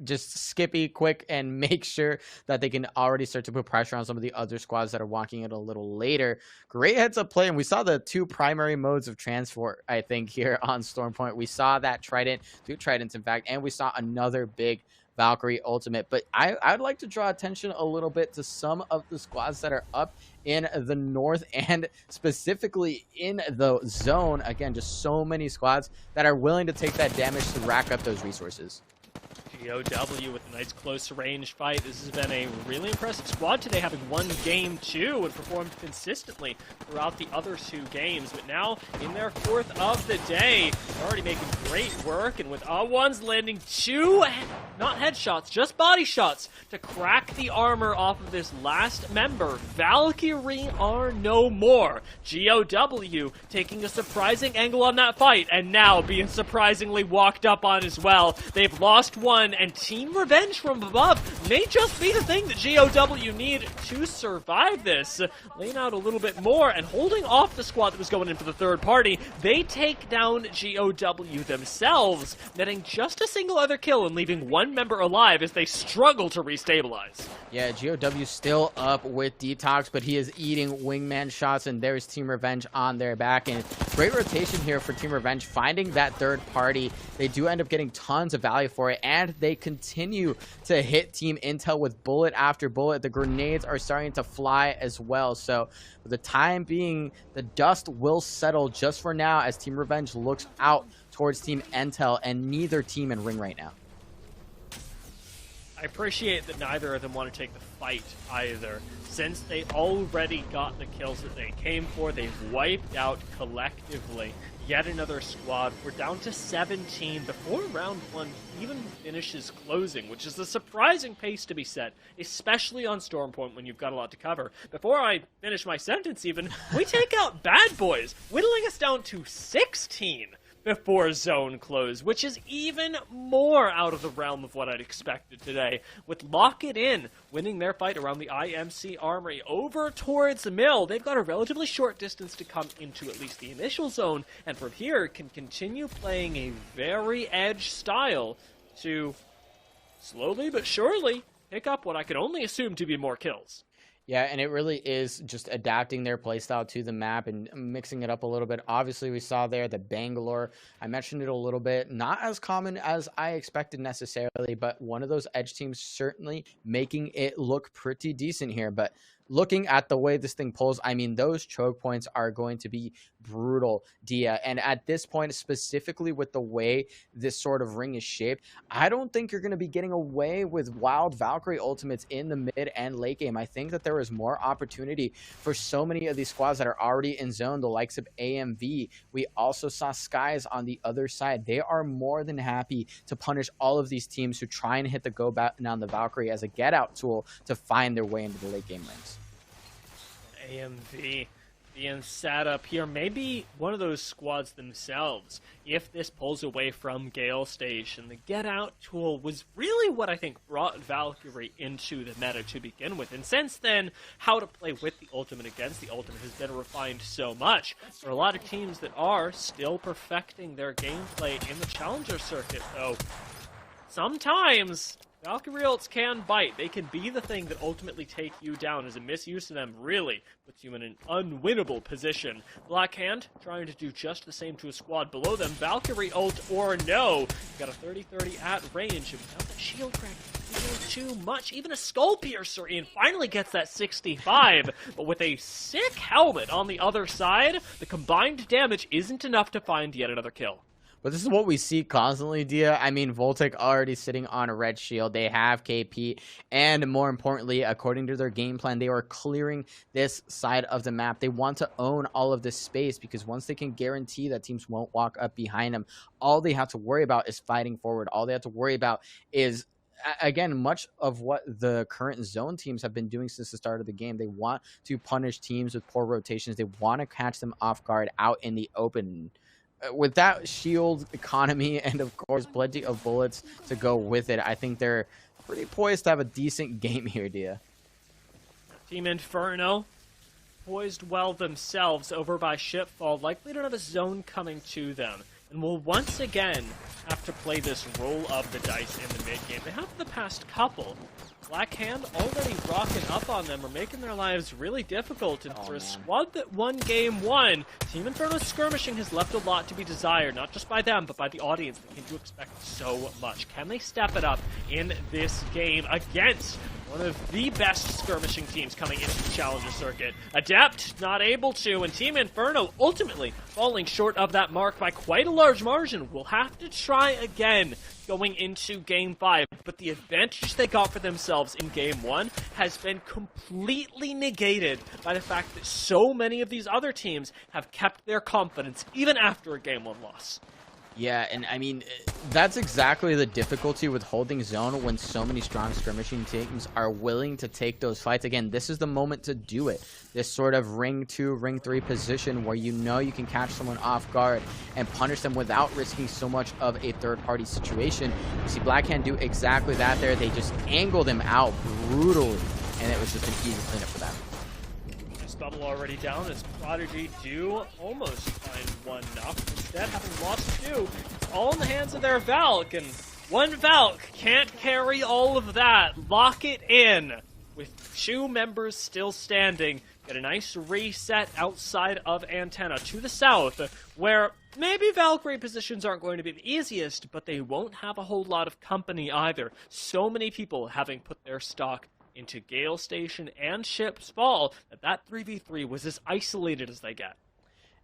just skippy quick and make sure that they can already start to put pressure on some of the other squads that are walking it a little later. Great heads up play, and we saw the two primary modes of transport, I think, here on Stormpoint. We saw that Trident, two Tridents in fact, and we saw another big Valkyrie ultimate. But I'd like to draw attention a little bit to some of the squads that are up in the north and specifically in the zone. Again, just so many squads that are willing to take that damage to rack up those resources. GOW with a nice close range fight. This has been a really impressive squad today, having won game 2 and performed consistently throughout the other 2 games. But now, in their 4th of the day, they're already making great work, and with A1s landing 2, not headshots, just body shots, to crack the armor off of this last member. Valkyrie are no more. GOW taking a surprising angle on that fight, and now being surprisingly walked up on as well. They've lost one, and Team Revenge from above may just be the thing that GOW need to survive this. Laying out a little bit more and holding off the squad that was going in for the third party, they take down GOW themselves, netting just a single other kill and leaving one member alive as they struggle to restabilize. Yeah, GOW still up with Detox, but he is eating wingman shots, and there's Team Revenge on their back. And great rotation here for Team Revenge, finding that third party. They do end up getting tons of value for it, and they continue to hit Team Intel with bullet after bullet. The grenades are starting to fly as well. So for the time being, the dust will settle just for now as Team Revenge looks out towards Team Intel and neither team in ring right now. I appreciate that neither of them want to take the fight either. Since they already got the kills that they came for, they've wiped out collectively yet another squad. We're down to 17 before round 1 even finishes closing, which is a surprising pace to be set, especially on Stormpoint when you've got a lot to cover. Before I finish my sentence even, we take out Bad Boys, whittling us down to 16 before zone close, which is even more out of the realm of what I'd expected today, with Lock It In winning their fight around the IMC Armory over towards the mill. They've got a relatively short distance to come into at least the initial zone, and from here can continue playing a very edge style to slowly but surely pick up what I could only assume to be more kills. Yeah, and it really is just adapting their playstyle to the map and mixing it up a little bit. Obviously, we saw there the Bangalore. I mentioned it a little bit. Not as common as I expected necessarily, but one of those edge teams certainly making it look pretty decent here. But looking at the way this thing pulls, I mean, those choke points are going to be brutal, Dia. And at this point, specifically with the way this sort of ring is shaped, I don't think you're going to be getting away with wild Valkyrie ultimates in the mid and late game. I think that there is more opportunity for so many of these squads that are already in zone, the likes of AMV. We also saw Skies on the other side. They are more than happy to punish all of these teams who try and hit the go button on the Valkyrie as a get out tool to find their way into the late game rings. AMV being sat up here, maybe one of those squads themselves, if this pulls away from Gale Station. The get out tool was really what I think brought Valkyrie into the meta to begin with, and since then, how to play with the ultimate against the ultimate has been refined so much. For a lot of teams that are still perfecting their gameplay in the challenger circuit, though, sometimes Valkyrie ults can bite. They can be the thing that ultimately take you down, as a misuse of them really puts you in an unwinnable position. Blackhand trying to do just the same to a squad below them. Valkyrie ult or no. Got a 30-30 at range, and without that shield crack, too much. Even a Skull Piercer in finally gets that 65, but with a sick helmet on the other side, the combined damage isn't enough to find yet another kill. But this is what we see constantly, Dia. I mean, Voltec already sitting on a red shield. They have KP. And more importantly, according to their game plan, they are clearing this side of the map. They want to own all of this space because once they can guarantee that teams won't walk up behind them, all they have to worry about is fighting forward. All they have to worry about is, again, much of what the current zone teams have been doing since the start of the game. They want to punish teams with poor rotations. They want to catch them off guard out in the open. With that shield economy and, of course, plenty of bullets to go with it, I think they're pretty poised to have a decent game here, Dia. Team Inferno poised well themselves over by Shipfall, likely to have a zone coming to them, and will once again have to play this roll of the dice in the mid-game. They have the past couple. Blackhand already rocking up on them, or making their lives really difficult, and for a squad that won game one, Team Inferno's skirmishing has left a lot to be desired, not just by them, but by the audience that came to expect so much. Can they step it up in this game against one of the best skirmishing teams coming into the Challenger circuit? Adept not able to, and Team Inferno ultimately falling short of that mark by quite a large margin. Will have to try again going into Game 5, but the advantage they got for themselves in Game 1 has been completely negated by the fact that so many of these other teams have kept their confidence even after a Game 1 loss. Yeah, and I mean, that's exactly the difficulty with holding zone when so many strong skirmishing teams are willing to take those fights. Again, this is the moment to do it. This sort of ring 2, ring 3 position where you know you can catch someone off guard and punish them without risking so much of a third-party situation. You see Blackhand do exactly that there. They just angled him out brutally, and it was just an easy cleanup for them. Bubble already down as Prodigy do almost find one knock. Instead, having lost two, it's all in the hands of their Valk, and one Valk can't carry all of that. Lock it in with 2 members still standing. Get a nice reset outside of Antenna to the south, where maybe Valkyrie positions aren't going to be the easiest, but they won't have a whole lot of company either. So many people having put their stock into Gale Station and Ship's Fall, that 3v3 was as isolated as they get.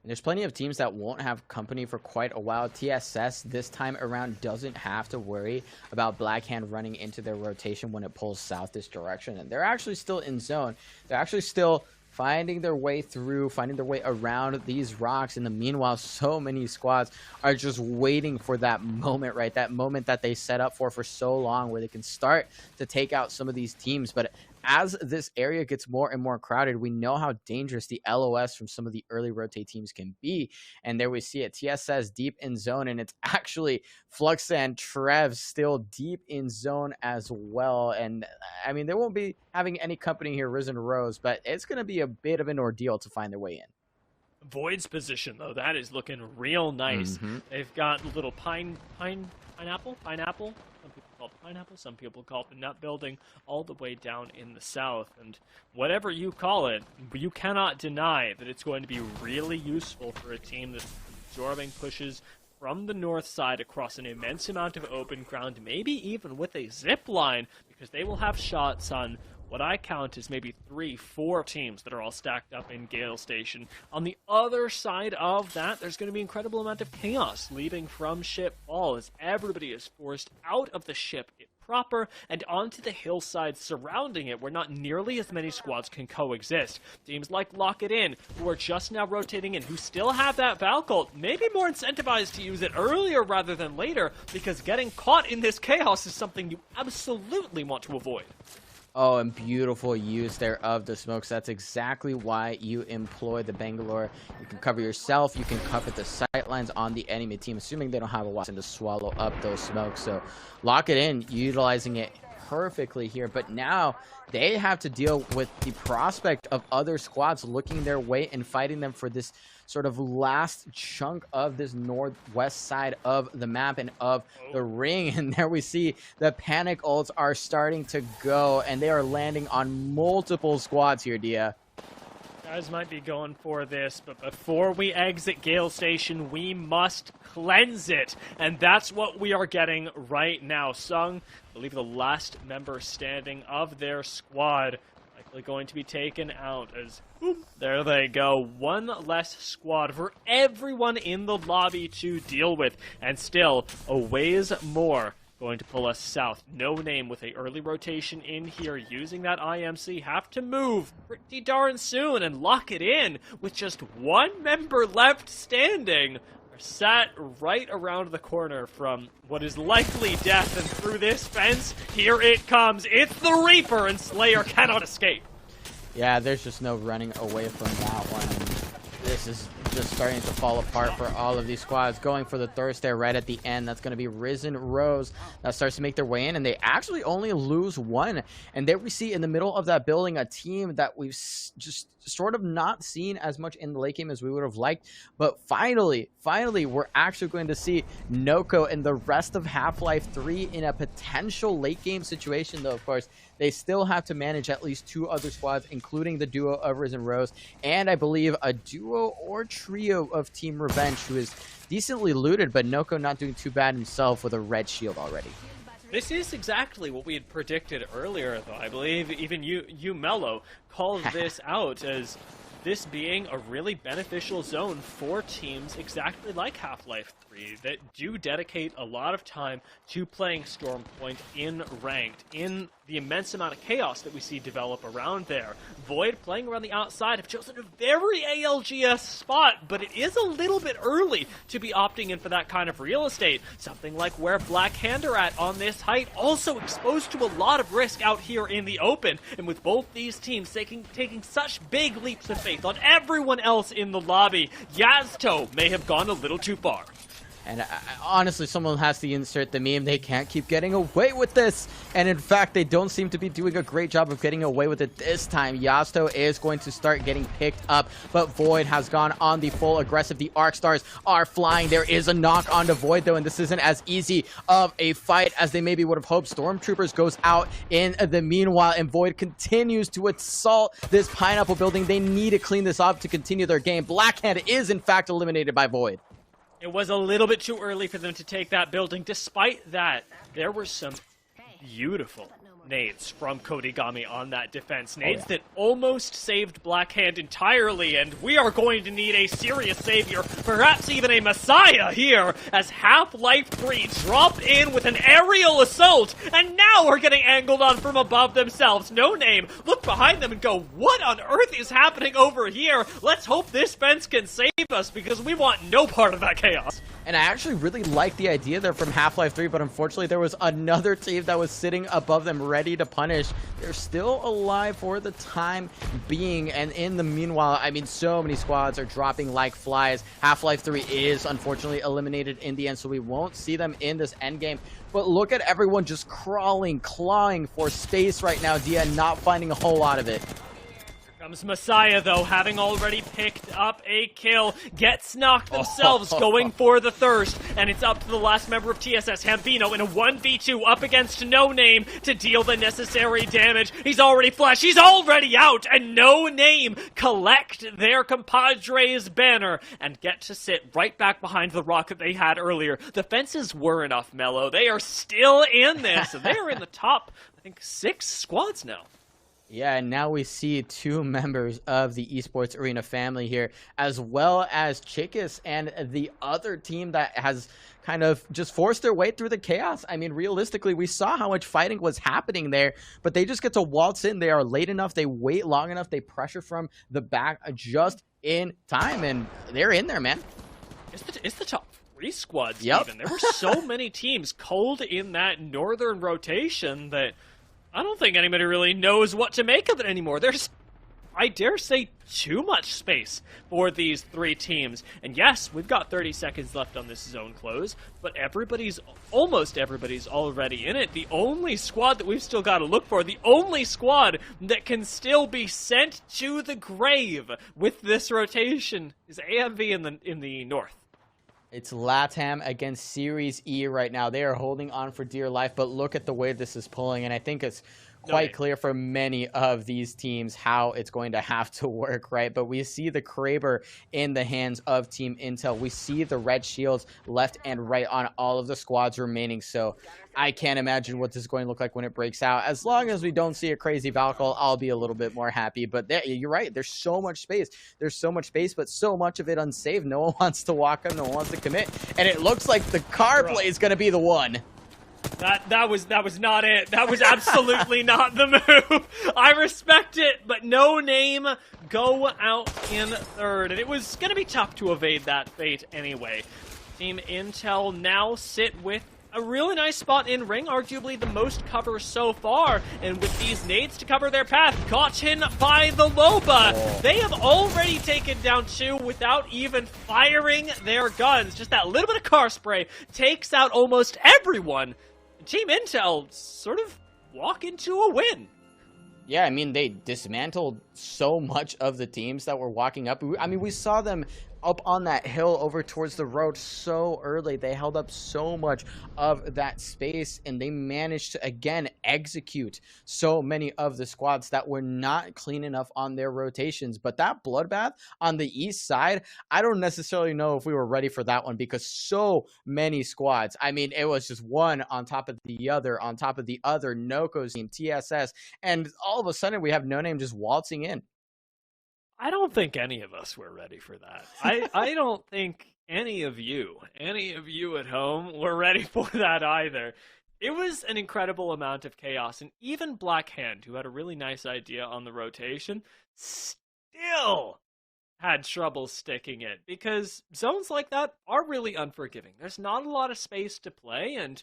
And there's plenty of teams that won't have company for quite a while. TSS this time around doesn't have to worry about Blackhand running into their rotation when it pulls south this direction. And they're actually still in zone. They're actually still finding their way through, finding their way around these rocks. In the meanwhile, so many squads are just waiting for that moment, right? That moment that they set up for so long where they can start to take out some of these teams. But as this area gets more and more crowded, we know how dangerous the LOS from some of the early rotate teams can be. And there we see it. TSS deep in zone, and it's actually Flux and Trev still deep in zone as well. And I mean, they won't be having any company here, Risen Rose, but it's going to be a bit of an ordeal to find their way in. Void's position, though, that is looking real nice. They've got little pineapple. Some people call it the Pineapple, some people call it the Nut Building, all the way down in the south. And whatever you call it, you cannot deny that it's going to be really useful for a team that's absorbing pushes from the north side across an immense amount of open ground, maybe even with a zip line, because they will have shots on what I count as maybe 3-4 teams that are all stacked up in Gale Station. On the other side of that, there's going to be an incredible amount of chaos leaving from Ship Fall as everybody is forced out of the ship proper and onto the hillsides surrounding it, where not nearly as many squads can coexist. Teams like Lock It In, who are just now rotating in, who still have that Valcult, may be more incentivized to use it earlier rather than later, because getting caught in this chaos is something you absolutely want to avoid. Oh, and beautiful use there of the smokes. That's exactly why you employ the Bangalore. You can cover yourself. You can cover the sight lines on the enemy team, assuming they don't have a Watson to swallow up those smokes. So Lock It In, utilizing it perfectly here. But now they have to deal with the prospect of other squads looking their way and fighting them for this sort of last chunk of this northwest side of the map and of the ring. And there we see the panic ults are starting to go, and they are landing on multiple squads here, Dia. Guys might be going for this, but before we exit Gale Station, we must cleanse it. And that's what we are getting right now. Sung, I believe the last member standing of their squad, likely going to be taken out as, boom, there they go. One less squad for everyone in the lobby to deal with. And still, a ways more going to pull us south. No Name with a early rotation in here using that IMC have to move pretty darn soon and lock it in with just one member left standing. Are sat right around the corner from what is likely death, and through this fence, here it comes. It's the Reaper, and Slayer cannot escape. Yeah, there's just no running away from that one. This is just starting to fall apart for all of these squads. Going for the thirst there right at the end. That's going to be Risen Rose. That starts to make their way in, and they actually only lose one. And there we see in the middle of that building a team that we've just sort of not seen as much in the late game as we would have liked. But finally, we're actually going to see Noko and the rest of Half-Life 3 in a potential late game situation, though, of course. They still have to manage at least two other squads, including the duo of Risen Rose, and I believe a duo or trio of Team Revenge, who is decently looted, but Noko not doing too bad himself with a red shield already. This is exactly what we had predicted earlier, though. I believe even you Mello, called this out as this being a really beneficial zone for teams exactly like Half-Life 3 that do dedicate a lot of time to playing Stormpoint in ranked, in the immense amount of chaos that we see develop around there. Void playing around the outside have chosen a very ALGS spot, but it is a little bit early to be opting in for that kind of real estate. Something like where Black Hand are at on this height, also exposed to a lot of risk out here in the open. And with both these teams taking such big leaps of faith on everyone else in the lobby, Yazto may have gone a little too far. And honestly, someone has to insert the meme. They can't keep getting away with this. And in fact, they don't seem to be doing a great job of getting away with it this time. Yasto is going to start getting picked up, but Void has gone on the full aggressive. The Arc Stars are flying. There is a knock onto Void, though, and this isn't as easy of a fight as they maybe would have hoped. Stormtroopers goes out in the meanwhile, and Void continues to assault this Pineapple building. They need to clean this up to continue their game. Blackhand is, in fact, eliminated by Void. It was a little bit too early for them to take that building. Despite that, there were some beautiful nades from Kodigami on that defense. Nades that almost saved Black Hand entirely, and we are going to need a serious savior, perhaps even a messiah here, as Half-Life 3 drop in with an aerial assault, and now are getting angled on from above themselves. No Name, look behind them and go, what on earth is happening over here? Let's hope this fence can save us, because we want no part of that chaos. And I actually really like the idea there from Half-Life 3, but unfortunately there was another team that was sitting above them ready to punish. They're still alive for the time being, and in the meanwhile, I mean, so many squads are dropping like flies. Half-Life 3 is unfortunately eliminated in the end, so we won't see them in this endgame. But look at everyone just crawling, clawing for space right now. Dia not finding a whole lot of it. Comes Messiah, though, having already picked up a kill. Gets knocked themselves, going for the thirst. And it's up to the last member of TSS, Hambino, in a 1v2 up against No Name to deal the necessary damage. He's already flashed. He's already out. And No Name collect their compadre's banner and get to sit right back behind the rock that they had earlier. The fences were enough, Mello. They are still in this. They're in the top, I think, 6 squads now. Yeah, and now we see 2 members of the Esports Arena family here, as well as Chickus and the other team that has kind of just forced their way through the chaos. I mean, realistically, we saw how much fighting was happening there, but they just get to waltz in. They are late enough. They wait long enough. They pressure from the back just in time, and they're in there, man. It's the top 3 squads, Yep. even. There were so many teams cold in that northern rotation that I don't think anybody really knows what to make of it anymore. There's, I dare say, too much space for these 3 teams. And yes, we've got 30 seconds left on this zone close, but almost everybody's already in it. The only squad that we've still got to look for, the only squad that can still be sent to the grave with this rotation is AMV in the north. It's LATAM against Series E right now. They are holding on for dear life, but look at the way this is pulling, and I think it's quite clear for many of these teams how it's going to have to work, right? But we see the Kraber in the hands of Team Intel. We see the red shields left and right on all of the squads remaining, so I can't imagine what this is going to look like when it breaks out. As long as we don't see a crazy Valkyrie, I'll be a little bit more happy. But you're right. There's so much space. There's so much space, but so much of it unsaved. No one wants to walk up. No one wants to commit. And it looks like the car play is going to be the one. That was not it. That was absolutely not the move. I respect it, but No Name go out in third. And it was going to be tough to evade that fate anyway. Team Intel now sit with a really nice spot in ring, arguably the most cover so far, and with these nades to cover their path, gotten by the Loba. They have already taken down 2 without even firing their guns. Just that little bit of car spray takes out almost everyone. Team Intel sort of walk into a win. Yeah, I mean, they dismantled so much of the teams that were walking up. I mean, we saw them up on that hill over towards the road so early. They held up so much of that space, and they managed to, again, execute so many of the squads that were not clean enough on their rotations. But that bloodbath on the east side, I don't necessarily know if we were ready for that one, because so many squads. I mean, it was just one on top of the other, on top of the other. Noko's team, TSS, and all of a sudden we have No Name just waltzing in. I don't think any of us were ready for that. I don't think any of you at home were ready for that either. It was an incredible amount of chaos, and even Black Hand, who had a really nice idea on the rotation, still had trouble sticking it, because zones like that are really unforgiving. There's not a lot of space to play, and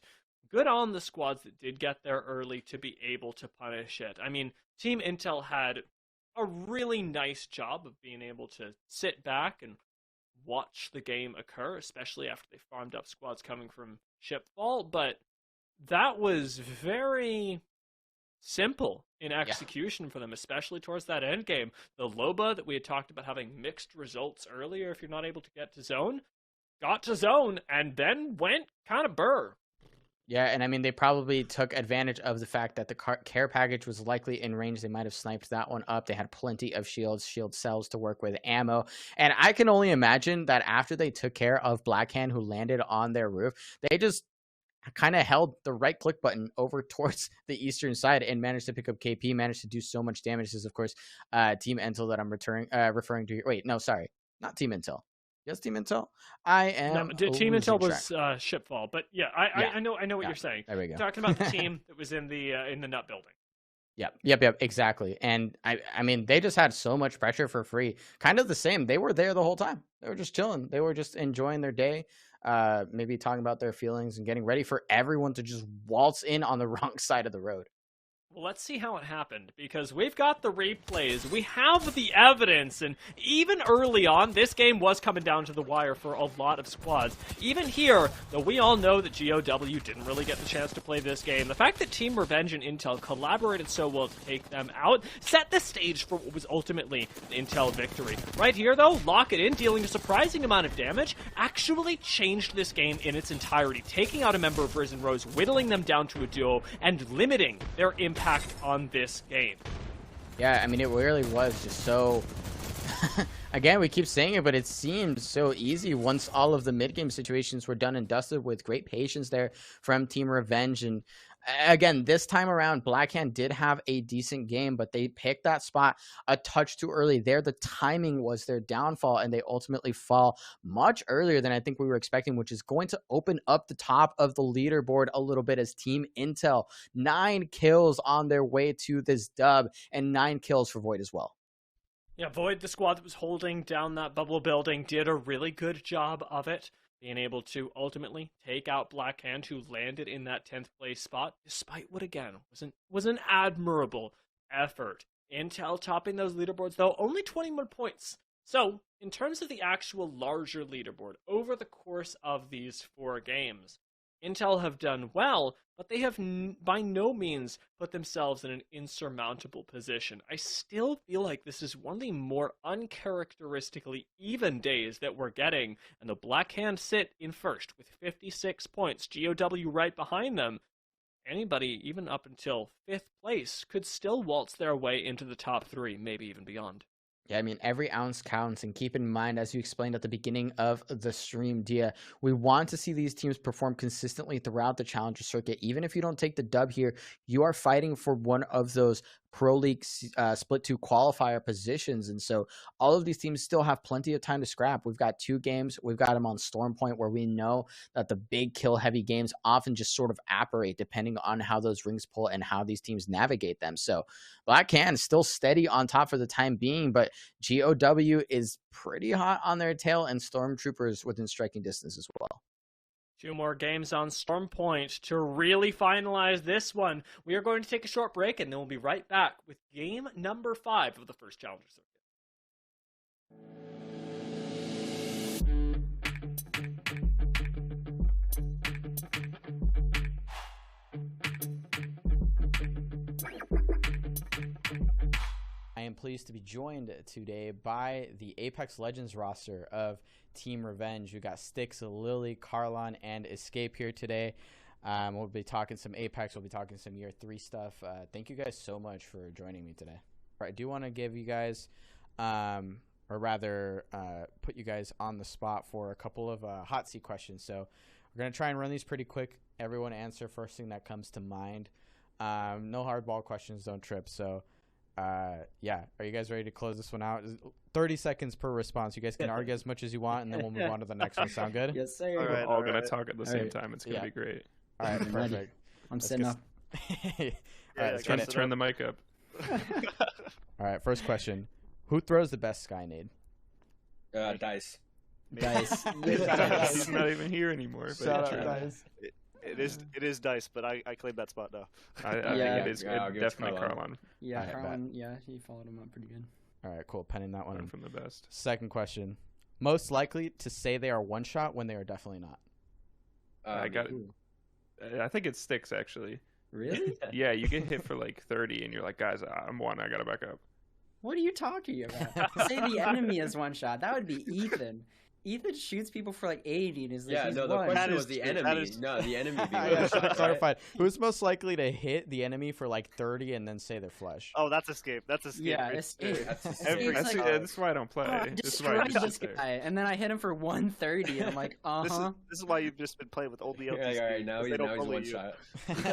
good on the squads that did get there early to be able to punish it. I mean, Team Intel had a really nice job of being able to sit back and watch the game occur, especially after they farmed up squads coming from Shipfall, but that was very simple in execution for them, especially towards that end game. The Loba that we had talked about having mixed results earlier, if you're not able to get to zone, got to zone, and then went kind of burr. Yeah, and I mean, they probably took advantage of the fact that the care package was likely in range. They might have sniped that one up. They had plenty of shield cells to work with, ammo. And I can only imagine that after they took care of Blackhand, who landed on their roof, they just kind of held the right click button over towards the eastern side and managed to pick up KP, managed to do so much damage. This is, of course, Team Intel that I'm referring to here. Wait, no, sorry. Not Team Intel. Yes, Team Intel. I am. No, Team Intel was Shipfall, but yeah, I know what you're saying. There we go. Talking about the team that was in the nut building. Yep, exactly. And I mean, they just had so much pressure for free. Kind of the same. They were there the whole time. They were just chilling. They were just enjoying their day. Maybe talking about their feelings and getting ready for everyone to just waltz in on the wrong side of the road. Well, let's see how it happened, because we've got the replays, we have the evidence, and even early on, this game was coming down to the wire for a lot of squads. Even here, though we all know that GOW didn't really get the chance to play this game, the fact that Team Revenge and Intel collaborated so well to take them out set the stage for what was ultimately an Intel victory. Right here, though, Lock It In, dealing a surprising amount of damage, actually changed this game in its entirety, taking out a member of Risen Rose, whittling them down to a duo, and limiting their impact on this game. Yeah, I mean, it really was just so... Again, we keep saying it, but it seemed so easy once all of the mid-game situations were done and dusted, with great patience there from Team Revenge. And again, this time around, Blackhand did have a decent game, but they picked that spot a touch too early there. The timing was their downfall, and they ultimately fall much earlier than I think we were expecting, which is going to open up the top of the leaderboard a little bit as Team Intel, 9 kills on their way to this dub, and 9 kills for Void as well. Yeah, Void, the squad that was holding down that bubble building, did a really good job of it, being able to ultimately take out Blackhand, who landed in that 10th place spot, despite what, again, was an admirable effort. Intel topping those leaderboards, though, only 21 points. So, in terms of the actual larger leaderboard, over the course of these 4 games, Intel have done well, but they have by no means put themselves in an insurmountable position. I still feel like this is one of the more uncharacteristically even days that we're getting, and the Blackhand sit in first with 56 points, GOW right behind them. Anybody, even up until 5th place, could still waltz their way into the top 3, maybe even beyond. Yeah, I mean, every ounce counts, and keep in mind, as you explained at the beginning of the stream, Dia, we want to see these teams perform consistently throughout the Challenger circuit. Even if you don't take the dub here, you are fighting for one of those Pro League Split 2 qualifier positions, and so all of these teams still have plenty of time to scrap. We've got 2 games. We've got them on Storm Point, where we know that the big kill-heavy games often just sort of apparate depending on how those rings pull and how these teams navigate them. So Blackhand still steady on top for the time being, but GOW is pretty hot on their tail, and Stormtroopers within striking distance as well. 2 more games on Storm Point to really finalize this one. We are going to take a short break, and then we'll be right back with game number 5 of the first Challenger circuit. I am pleased to be joined today by the Apex Legends roster of Team Revenge. We got Styx, Lily, Carlon, and Escape here today. We'll be talking some Apex. We'll be talking some Year 3 stuff. Thank you guys so much for joining me today. I do want to give you guys, or rather put you guys on the spot for a couple of hot seat questions. So we're going to try and run these pretty quick. Everyone answer first thing that comes to mind. No hardball questions, don't trip. So yeah, are you guys ready to close this one out? 30 seconds per response. You guys can argue as much as you want, and then we'll move on to the next one. Sound good? Yes, sir. We're all going to talk at the same time. It's going to be great. All right, perfect. I'm setting up. All right, let's Turn the mic up. All right, first question. Who throws the best sky nade? Dice. Dice. He's not even here anymore. But Dice. It is Dice, but I claim that spot now. I think it is definitely Carlon. Yeah, Alright, Carlon. Yeah, he followed him up pretty good. All right, cool. Penning that one. One from the best. Second question. Most likely to say they are one shot when they are definitely not. I got it. I think it sticks, actually. Really? Yeah, you get hit for like 30, and you're like, guys, I'm one. I got to back up. What are you talking about? Say the enemy is one shot. That would be Ethan. Ethan shoots people for like 80 and is like, he's the one. question was the enemy. No, the enemy. I should have clarified. Who's most likely to hit the enemy for like 30 and then say they're flush? Oh, that's Escape. That's Escape. Yeah, right Escape. there. That's why I don't play. This is why I destroyed just this sit guy, and then I hit him for 130, and I'm like, This is why you've just been playing with old BLT. All right, now he's one you. shot.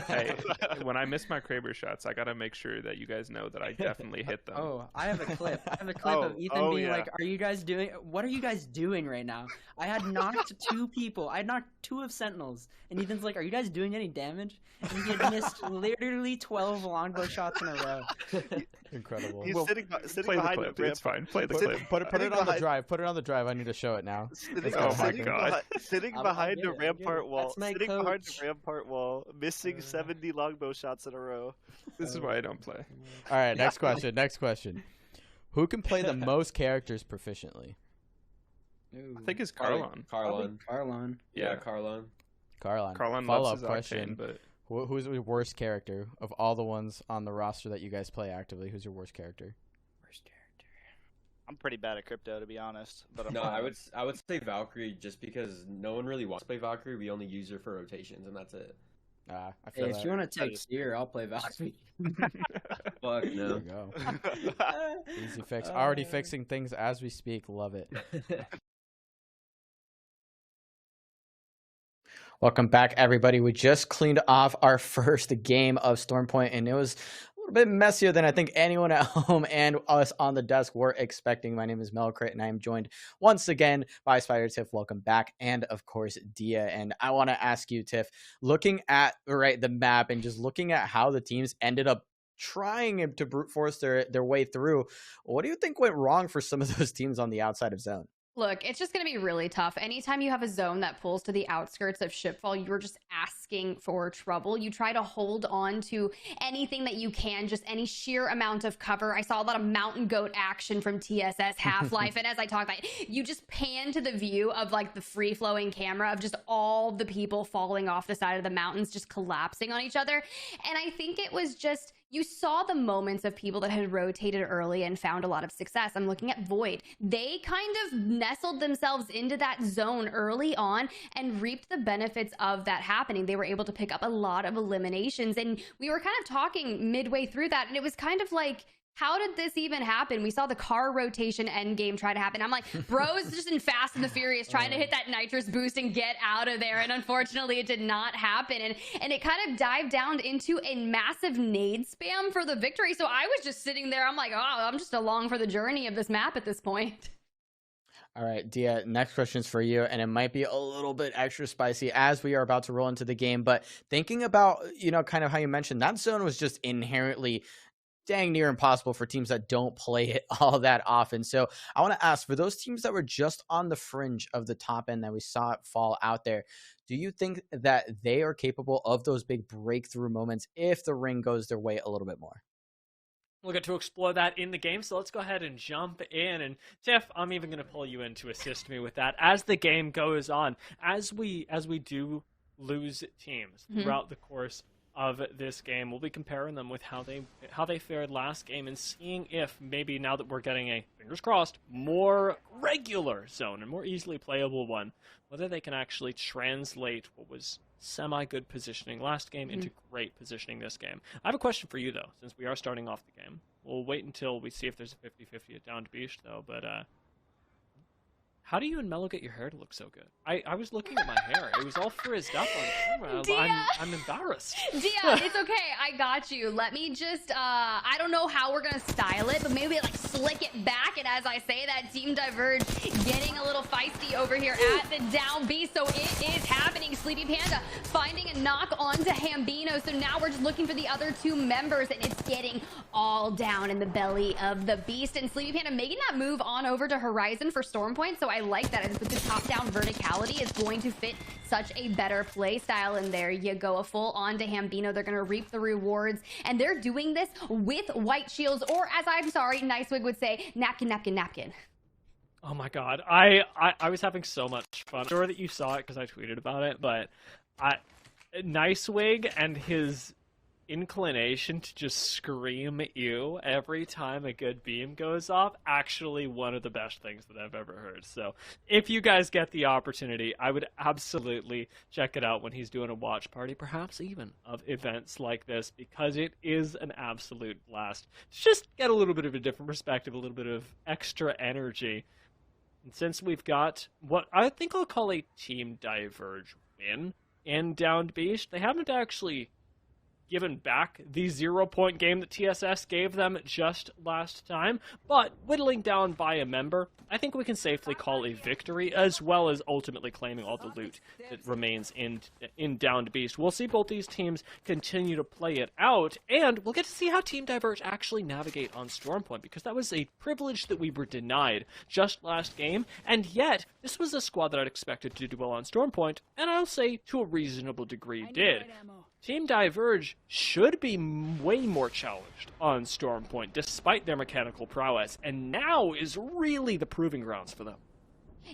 Hey, when I miss my Kraber shots, I gotta make sure that you guys know that I definitely hit them. Oh, I have a clip. I have a clip of Ethan being like, "Are you guys doing? What are you guys doing right now?" I had knocked 2 people. I had knocked 2 of Sentinels, and Ethan's like, "Are you guys doing any damage?" And he had missed literally 12 longbow shots in a row. Incredible. He's Well, sitting Play the behind clip. the ramp. It's fine. Play the Sitting- clip. Put it Sitting on the behind- drive. Put it on the drive. I need to show it now. Sitting, Oh my sitting God. Sitting I'll behind get the it, I'll get rampart it. wall. That's my Sitting behind coach. the rampart wall, missing 70 longbow shots in a row. This is why I don't play. All right, next question. Next question. Who can play the most characters proficiently? I think it's Carlon. Carlon. Carlon. Yeah, Carlon. Carlon. Carlon Follow-up loves his question. Octane, but Who's your worst character of all the ones on the roster that you guys play actively? Who's your worst character? Worst character. I'm pretty bad at crypto, to be honest. But I'm No, fine. I would say Valkyrie just because no one really wants to play Valkyrie. We only use her for rotations, and that's it. I Hey, feel if that. you want to take Seer, I'll play Valkyrie. Fuck There no. you go. Easy fix. Already fixing things as we speak. Love it. Welcome back, everybody. We just cleaned off our first game of Stormpoint, and it was a little bit messier than I think anyone at home and us on the desk were expecting. My name is Melcrit, and I am joined once again by Spider Tiff. Welcome back, and of course, Dia. And I want to ask you, Tiff, looking at the map and just looking at how the teams ended up trying to brute force their way through, what do you think went wrong for some of those teams on the outside of zone? Look, it's just going to be really tough. Anytime you have a zone that pulls to the outskirts of Shipfall, you're just asking for trouble. You try to hold on to anything that you can, just any sheer amount of cover. I saw a lot of mountain goat action from TSS Half-Life. And as I talk about it, you just pan to the view of like the free flowing camera of just all the people falling off the side of the mountains, just collapsing on each other. And I think it was just, you saw the moments of people that had rotated early and found a lot of success. I'm looking at Void. They kind of nestled themselves into that zone early on and reaped the benefits of that happening. They were able to pick up a lot of eliminations. And we were kind of talking midway through that, and it was kind of like, how did this even happen? We saw the car rotation end game try to happen. I'm like, bro's just in Fast and the Furious trying to hit that nitrous boost and get out of there. And unfortunately, it did not happen. And it kind of dived down into a massive nade spam for the victory. So I was just sitting there. I'm like, oh, I'm just along for the journey of this map at this point. All right, Dia, next question is for you, and it might be a little bit extra spicy as we are about to roll into the game. But thinking about, kind of how you mentioned, that zone was just inherently dang near impossible for teams that don't play it all that often. So I want to ask, for those teams that were just on the fringe of the top end that we saw it fall out there, do you think that they are capable of those big breakthrough moments if the ring goes their way a little bit more? We'll get to explore that in the game, so let's go ahead and jump in. And Tiff, I'm even going to pull you in to assist me with that as the game goes on. As we do lose teams throughout the course of this game, we'll be comparing them with how they fared last game and seeing if maybe now that we're getting a, fingers crossed, more regular zone and more easily playable one, whether they can actually translate what was semi-good positioning last game into great positioning this game. I have a question for you, though, since we are starting off the game. We'll wait until we see if there's a 50-50 at Downed Beast, though, but how do you and Mello get your hair to look so good? I was looking at my hair. It was all frizzed up on camera. I'm embarrassed. Dia, it's okay. I got you. Let me just, I don't know how we're going to style it, but maybe like slick it back. And as I say that, Team Diverge getting a little feisty over here at the down B. So it is happening. Sleepy Panda finding a knock onto Hambino. So now we're just looking for the other two members, and it's getting all down in the belly of the beast. And Sleepy Panda making that move on over to Horizon for Storm Point. So I like that. I think with the top-down verticality is going to fit such a better play style. And there you go, a full on to Hambino. They're going to reap the rewards, and they're doing this with white shields, or as Nicewig would say, napkin, napkin, napkin. Oh my god, I was having so much fun. I'm sure that you saw it because I tweeted about it, but Nicewig and his inclination to just scream "ew" every time a good beam goes off, actually one of the best things that I've ever heard. So if you guys get the opportunity, I would absolutely check it out when he's doing a watch party, perhaps even of events like this, because it is an absolute blast to just get a little bit of a different perspective, a little bit of extra energy. And since we've got what I think I'll call a Team Diverge win in Downed Beast, they haven't actually given back the 0-point game that TSS gave them just last time, but whittling down by a member, I think we can safely call a victory, as well as ultimately claiming all the loot that remains in Downed Beast. We'll see both these teams continue to play it out, and we'll get to see how Team Diverge actually navigate on Stormpoint, because that was a privilege that we were denied just last game, and yet this was a squad that I'd expected to do well on Stormpoint, and I'll say to a reasonable degree did. Team Diverge should be way more challenged on Stormpoint, despite their mechanical prowess, and now is really the proving grounds for them.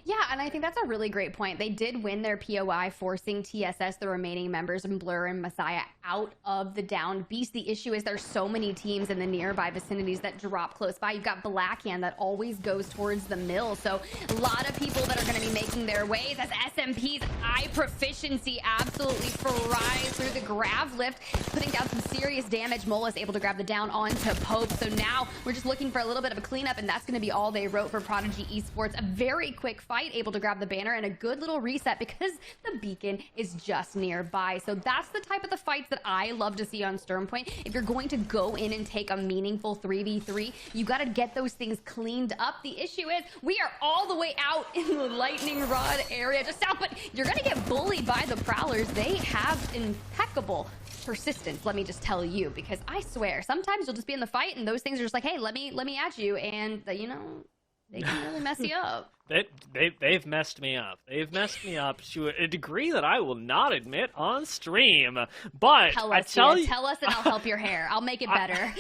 Yeah, and I think that's a really great point. They did win their POI, forcing TSS, the remaining members, and Blur and Messiah out of the Downed Beast. The issue is there's so many teams in the nearby vicinities that drop close by. You've got Blackhand that always goes towards the mill, so a lot of people that are going to be making their ways as SMP's eye proficiency absolutely fries through the grav lift, putting down some serious damage. Mola's able to grab the down onto Pope, so now we're just looking for a little bit of a cleanup, and that's going to be all they wrote for Prodigy Esports. A very quick fight, able to grab the banner, and a good little reset because the beacon is just nearby. So that's the type of the fights that I love to see on Stormpoint. If you're going to go in and take a meaningful 3v3, you got to get those things cleaned up. The issue is we are all the way out in the lightning rod area just south, but you're going to get bullied by the Prowlers. They have impeccable persistence, let me just tell you, because I swear sometimes you'll just be in the fight and those things are just like, hey, let me at you, and you know, they can really mess you up. They've messed me up. They've messed me up to a degree that I will not admit on stream. But tell us and I'll help your hair. I'll make it better.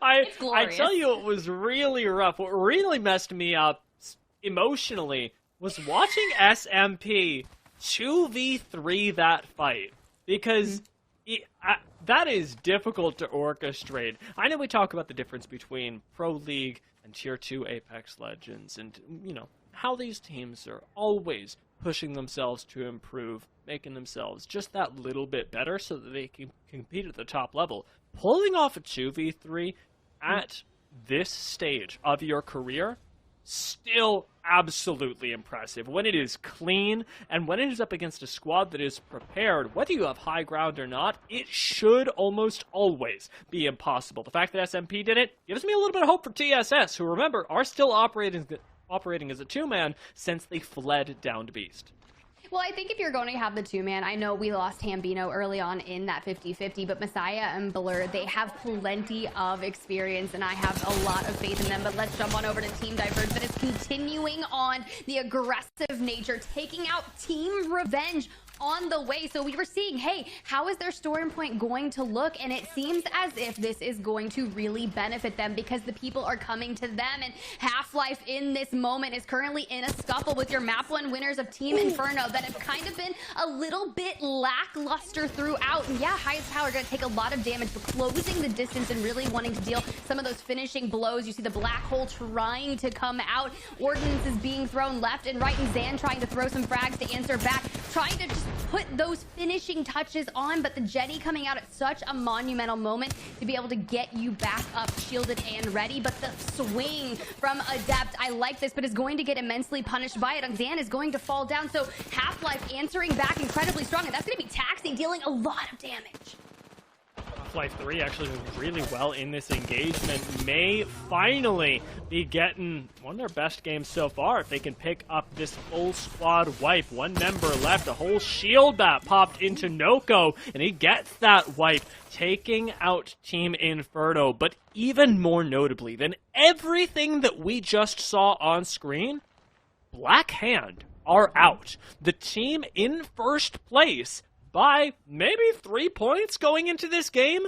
I tell you, it was really rough. What really messed me up emotionally was watching SMP 2v3 that fight, because that is difficult to orchestrate. I know we talk about the difference between Pro League and Tier 2 Apex Legends, and, you know, how these teams are always pushing themselves to improve, making themselves just that little bit better so that they can compete at the top level. Pulling off a 2v3 at this stage of your career, still absolutely impressive. When it is clean, and when it is up against a squad that is prepared, whether you have high ground or not, it should almost always be impossible. The fact that SMP did it gives me a little bit of hope for TSS, who, remember, are still operating as a two-man since they fled Downed Beast. Well, I think if you're going to have the two-man, I know we lost Hambino early on in that 50-50, but Messiah and Blur, they have plenty of experience, and I have a lot of faith in them. But let's jump on over to Team Diverge that is continuing on the aggressive nature, taking out Team Revenge on the way. So we were seeing, hey, how is their Stormpoint going to look? And it seems as if this is going to really benefit them because the people are coming to them, and Half-Life in this moment is currently in a scuffle with your map 1 winners of Team Inferno that have kind of been a little bit lackluster throughout. And yeah, Highest Power going to take a lot of damage, but closing the distance and really wanting to deal some of those finishing blows. You see the Black Hole trying to come out. Ordnance is being thrown left and right, and Zan trying to throw some frags to answer back, trying to just put those finishing touches on, but the Jenny coming out at such a monumental moment to be able to get you back up, shielded and ready. But the swing from Adept, I like this, but is going to get immensely punished by it. Zan is going to fall down, so Half-Life answering back incredibly strong, and that's going to be taxing, dealing a lot of damage. Half-Life 3 actually doing really well in this engagement. May finally be getting one of their best games so far if they can pick up this full squad wipe. One member left, a whole shield bat popped into Noko, and he gets that wipe, taking out Team Inferno. But even more notably than everything that we just saw on screen, Black Hand are out. The team in first place by maybe 3 points going into this game,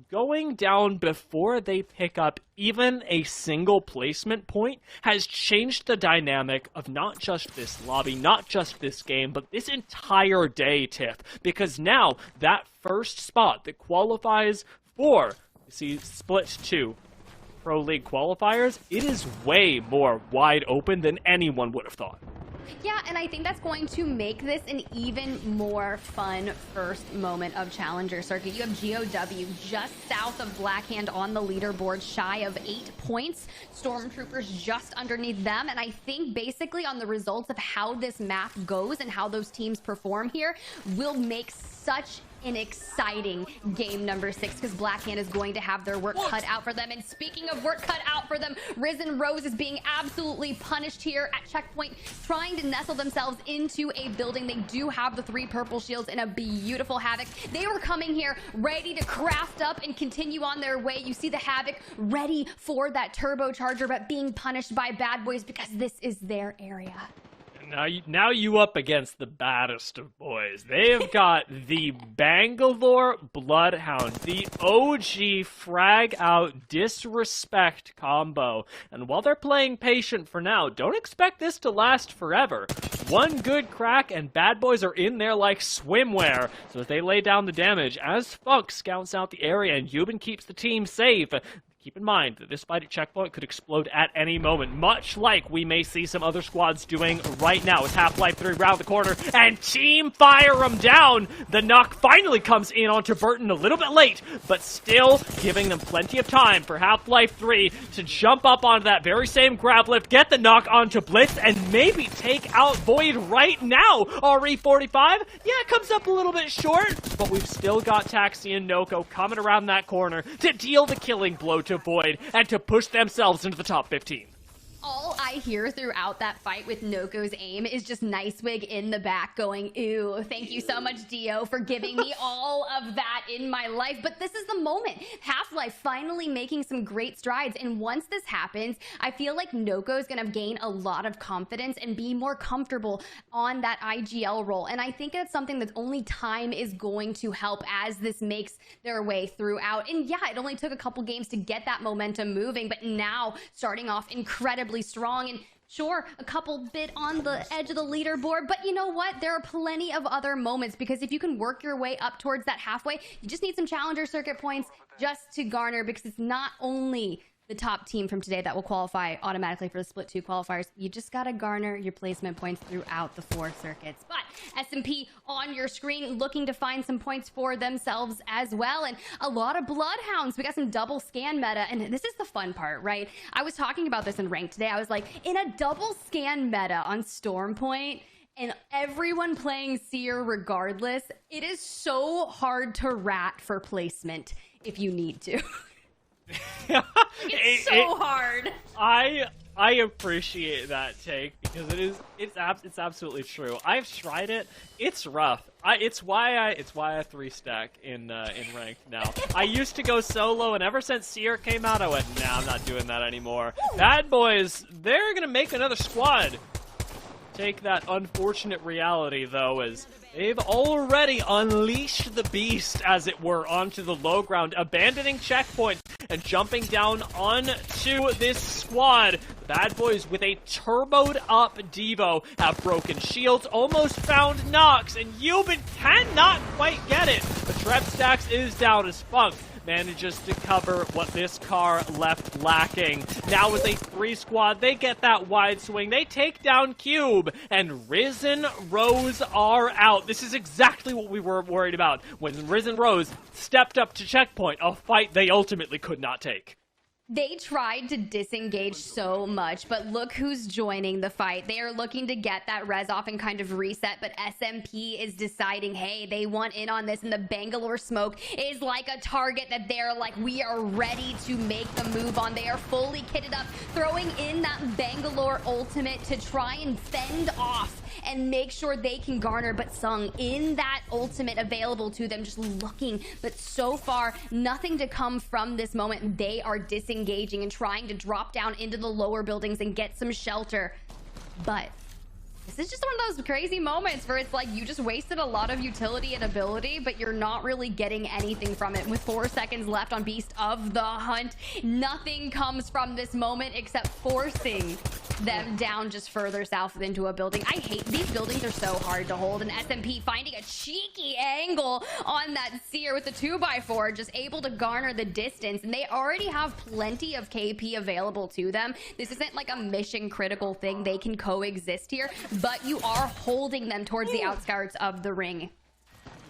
going down before they pick up even a single placement point has changed the dynamic of not just this lobby, not just this game, but this entire day, Tiff. Because now, that first spot that qualifies for, Split 2 Pro League qualifiers, it is way more wide open than anyone would have thought. Yeah, and I think that's going to make this an even more fun first moment of Challenger Circuit. You have GOW just south of Blackhand on the leaderboard, shy of 8 points. Stormtroopers just underneath them, and I think basically on the results of how this map goes and how those teams perform here will make such an exciting game number 6 because Blackhand is going to have their work cut out for them. And speaking of work cut out for them, Risen Rose is being absolutely punished here at checkpoint, trying to nestle themselves into a building. They do have the 3 purple shields and a beautiful Havoc. They were coming here ready to craft up and continue on their way. You see the Havoc ready for that turbocharger, but being punished by Bad Boys because this is their area. Now you up against the baddest of boys. They have got the Bangalore Bloodhound, the OG frag out disrespect combo. And while they're playing patient for now, don't expect this to last forever. One good crack and Bad Boys are in there like swimwear. So as they lay down the damage, as Funk scouts out the area and Yuban keeps the team safe, keep in mind that this fight at checkpoint could explode at any moment, much like we may see some other squads doing right now. It's Half-Life 3 round the corner, and team fire them down! The knock finally comes in onto Burton a little bit late, but still giving them plenty of time for Half-Life 3 to jump up onto that very same grab lift, get the knock onto Blitz, and maybe take out Void right now! RE45, yeah, it comes up a little bit short, but we've still got Taxi and Noko coming around that corner to deal the killing blow to Void and to push themselves into the top 15. All I hear throughout that fight with Noko's aim is just Nicewig in the back going, ew, thank you so much, Dio, for giving me all of that in my life. But this is the moment. Half-Life finally making some great strides. And once this happens, I feel like Noko's going to gain a lot of confidence and be more comfortable on that IGL role. And I think it's something that only time is going to help as this makes their way throughout. And yeah, it only took a couple games to get that momentum moving, but now starting off incredibly strong, and sure, a couple bit on the edge of the leaderboard, but you know what? There are plenty of other moments, because if you can work your way up towards that halfway, you just need some challenger circuit points just to garner, because it's not only the top team from today that will qualify automatically for the Split 2 qualifiers. You just gotta garner your placement points throughout the 4 circuits. But SMP on your screen looking to find some points for themselves as well. And a lot of Bloodhounds. We got some double scan meta. And this is the fun part, right? I was talking about this in ranked today. I was like, in a double scan meta on Storm Point, and everyone playing Seer regardless, it is so hard to rat for placement if you need to. It's so hard. I appreciate that take, because it's absolutely true. I've tried it. It's rough. It's why I 3-stack in ranked now. I used to go solo, and ever since Seer came out, I went, nah, I'm not doing that anymore. Bad Boys, they're gonna make another squad. Take that unfortunate reality, though, as they've already unleashed the beast, as it were, onto the low ground, abandoning checkpoint and jumping down onto this squad. Bad Boys with a turboed up Devo have broken shields, almost found Nox, and Yuban cannot quite get it. The Trep Stacks is down as Funk manages to cover what this car left lacking. Now with a 3 squad, they get that wide swing. They take down Cube, and Risen Rose are out. This is exactly what we were worried about when Risen Rose stepped up to checkpoint, a fight they ultimately could not take. They tried to disengage so much, but look who's joining the fight. They are looking to get that res off and kind of reset, but SMP is deciding, hey, they want in on this, and the Bangalore smoke is like a target that they're like, we are ready to make the move on. They are fully kitted up, throwing in that Bangalore ultimate to try and fend off and make sure they can garner, but Sung in that ultimate available to them, just looking, but so far, nothing to come from this moment. They are disengaging and trying to drop down into the lower buildings and get some shelter. But this is just one of those crazy moments where it's like you just wasted a lot of utility and ability, but you're not really getting anything from it. With 4 seconds left on Beast of the Hunt, nothing comes from this moment except forcing them down just further south into a building. I hate these buildings, are so hard to hold, and SMP finding a cheeky angle on that Seer with the 2x4, just able to garner the distance, and they already have plenty of KP available to them. This isn't like a mission critical thing. They can coexist here, but you are holding them towards the outskirts of the ring.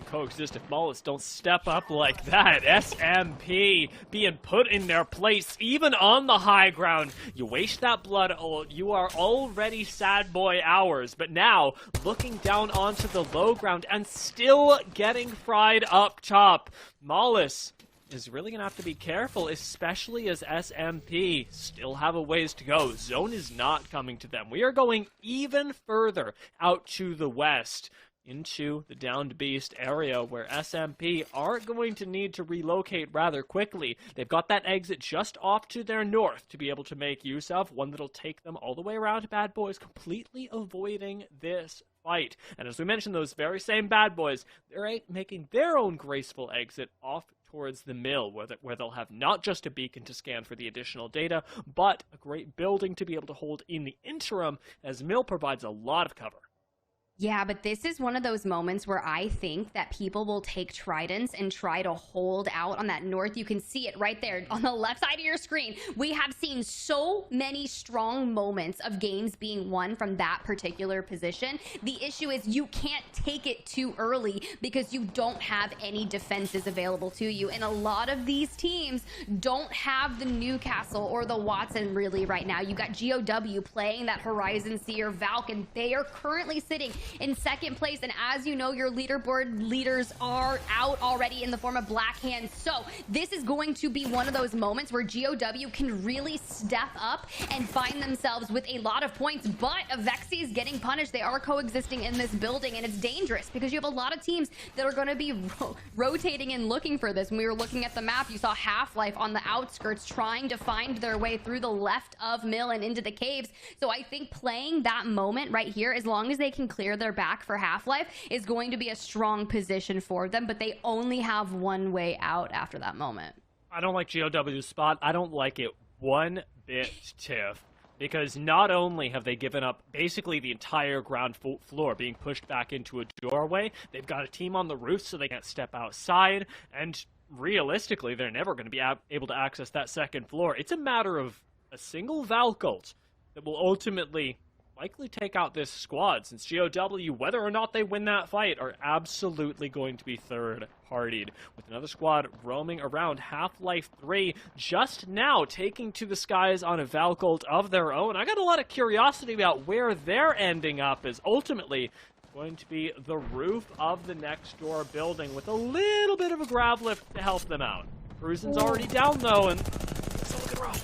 coexist if Mullis don't step up like that. SMP being put in their place, even on the high ground. You waste that blood, you are already sad boy hours, but now looking down onto the low ground and still getting fried up top. Mullis is really going to have to be careful, especially as SMP still have a ways to go. Zone is not coming to them. We are going even further out to the west, into the downed beast area where SMP are going to need to relocate rather quickly. They've got that exit just off to their north to be able to make use of, one that'll take them all the way around to Bad Boys, completely avoiding this fight. And as we mentioned, those very same Bad Boys, they're making their own graceful exit off towards the mill, where they'll have not just a beacon to scan for the additional data, but a great building to be able to hold in the interim, as mill provides a lot of cover. Yeah, but this is one of those moments where I think that people will take tridents and try to hold out on that north. You can see it right there on the left side of your screen. We have seen so many strong moments of games being won from that particular position. The issue is you can't take it too early because you don't have any defenses available to you. And a lot of these teams don't have the Newcastle or the Watson really right now. You got GOW playing that Horizon Seer Valk, and they are currently sitting in second place, and as you know, your leaderboard leaders are out already in the form of Black Hands. So this is going to be one of those moments where GOW can really step up and find themselves with a lot of points, but Avexi is getting punished. They are coexisting in this building, and it's dangerous because you have a lot of teams that are going to be rotating and looking for this. When we were looking at the map, you saw Half-Life on the outskirts trying to find their way through the left of mill and into the caves. So I think playing that moment right here, as long as they can clear their back for Half-Life, is going to be a strong position for them, but they only have one way out after that moment. I don't like GOW's spot. I don't like it one bit, Tiff, because not only have they given up basically the entire ground floor, being pushed back into a doorway, they've got a team on the roof so they can't step outside, and realistically, they're never going to be able to access that second floor. It's a matter of a single Valk ult that will ultimately likely take out this squad, since GOW, whether or not they win that fight, are absolutely going to be third-partied, with another squad roaming around. Half-Life 3 just now taking to the skies on a Valk ult of their own. I got a lot of curiosity about where they're ending up, as ultimately going to be the roof of the next door building with a little bit of a grab lift to help them out. Cruisin's already down though, and it's looking rough.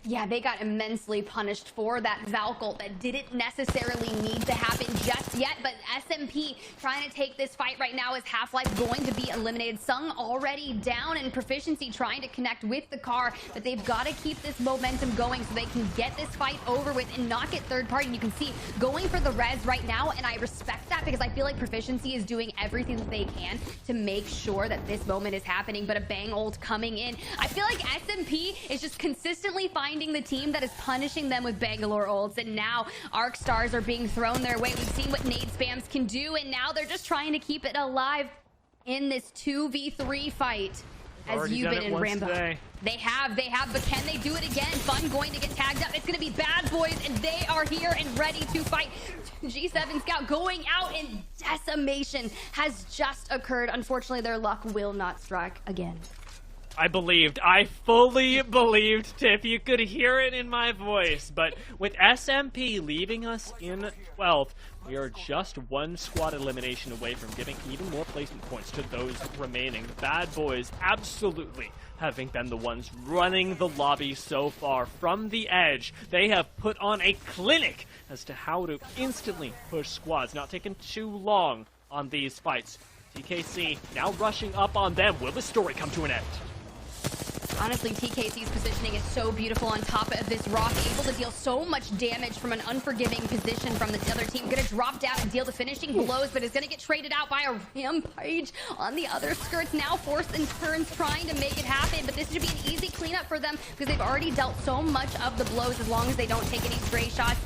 Yeah, they got immensely punished for that Valk ult that didn't necessarily need to happen just yet, but SMP trying to take this fight right now. Is Half-Life going to be eliminated? Sung already down, and Proficiency trying to connect with the car, but they've got to keep this momentum going so they can get this fight over with and not get third party. You can see going for the res right now, and I respect that because I feel like Proficiency is doing everything that they can to make sure that this moment is happening, but a bang ult coming in. I feel like SMP is just consistently finding the team that is punishing them with Bangalore ults, and now Arc Stars are being thrown their way. We've seen what nade spams can do, and now they're just trying to keep it alive in this 2v3 fight. As you've been in Rambo. They have, but can they do it again? Fun going to get tagged up. It's going to be Bad Boys, and they are here and ready to fight. G7 Scout going out, and decimation has just occurred. Unfortunately, their luck will not strike again. I fully believed, Tiff. You could hear it in my voice. But with SMP leaving us in 12th, we are just one squad elimination away from giving even more placement points to those remaining. The Bad Boys absolutely having been the ones running the lobby so far from the edge. They have put on a clinic as to how to instantly push squads. Not taking too long on these fights. TKC now rushing up on them. Will the story come to an end? Honestly, TKC's positioning is so beautiful on top of this rock, able to deal so much damage from an unforgiving position from the other team. Gonna drop down and deal the finishing blows, but is gonna get traded out by a Rampage on the other skirts. Now Force and Turns trying to make it happen, but this should be an easy cleanup for them because they've already dealt so much of the blows as long as they don't take any stray shots.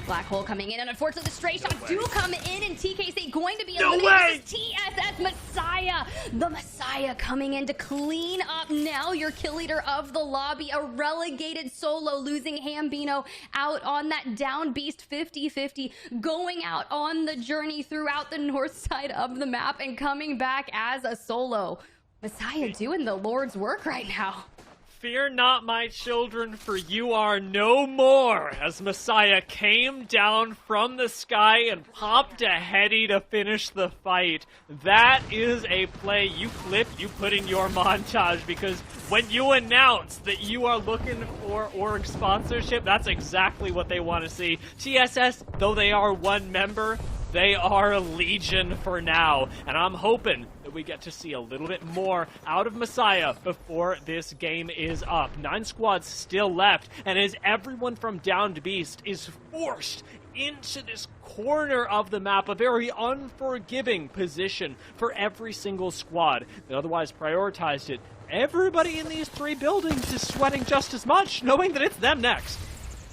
Black Hole coming in, and unfortunately the stray shots do come in, and TKC going to be No eliminated. way! This is TSS Messiah, the Messiah coming in to clean up now your kill leader of the lobby, a relegated solo, losing Hambino out on that down beast 50-50, going out on the journey throughout the north side of the map and coming back as a solo. Messiah doing the Lord's work right now. Fear not, my children, for you are no more, as Messiah came down from the sky and popped a heady to finish the fight. That is a play you clip, you put in your montage, because when you announce that you are looking for org sponsorship, that's exactly what they want to see. TSS, though they are one member, they are a legion for now, and I'm hoping that we get to see a little bit more out of Messiah before this game is up. 9 squads still left, and as everyone from Downed Beast is forced into this corner of the map, a very unforgiving position for every single squad that otherwise prioritized it, everybody in these 3 buildings is sweating just as much, knowing that it's them next.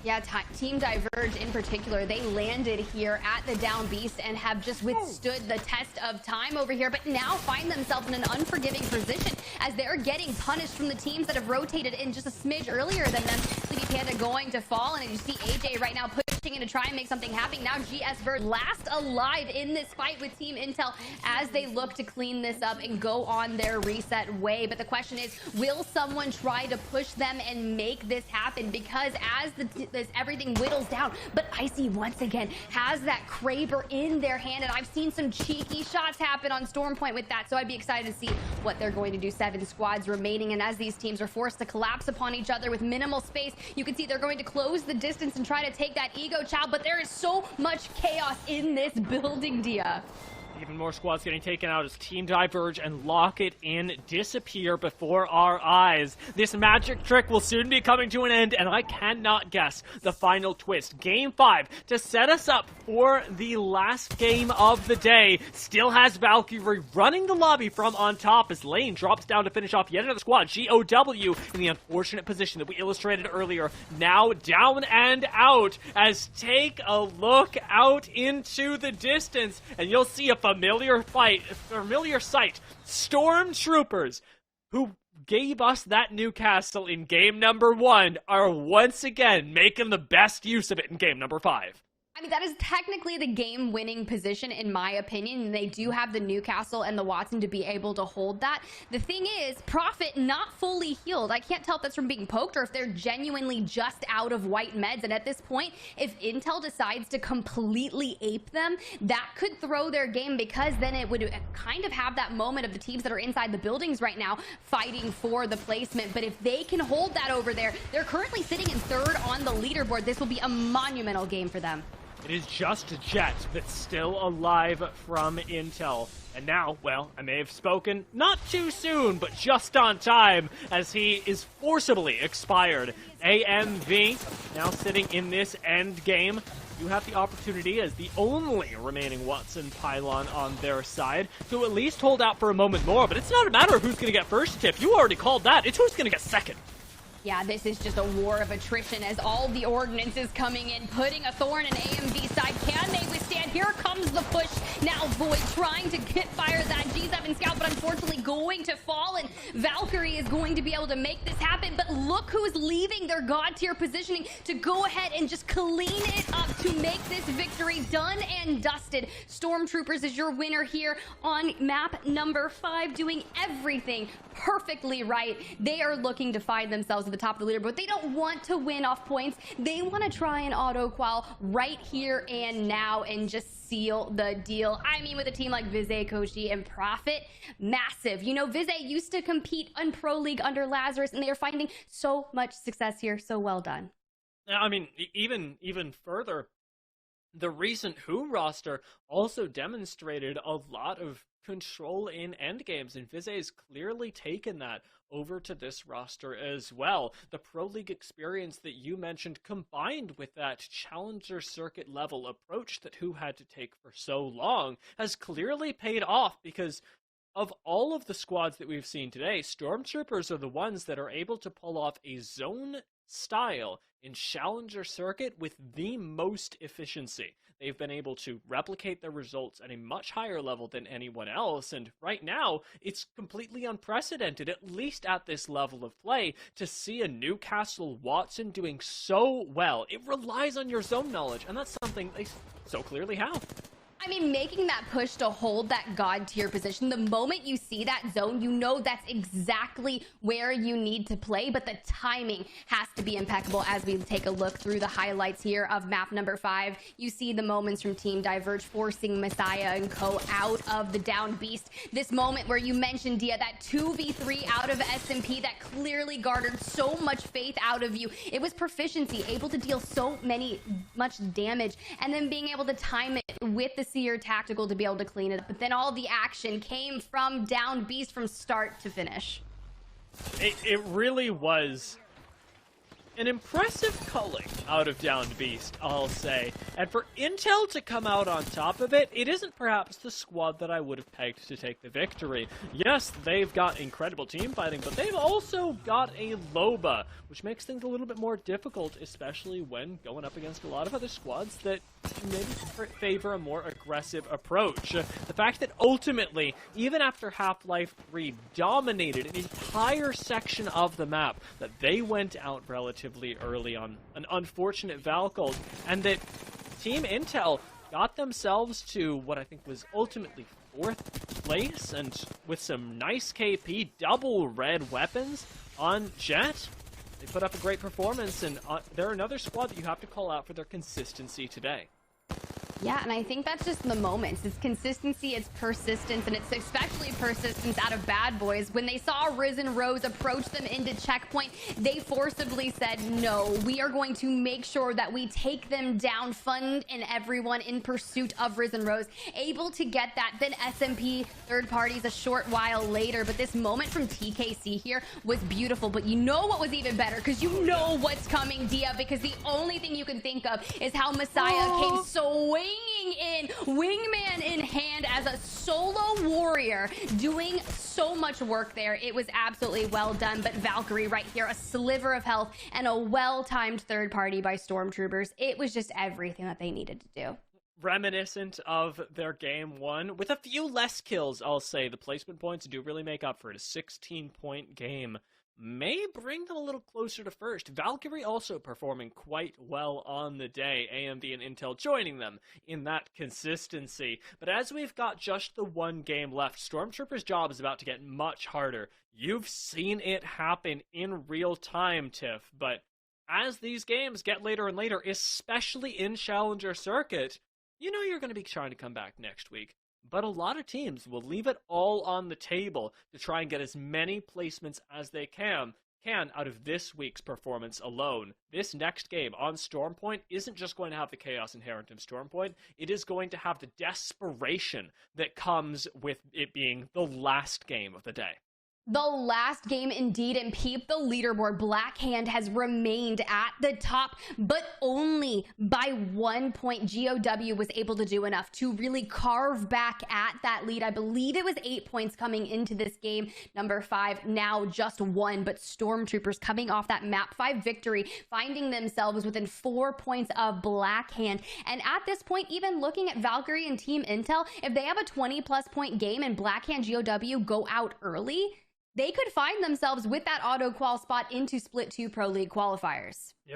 Yeah, Team Diverge in particular, they landed here at the Down Beast and have just withstood the test of time over here, but now find themselves in an unforgiving position as they're getting punished from the teams that have rotated in just a smidge earlier than them. Sleepy Panda going to fall, and you see AJ right now pushing in to try and make something happen. Now GS Verge last alive in this fight with Team Intel as they look to clean this up and go on their reset way. But the question is, will someone try to push them and make this happen? Because as everything whittles down, but Icy once again has that Kraber in their hand, and I've seen some cheeky shots happen on Stormpoint with that, so I'd be excited to see what they're going to do. 7 squads remaining, and as these teams are forced to collapse upon each other with minimal space, you can see they're going to close the distance and try to take that ego child, but there is so much chaos in this building, Dia. Even more squads getting taken out as Team Diverge and Lock It In disappear before our eyes. This magic trick will soon be coming to an end, and I cannot guess the final twist. Game 5 to set us up for the last game of the day still has Valkyrie running the lobby from on top as Lane drops down to finish off yet another squad. GOW in the unfortunate position that we illustrated earlier, now down and out, as take a look out into the distance and you'll see a familiar sight. Stormtroopers, who gave us that Newcastle in game number 1, are once again making the best use of it in game number 5. I mean, that is technically the game-winning position, in my opinion, and they do have the Newcastle and the Watson to be able to hold that. The thing is, Prophet not fully healed. I can't tell if that's from being poked or if they're genuinely just out of white meds, and at this point, if Intel decides to completely ape them, that could throw their game, because then it would kind of have that moment of the teams that are inside the buildings right now fighting for the placement. But if they can hold that over there, they're currently sitting in 3rd on the leaderboard. This will be a monumental game for them. It is just Jet that's still alive from Intel. And now, well, I may have spoken not too soon, but just on time, as he is forcibly expired. AMV now sitting in this end game. You have the opportunity, as the only remaining Watson pylon on their side, to at least hold out for a moment more. But it's not a matter of who's going to get first, Tiff. You already called that. It's who's going to get second. Yeah, this is just a war of attrition as all the ordnance coming in, putting a thorn in AMV side. Can they withstand? Here comes the push. Now Void trying to get fire that G7 Scout, but unfortunately going to fall, and Valkyrie is going to be able to make this happen. But look who's leaving their god tier positioning to go ahead and just clean it up to make this victory done and dusted. Stormtroopers is your winner here on map number 5, doing everything perfectly right. They are looking to find themselves at the top of the leaderboard. They don't want to win off points. They want to try and auto-qual right here and now and just seal the deal. I mean, with a team like Vize, Koshi, and Prophet, massive. You know, Vize used to compete on Pro League under Lazarus, and they are finding so much success here. So well done. I mean, even further, the recent Who roster also demonstrated a lot of control in endgames, and Vize has clearly taken that over to this roster as well. The Pro League experience that you mentioned, combined with that Challenger Circuit level approach that Who had to take for so long, has clearly paid off, because of all of the squads that we've seen today, Stormtroopers are the ones that are able to pull off a zone style in Challenger Circuit with the most efficiency. They've been able to replicate their results at a much higher level than anyone else, and right now, it's completely unprecedented, at least at this level of play, to see a Newcastle Watson doing so well. It relies on your zone knowledge, and that's something they so clearly have. I mean, making that push to hold that god tier position, the moment you see that zone, you know that's exactly where you need to play, but the timing has to be impeccable. As we take a look through the highlights here of map number 5, you see the moments from Team Diverge forcing Messiah and Co out of the down beast. This moment where you mentioned, Dia, that 2v3 out of SMP that clearly garnered so much faith out of you. It was proficiency, able to deal so much damage, and then being able to time it with the Seer tactical to be able to clean it up. But then all the action came from down beast from start to finish. It really was an impressive culling out of Down Beast, I'll say. And for Intel to come out on top of it, it isn't perhaps the squad that I would have pegged to take the victory. Yes, they've got incredible team fighting, but they've also got a Loba, which makes things a little bit more difficult, especially when going up against a lot of other squads that maybe favor a more aggressive approach. The fact that ultimately, even after Half-Life 3 dominated an entire section of the map, that they went out relatively early on an unfortunate Valkyrie, and that Team Intel got themselves to what I think was ultimately 4th place, and with some nice KP, double red weapons on Jet, they put up a great performance, and they're another squad that you have to call out for their consistency today. Yeah, and I think that's just the moments. It's consistency, it's persistence, and it's especially persistence out of Bad Boys. When they saw Risen Rose approach them into checkpoint, they forcibly said, no, we are going to make sure that we take them down, fund and everyone in pursuit of Risen Rose. Able to get that, then SMP third parties a short while later. But this moment from TKC here was beautiful. But you know what was even better? Because you know what's coming, Dia, because the only thing you can think of is how Messiah came swinging in, wingman in hand as a solo warrior, doing so much work there. It was absolutely well done, but Valkyrie right here, a sliver of health and a well-timed third party by Stormtroopers. It was just everything that they needed to do. Reminiscent of their game 1, with a few less kills, I'll say. The placement points do really make up for it. A 16-point game may bring them a little closer to first. Valkyrie also performing quite well on the day. AMD and Intel joining them in that consistency. But as we've got just the one game left, Stormtrooper's job is about to get much harder. You've seen it happen in real time, Tiff, but as these games get later and later, especially in Challenger Circuit, you know you're going to be trying to come back next week. But a lot of teams will leave it all on the table to try and get as many placements as they can out of this week's performance alone. This next game on Stormpoint isn't just going to have the chaos inherent in Stormpoint, it is going to have the desperation that comes with it being the last game of the day. The last game indeed, and peep the leaderboard. Blackhand has remained at the top, but only by 1 point. GOW was able to do enough to really carve back at that lead. I believe it was 8 points coming into this game. Number 5, now just 1, but Stormtroopers coming off that map 5 victory, finding themselves within 4 points of Blackhand. And at this point, even looking at Valkyrie and Team Intel, if they have a 20-plus point game and Blackhand GOW go out early, they could find themselves with that auto qual spot into Split 2 Pro League qualifiers. Yeah,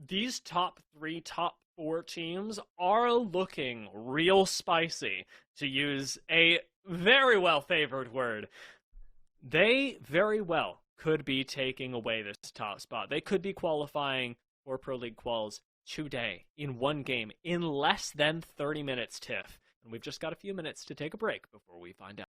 these top 3, top 4 teams are looking real spicy, to use a very well-favored word. They very well could be taking away this top spot. They could be qualifying for Pro League quals today in one game in less than 30 minutes, Tiff. And we've just got a few minutes to take a break before we find out.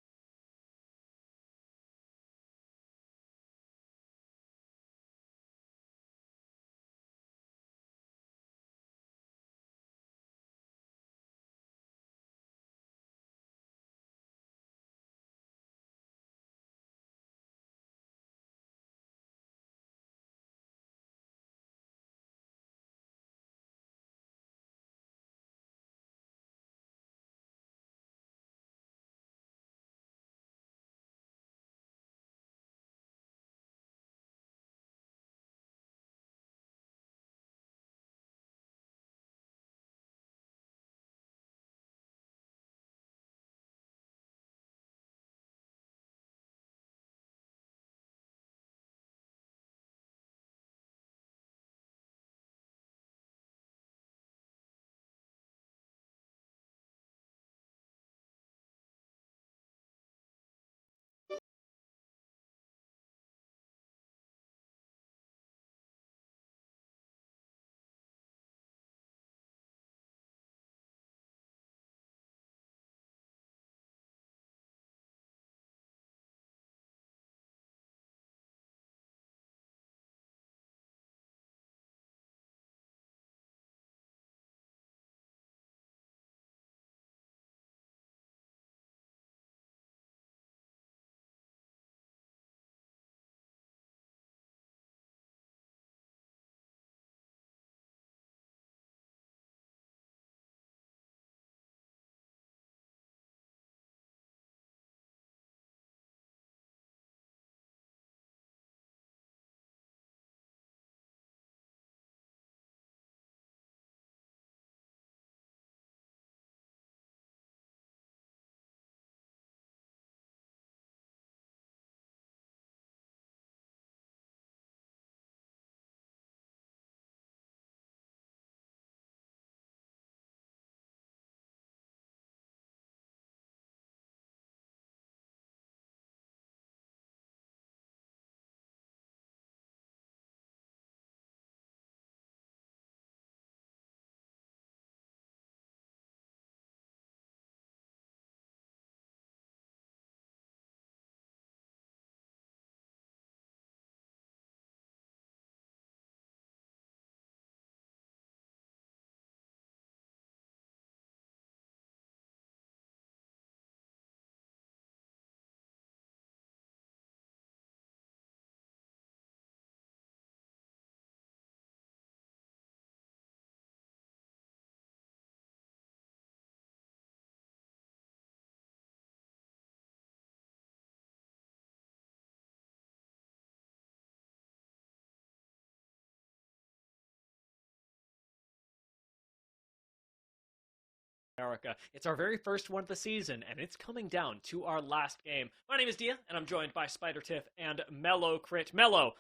America. It's our very first one of the season, and it's coming down to our last game. My name is Dia, and I'm joined by Spider Tiff and Mellow Crit. Mellow,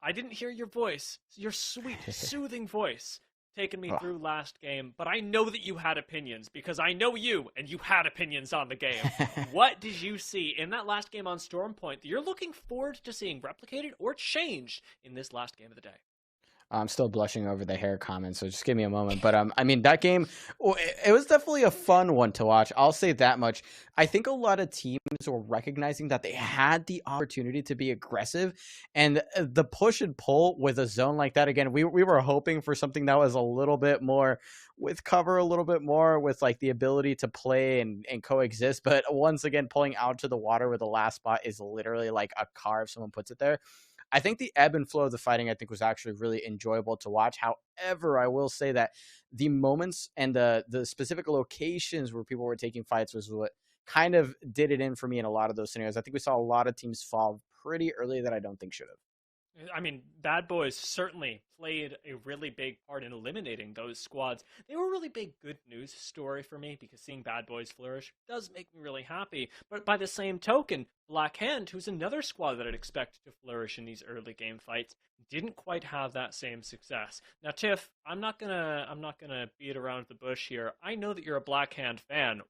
I didn't hear your voice, your sweet, soothing voice, taking me through last game, but I know that you had opinions, because I know you, and you had opinions on the game. What did you see in that last game on Stormpoint that you're looking forward to seeing replicated or changed in this last game of the day? I'm still blushing over the hair comment, so just give me a moment. But I mean, that game, it was definitely a fun one to watch. I'll say that much. I think a lot of teams were recognizing that they had the opportunity to be aggressive, and the push and pull with a zone like that. Again, we were hoping for something that was a little bit more with cover, a little bit more with like the ability to play and coexist. But once again, pulling out to the water with the last spot is literally like a car if someone puts it there. I think the ebb and flow of the fighting, I think, was actually really enjoyable to watch. However, I will say that the moments and the specific locations where people were taking fights was what kind of did it in for me in a lot of those scenarios. I think we saw a lot of teams fall pretty early that I don't think should have. I mean, Bad Boys certainly played a really big part in eliminating those squads. They were a really big good news story for me, because seeing Bad Boys flourish does make me really happy. But by the same token, Black Hand, who's another squad that I'd expect to flourish in these early game fights, didn't quite have that same success. Now, Tiff, I'm not gonna beat around the bush here. I know that you're a Black Hand fan.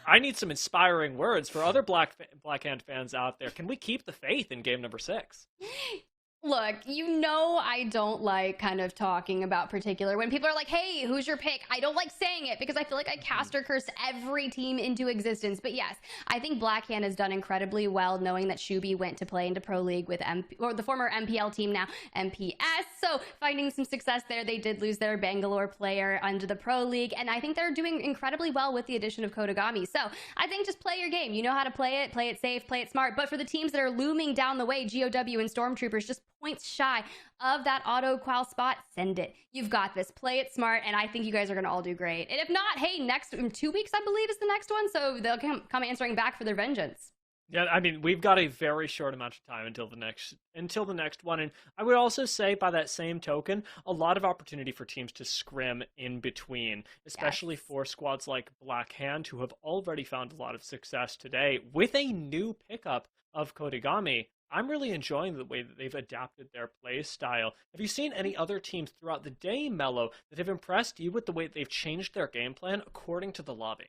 I need some inspiring words for other Black Hand fans out there. Can we keep the faith in game number 6? Look, you know I don't like kind of talking about particular when people are like, hey, who's your pick? I don't like saying it because I feel like I cast or curse every team into existence. But yes, I think Blackhand has done incredibly well, knowing that Shubi went to play into Pro League with the former MPL team, now MPS. So finding some success there. They did lose their Bangalore player under the Pro League, and I think they're doing incredibly well with the addition of Kodagami. So I think just play your game. You know how to play it safe, play it smart. But for the teams that are looming down the way, GOW and Stormtroopers, just points shy of that auto qual spot, send it. You've got this. Play it smart, and I think you guys are going to all do great. And if not, hey, in 2 weeks, I believe, is the next one, so they'll come answering back for their vengeance. Yeah, I mean, we've got a very short amount of time until the next one, and I would also say, by that same token, a lot of opportunity for teams to scrim in between, especially for squads like Black Hand, who have already found a lot of success today with a new pickup of Kodagami. I'm really enjoying the way that they've adapted their play style. Have you seen any other teams throughout the day, Mello, that have impressed you with the way that they've changed their game plan according to the lobby?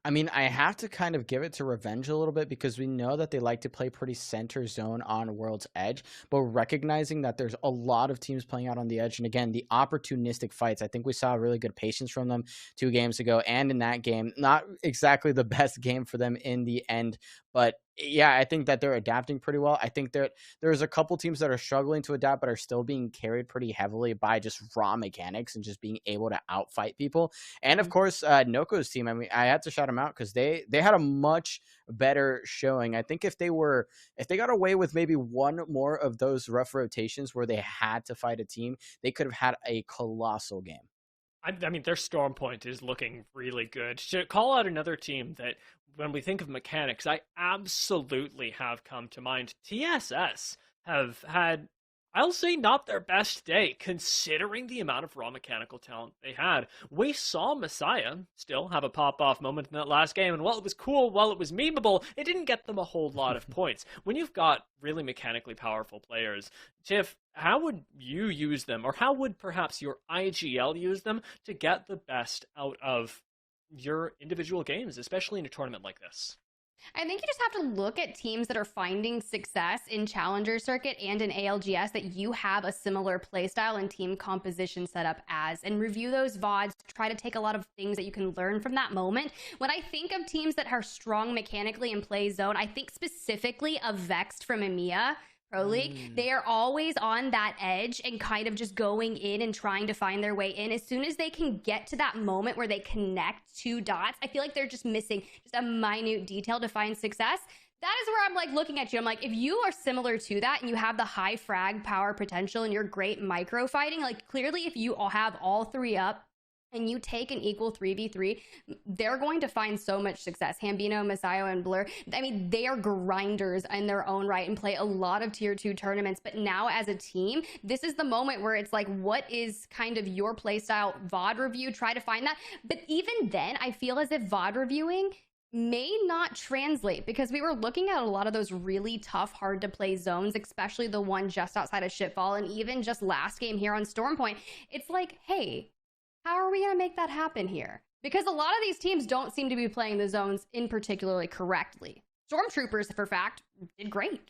I mean, I have to kind of give it to Revenge a little bit, because we know that they like to play pretty center zone on World's Edge, but recognizing that there's a lot of teams playing out on the edge. And again, the opportunistic fights, I think we saw really good patience from them 2 games ago. And in that game, not exactly the best game for them in the end, but yeah, I think that they're adapting pretty well. I think there's a couple teams that are struggling to adapt, but are still being carried pretty heavily by just raw mechanics and just being able to outfight people. And of course, Noko's team, I mean, I had to shout them out because they had a much better showing. I think if they got away with maybe one more of those rough rotations where they had to fight a team, they could have had a colossal game. I mean, their storm point is looking really good. To call out another team that, when we think of mechanics, I absolutely have come to mind. TSS have had, I'll say, not their best day, considering the amount of raw mechanical talent they had. We saw Messiah still have a pop-off moment in that last game, and while it was cool, while it was memeable, it didn't get them a whole lot of points. When you've got really mechanically powerful players, Tiff, how would you use them, or how would perhaps your IGL use them to get the best out of your individual games, especially in a tournament like this? I think you just have to look at teams that are finding success in Challenger Circuit and in ALGS that you have a similar playstyle and team composition set up as, and review those VODs, try to take a lot of things that you can learn from that moment. When I think of teams that are strong mechanically and play zone, I think specifically of Vexed from EMEA Pro League. They are always on that edge and kind of just going in and trying to find their way in. As soon as they can get to that moment where they connect 2 dots, I feel like they're just missing just a minute detail to find success. That is where I'm like looking at you. I'm like, if you are similar to that and you have the high frag power potential and you're great micro fighting, like clearly if you all have all 3 up, and you take an equal 3v3, they're going to find so much success. Hambino, Messiah, and Blur, I mean, they are grinders in their own right and play a lot of tier 2 tournaments. But now as a team, this is the moment where it's like, what is kind of your playstyle? VOD review, try to find that. But even then, I feel as if VOD reviewing may not translate, because we were looking at a lot of those really tough, hard to play zones, especially the one just outside of Shitfall, and even just last game here on Stormpoint. It's like, hey, how are we going to make that happen here? Because a lot of these teams don't seem to be playing the zones in particularly correctly. Stormtroopers, for fact, did great.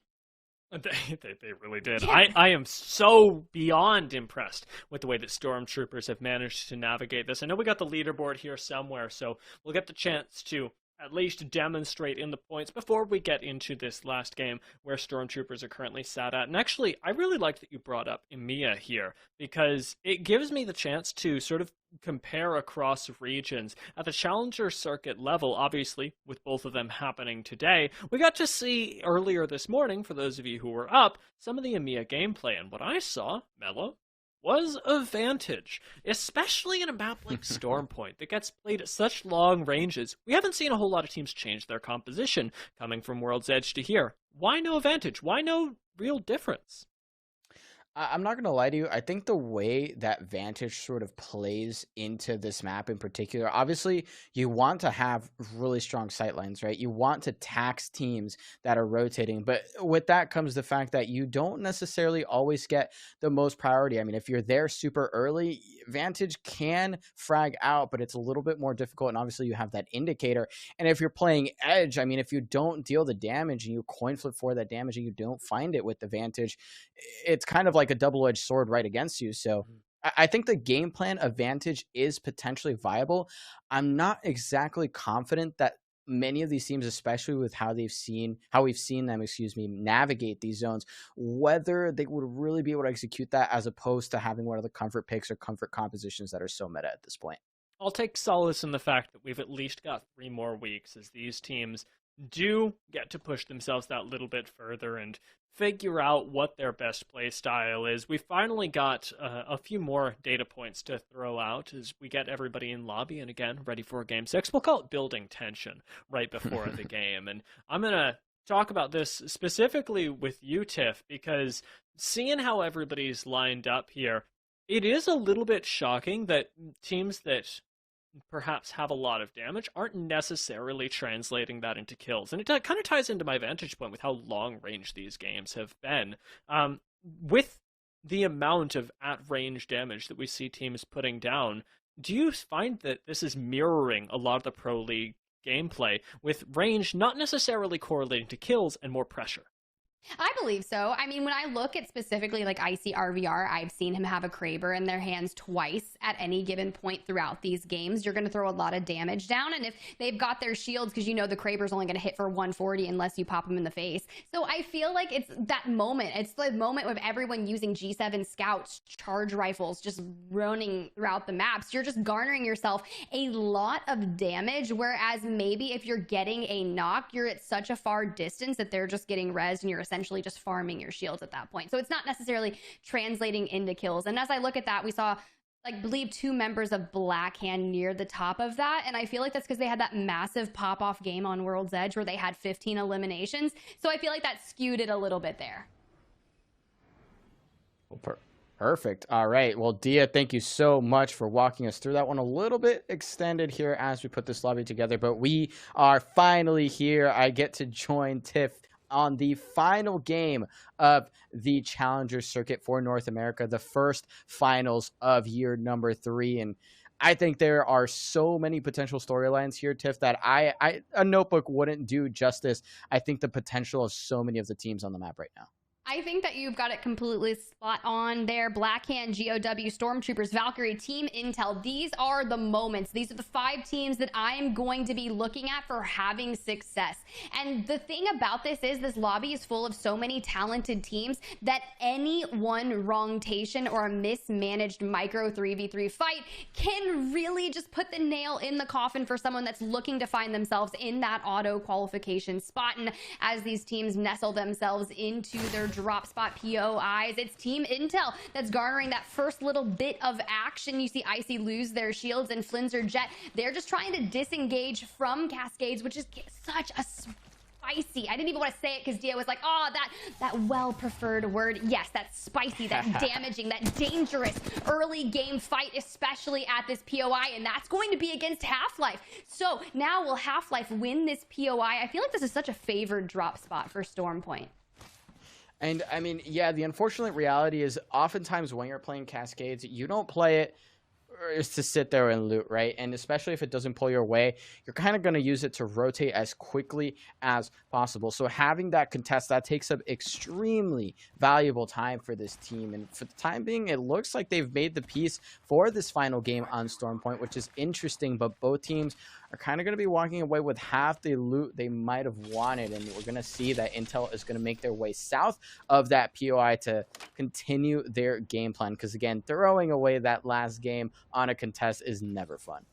They really did. Yeah. I am so beyond impressed with the way that Stormtroopers have managed to navigate this. I know we got the leaderboard here somewhere, so we'll get the chance to at least demonstrate in the points before we get into this last game where Stormtroopers are currently sat at. And actually, I really like that you brought up EMEA here, because it gives me the chance to sort of compare across regions. At the Challenger Circuit level, obviously, with both of them happening today, we got to see earlier this morning, for those of you who were up, some of the EMEA gameplay. And what I saw, Mello, was a Vantage, especially in a map like Stormpoint that gets played at such long ranges. We haven't seen a whole lot of teams change their composition coming from World's Edge to here. Why no Vantage? Why no real difference? I'm not going to lie to you. I think the way that Vantage sort of plays into this map in particular, obviously you want to have really strong sightlines, right? You want to tax teams that are rotating, but with that comes the fact that you don't necessarily always get the most priority. I mean, if you're there super early, Vantage can frag out, but it's a little bit more difficult, and obviously you have that indicator. And if you're playing Edge, I mean, if you don't deal the damage and you coin flip for that damage and you don't find it with the Vantage, it's kind of like a double-edged sword right against you. So I think the game plan of Vantage is potentially viable. I'm not exactly confident that many of these teams, especially with how we've seen them, navigate these zones, whether they would really be able to execute that as opposed to having one of the comfort picks or comfort compositions that are so meta at this point. I'll take solace in the fact that we've at least got 3 more weeks as these teams do get to push themselves that little bit further and figure out what their best play style is. We finally got a few more data points to throw out as we get everybody in lobby and again ready for Game 6. We'll call it building tension right before the game. And I'm going to talk about this specifically with you, Tiff, because seeing how everybody's lined up here, it is a little bit shocking that teams that perhaps have a lot of damage aren't necessarily translating that into kills. And it kind of ties into my vantage point with how long range these games have been. With the amount of at-range damage that we see teams putting down, do you find that this is mirroring a lot of the Pro League gameplay, with range not necessarily correlating to kills and more pressure? I believe so. I mean, when I look at specifically like Icy RVR, I've seen him have a Kraber in their hands twice at any given point throughout these games. You're going to throw a lot of damage down. And if they've got their shields, because you know the Kraber's only going to hit for 140 unless you pop him in the face. So I feel like it's that moment. It's the moment with everyone using G7 scouts, charge rifles, just running throughout the maps. You're just garnering yourself a lot of damage. Whereas maybe if you're getting a knock, you're at such a far distance that they're just getting rezzed and you're essentially just farming your shields at that point. So it's not necessarily translating into kills. And as I look at that, we saw, I believe, 2 members of Blackhand near the top of that. And I feel like that's because they had that massive pop-off game on World's Edge where they had 15 eliminations. So I feel like that skewed it a little bit there. Perfect. All right. Well, Dia, thank you so much for walking us through that one. A little bit extended here as we put this lobby together, but we are finally here. I get to join Tiff on the final game of the Challenger Circuit for North America, the first finals of year number 3. And I think there are so many potential storylines here, Tiff, that a notebook wouldn't do justice. I think the potential of so many of the teams on the map right now. I think that you've got it completely spot on there. Blackhand, GOW, Stormtroopers, Valkyrie, Team Intel. These are the moments. These are the 5 teams that I'm going to be looking at for having success. And the thing about this is this lobby is full of so many talented teams that any one wrongtation or a mismanaged micro 3v3 fight can really just put the nail in the coffin for someone that's looking to find themselves in that auto qualification spot. And as these teams nestle themselves into their drop spot POIs. It's Team Intel that's garnering that first little bit of action. You see Icy lose their shields, and Flinzer Jet, they're just trying to disengage from Cascades, which is such a spicy. I didn't even want to say it because Dia was like, oh, that well-preferred word. Yes, that's spicy, that's damaging, that dangerous early game fight, especially at this POI, and that's going to be against Half-Life. So now will Half-Life win this POI? I feel like this is such a favored drop spot for Stormpoint. And I mean, yeah, the unfortunate reality is oftentimes when you're playing Cascades, you don't play it is to sit there and loot, right? And especially if it doesn't pull your way, you're kind of going to use it to rotate as quickly as possible. So having that contest, that takes up extremely valuable time for this team. And for the time being, it looks like they've made the peace for this final game on Stormpoint, which is interesting, but both teams are kind of going to be walking away with half the loot they might have wanted. And we're going to see that Intel is going to make their way south of that POI to continue their game plan. Because again, throwing away that last game on a contest is never fun.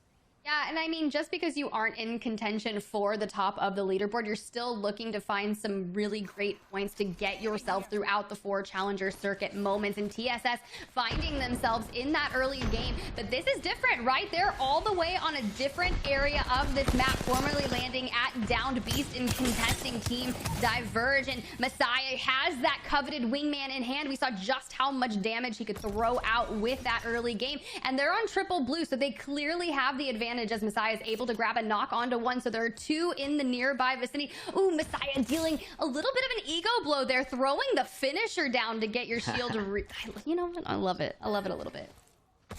Yeah, and I mean, just because you aren't in contention for the top of the leaderboard, you're still looking to find some really great points to get yourself throughout the 4 Challenger Circuit moments. And TSS finding themselves in that early game. But this is different, right? They're all the way on a different area of this map, formerly landing at Downed Beast and contesting Team Diverge. And Messiah has that coveted wingman in hand. We saw just how much damage he could throw out with that early game. And they're on triple blue, so they clearly have the advantage as Messiah is able to grab a knock onto one. So there are 2 in the nearby vicinity. Ooh, Messiah dealing a little bit of an ego blow there, throwing the finisher down to get your shield. You know, I love it. I love it a little bit.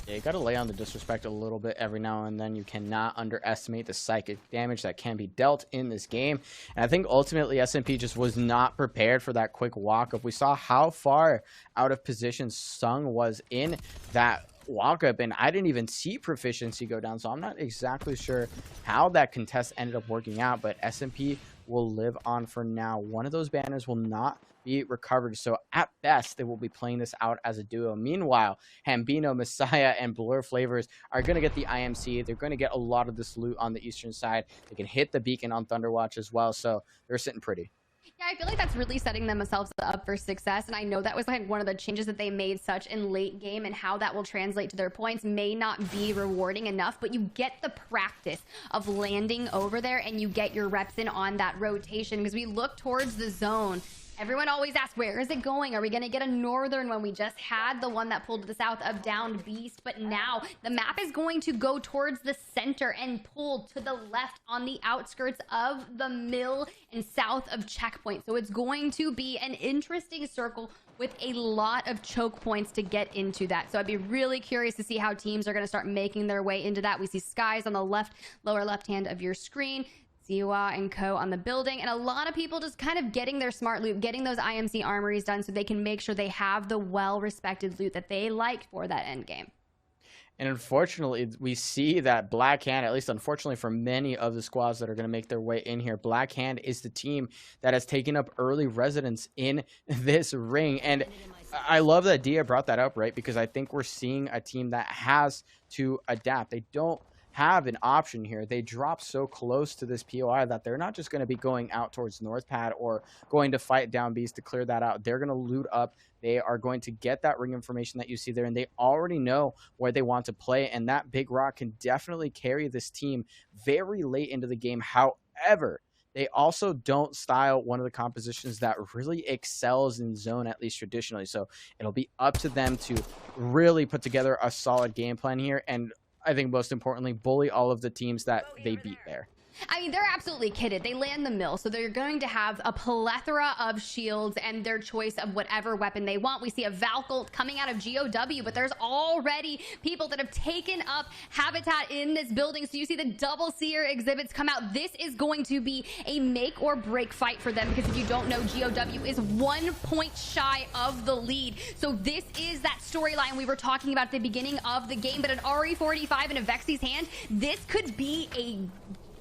Yeah, you got to lay on the disrespect a little bit every now and then. You cannot underestimate the psychic damage that can be dealt in this game. And I think ultimately SMP just was not prepared for that quick walk-up. We saw how far out of position Sung was in that walk-up, and I didn't even see proficiency go down, so I'm not exactly sure how that contest ended up working out, but SMP will live on for now. One of those banners will not be recovered, so at best they will be playing this out as a duo. Meanwhile, Hambino, Messiah, and Blur Flavors are going to get the IMC. They're going to get a lot of this loot on the eastern side. They can hit the beacon on Thunderwatch as well, so they're sitting pretty. Yeah, I feel like that's really setting themselves up for success, and I know that was like one of the changes that they made such in late game, and how that will translate to their points may not be rewarding enough, but you get the practice of landing over there and you get your reps in on that rotation. Because we look towards the zone, everyone always asks, where is it going? Are we going to get a northern one? We just had the one that pulled to the south of Downed Beast, but now the map is going to go towards the center and pull to the left on the outskirts of the mill and south of Checkpoint. So it's going to be an interesting circle with a lot of choke points to get into that. So I'd be really curious to see how teams are going to start making their way into that. We see Skies on the left, lower left hand of your screen, Siwa and Co on the building, and a lot of people just kind of getting their smart loot, getting those IMC armories done so they can make sure they have the well-respected loot that they like for that end game. And unfortunately, we see that Black Hand, at least unfortunately for many of the squads that are going to make their way in here, Black Hand is the team that has taken up early residence in this ring. And I love that Dia brought that up, right? Because I think we're seeing a team that has to adapt. They don't have an option here. They drop so close to this POI that they're not just going to be going out towards North Pad or going to fight down Beast to clear that out. They're going to loot up. They are going to get that ring information that you see there, and they already know where they want to play, and that big rock can definitely carry this team very late into the game. However, they also don't style one of the compositions that really excels in zone, at least traditionally. So it'll be up to them to really put together a solid game plan here, and I think most importantly, bully all of the teams that they beat there. I mean, they're absolutely kitted. They land the mill, so they're going to have a plethora of shields and their choice of whatever weapon they want. We see a Valkylt coming out of GOW, but there's already people that have taken up habitat in this building. So you see the double seer exhibits come out. This is going to be a make or break fight for them, because if you don't know, GOW is 1 point shy of the lead. So this is that storyline we were talking about at the beginning of the game, but an RE45 in a Vexi's hand, this could be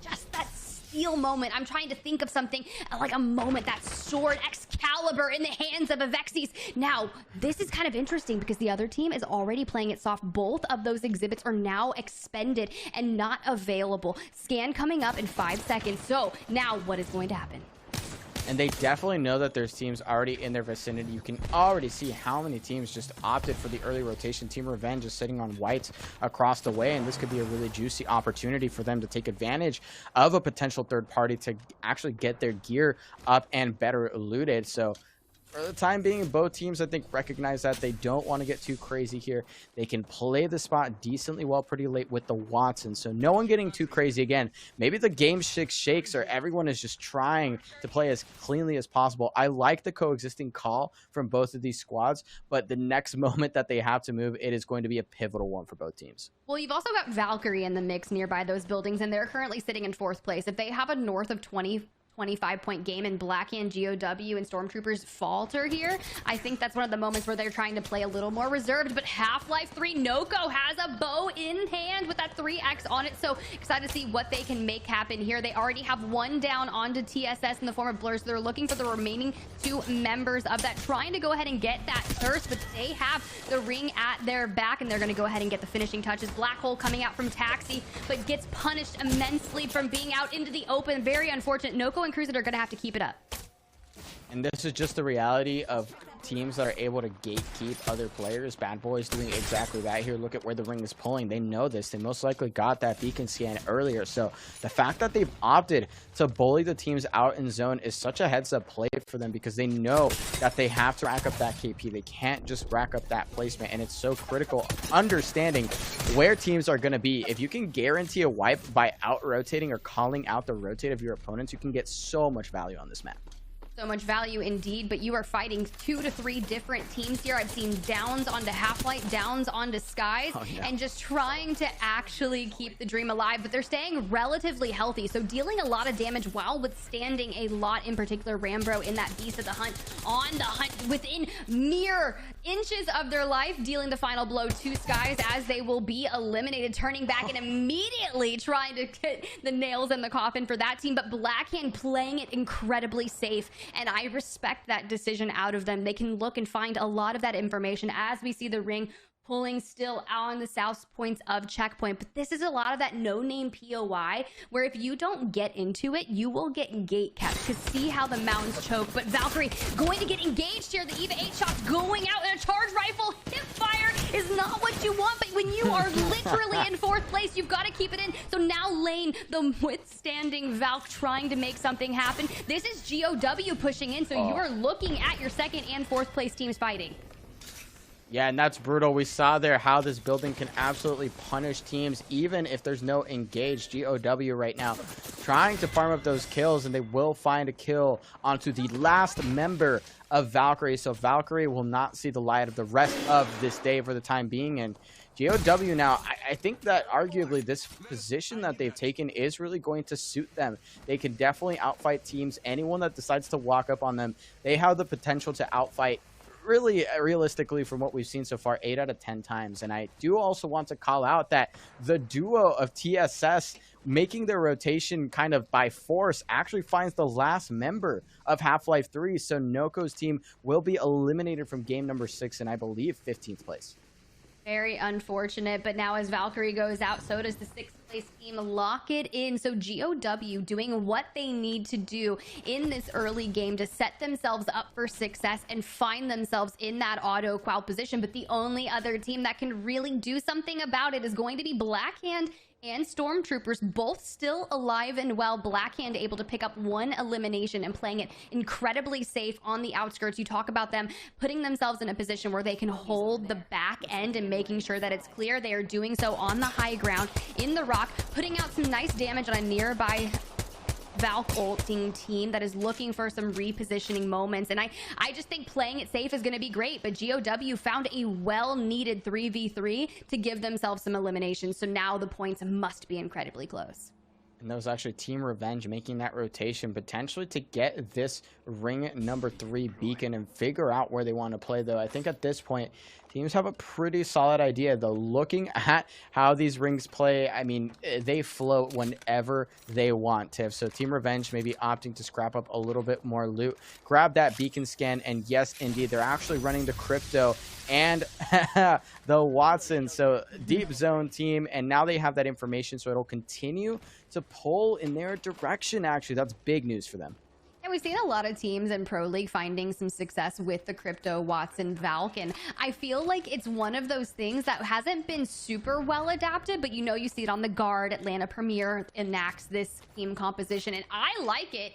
just that steal moment. I'm trying to think of something like a moment, that sword Excalibur in the hands of a Vexi's. Now, this is kind of interesting because the other team is already playing it soft. Both of those exhibits are now expended and not available. Scan coming up in 5 seconds. So now what is going to happen? And they definitely know that there's teams already in their vicinity. You can already see how many teams just opted for the early rotation. Team Revenge is sitting on whites across the way, and this could be a really juicy opportunity for them to take advantage of a potential third party to actually get their gear up and better looted. So for the time being, both teams, I think, recognize that they don't want to get too crazy here. They can play the spot decently well pretty late with the Watson. So no one getting too crazy again. Maybe the game 6 shakes or everyone is just trying to play as cleanly as possible. I like the coexisting call from both of these squads, but the next moment that they have to move, it is going to be a pivotal one for both teams. Well, you've also got Valkyrie in the mix nearby those buildings, and they're currently sitting in 4th place. If they have a north of 25-point game and Blackhand, GOW, and Stormtroopers falter here, I think that's one of the moments where they're trying to play a little more reserved. But Half-Life 3, Noko has a bow in hand with that 3x on it. So excited to see what they can make happen here. They already have one down onto TSS in the form of Blur, so they're looking for the remaining 2 members of that, trying to go ahead and get that thirst, but they have the ring at their back, and they're going to go ahead and get the finishing touches. Black Hole coming out from Taxi, but gets punished immensely from being out into the open. Very unfortunate. Noko and Cruiser are going to have to keep it up. And this is just the reality of teams that are able to gatekeep other players. Bad Boys doing exactly that here. Look at where the ring is pulling. They know this. They most likely got that beacon scan earlier. So the fact that they've opted to bully the teams out in zone is such a heads-up play for them, because they know that they have to rack up that KP. They can't just rack up that placement, and it's so critical understanding where teams are going to be. If you can guarantee a wipe by out-rotating or calling out the rotate of your opponents, you can get so much value on this map. So much value indeed, but you are fighting 2 to 3 different teams here. I've seen downs onto Half-Light, downs onto Skies, and just trying to actually keep the dream alive, but they're staying relatively healthy, so dealing a lot of damage while withstanding a lot, in particular Rambro in that Beast of the Hunt, on the hunt within mere inches of their life, dealing the final blow to Skies as they will be eliminated, turning back and immediately trying to get the nails in the coffin for that team. But Blackhand playing it incredibly safe, and I respect that decision out of them. They can look and find a lot of that information as we see the ring pulling still out on the south points of checkpoint. But this is a lot of that no-name POI, where if you don't get into it, you will get gate kept. Because see how the mountains choke. But Valkyrie going to get engaged here. The EVA 8 shots going out, and a charge rifle hip fire is not what you want. But when you are literally in 4th place, you've got to keep it in. So now Lane, the withstanding Valk, trying to make something happen. This is GOW pushing in, so you are looking at your 2nd and 4th place teams fighting. Yeah, and that's brutal. We saw there how this building can absolutely punish teams, even if there's no engaged. GOW right now trying to farm up those kills, and they will find a kill onto the last member of Valkyrie. So Valkyrie will not see the light of the rest of this day for the time being. And GOW now, I think that arguably this position that they've taken is really going to suit them. They can definitely outfight teams. Anyone that decides to walk up on them, they have the potential to outfight really realistically, from what we've seen so far, 8 out of 10 times. And I do also want to call out that the duo of TSS making their rotation kind of by force actually finds the last member of Half-Life 3. So Noko's team will be eliminated from game number 6 and I believe 15th place. Very unfortunate, but now as Valkyrie goes out, so does the 6th place team. Lock it in. So GOW doing what they need to do in this early game to set themselves up for success and find themselves in that auto qual position. But the only other team that can really do something about it is going to be Blackhand and Stormtroopers, both still alive and well. Blackhand able to pick up 1 elimination and playing it incredibly safe on the outskirts. You talk about them putting themselves in a position where they can hold the back end and making sure that it's clear. They are doing so on the high ground in the rock, putting out some nice damage on a nearby Valk ulting team that is looking for some repositioning moments. And I just think playing it safe is going to be great, but GOW found a well-needed 3v3 to give themselves some eliminations. So now the points must be incredibly close. And that was actually Team Revenge making that rotation potentially to get this ring number 3 beacon and figure out where they want to play. Though I think at this point teams have a pretty solid idea, though. Looking at how these rings play, I mean, they float whenever they want to. So Team Revenge maybe opting to scrap up a little bit more loot, grab that beacon scan, and yes, indeed, they're actually running the crypto and the Watson. So deep zone team, and now they have that information, so it'll continue to pull in their direction. Actually, that's big news for them. And we've seen a lot of teams in Pro League finding some success with the Crypto, Watson, Valk, and I feel like it's one of those things that hasn't been super well adapted, but you see it on the Guard. Atlanta Premier enacts this team composition, and I like it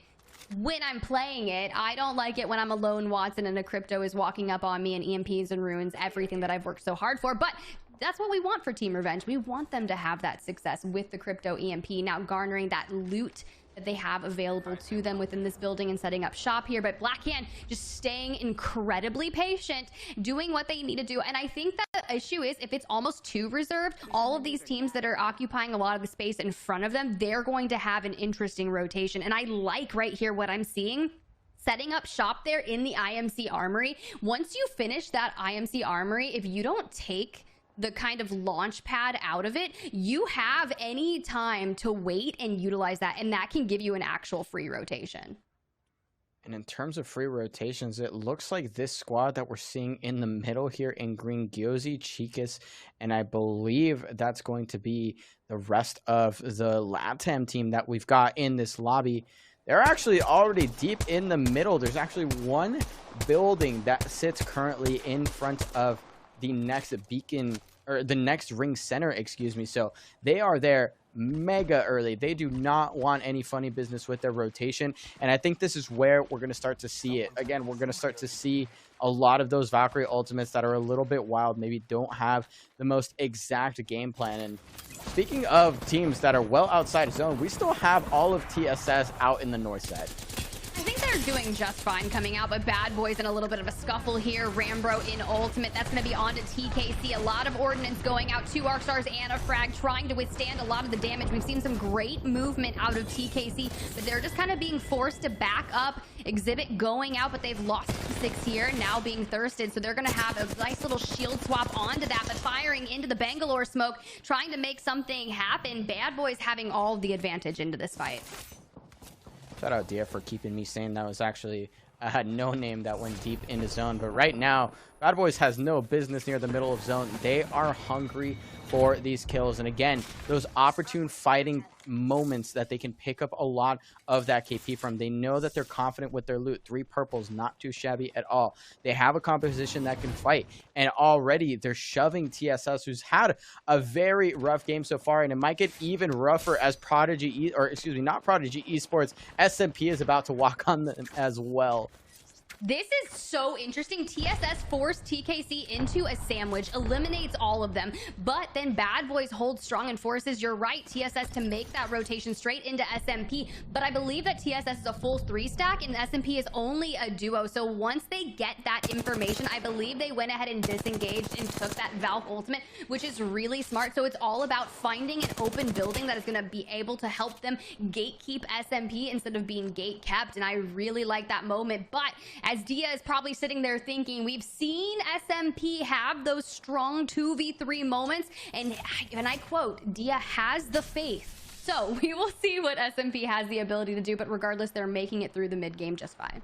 when I'm playing it. I don't like it when I'm alone Watson and a Crypto is walking up on me and EMPs and ruins everything that I've worked so hard for, but that's what we want for Team Revenge. We want them to have that success with the Crypto EMP, now garnering that loot that they have available to them within this building and setting up shop here. But Blackhand just staying incredibly patient, doing what they need to do. And I think that the issue is if it's almost too reserved, all of these teams that are occupying a lot of the space in front of them, they're going to have an interesting rotation. And I like right here what I'm seeing. Setting up shop there in the IMC Armory. Once you finish that IMC Armory, if you don't take the kind of launch pad out of it, you have any time to wait and utilize that, and that can give you an actual free rotation. And in terms of free rotations, it looks like this squad that we're seeing in the middle here in green, Gyozi, Chicas, and I believe that's going to be the rest of the LATAM team that we've got in this lobby. They're actually already deep in the middle. There's actually one building that sits currently in front of the next beacon, or the next ring center, excuse me. So they are there mega early. They do not want any funny business with their rotation, and I think this is where we're going to start to see it. Again, we're going to start to see a lot of those Valkyrie ultimates that are a little bit wild, maybe don't have the most exact game plan. And speaking of teams that are well outside zone, we still have all of TSS out in the north side. I think they're doing just fine coming out, but Bad Boys in a little bit of a scuffle here. Rambro in ultimate. That's going to be on to TKC. A lot of ordnance going out. 2 arc stars and a frag trying to withstand a lot of the damage. We've seen some great movement out of TKC, but they're just kind of being forced to back up. Exhibit going out, but they've lost 6 here, now being thirsted. So they're going to have a nice little shield swap onto that, but firing into the Bangalore smoke, trying to make something happen. Bad Boys having all the advantage into this fight. Shout out Dia for keeping me sane. That was actually no name that went deep into zone. But right now, Bad Boys has no business near the middle of zone. They are hungry for these kills. And again, those opportune fighting moments that they can pick up a lot of that KP from. They know that they're confident with their loot. 3 purples, not too shabby at all. They have a composition that can fight. And already they're shoving TSS, who's had a very rough game so far. And it might get even rougher as Prodigy, not Prodigy Esports, SMP is about to walk on them as well. This is so interesting. TSS forced TKC into a sandwich, eliminates all of them, but then Bad Boys hold strong and forces, you're right, TSS to make that rotation straight into SMP. But I believe that TSS is a full 3-stack and SMP is only a duo. So once they get that information, I believe they went ahead and disengaged and took that Valk ultimate, which is really smart. So it's all about finding an open building that is going to be able to help them gatekeep SMP instead of being gate kept. And I really like that moment. But as Dia is probably sitting there thinking, we've seen SMP have those strong 2v3 moments, and I quote, Dia has the faith. So we will see what SMP has the ability to do, but regardless, they're making it through the mid game just fine.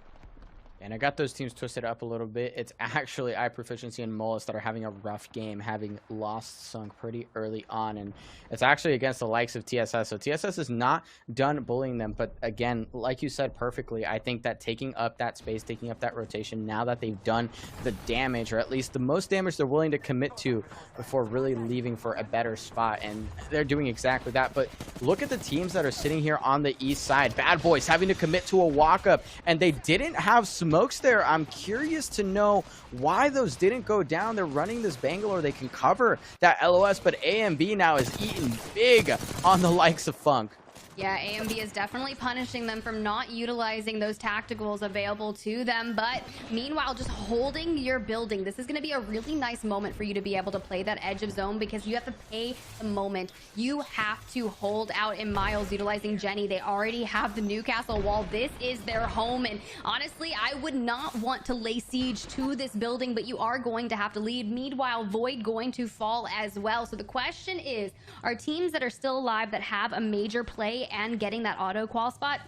And I got those teams twisted up a little bit. It's actually iProficiency and Mollis that are having a rough game, having lost Sunk pretty early on. And it's actually against the likes of TSS. So TSS is not done bullying them. But again, like you said perfectly, I think that taking up that space, taking up that rotation, now that they've done the damage, or at least the most damage they're willing to commit to before really leaving for a better spot. And they're doing exactly that. But look at the teams that are sitting here on the east side. Bad Boys having to commit to a walk-up, and they didn't have smokes there. I'm curious to know why those didn't go down. They're running this Bangalore. They can cover that LOS, but AMB now is eating big on the likes of Funk. Yeah, AMB is definitely punishing them from not utilizing those tacticals available to them. But meanwhile, just holding your building. This is going to be a really nice moment for you to be able to play that edge of zone, because you have to pay the moment. You have to hold out in Miles utilizing Jenny. They already have the Newcastle wall. This is their home. And honestly, I would not want to lay siege to this building, but you are going to have to lead. Meanwhile, Void going to fall as well. So the question is, are teams that are still alive that have a major play and getting that auto qual spot?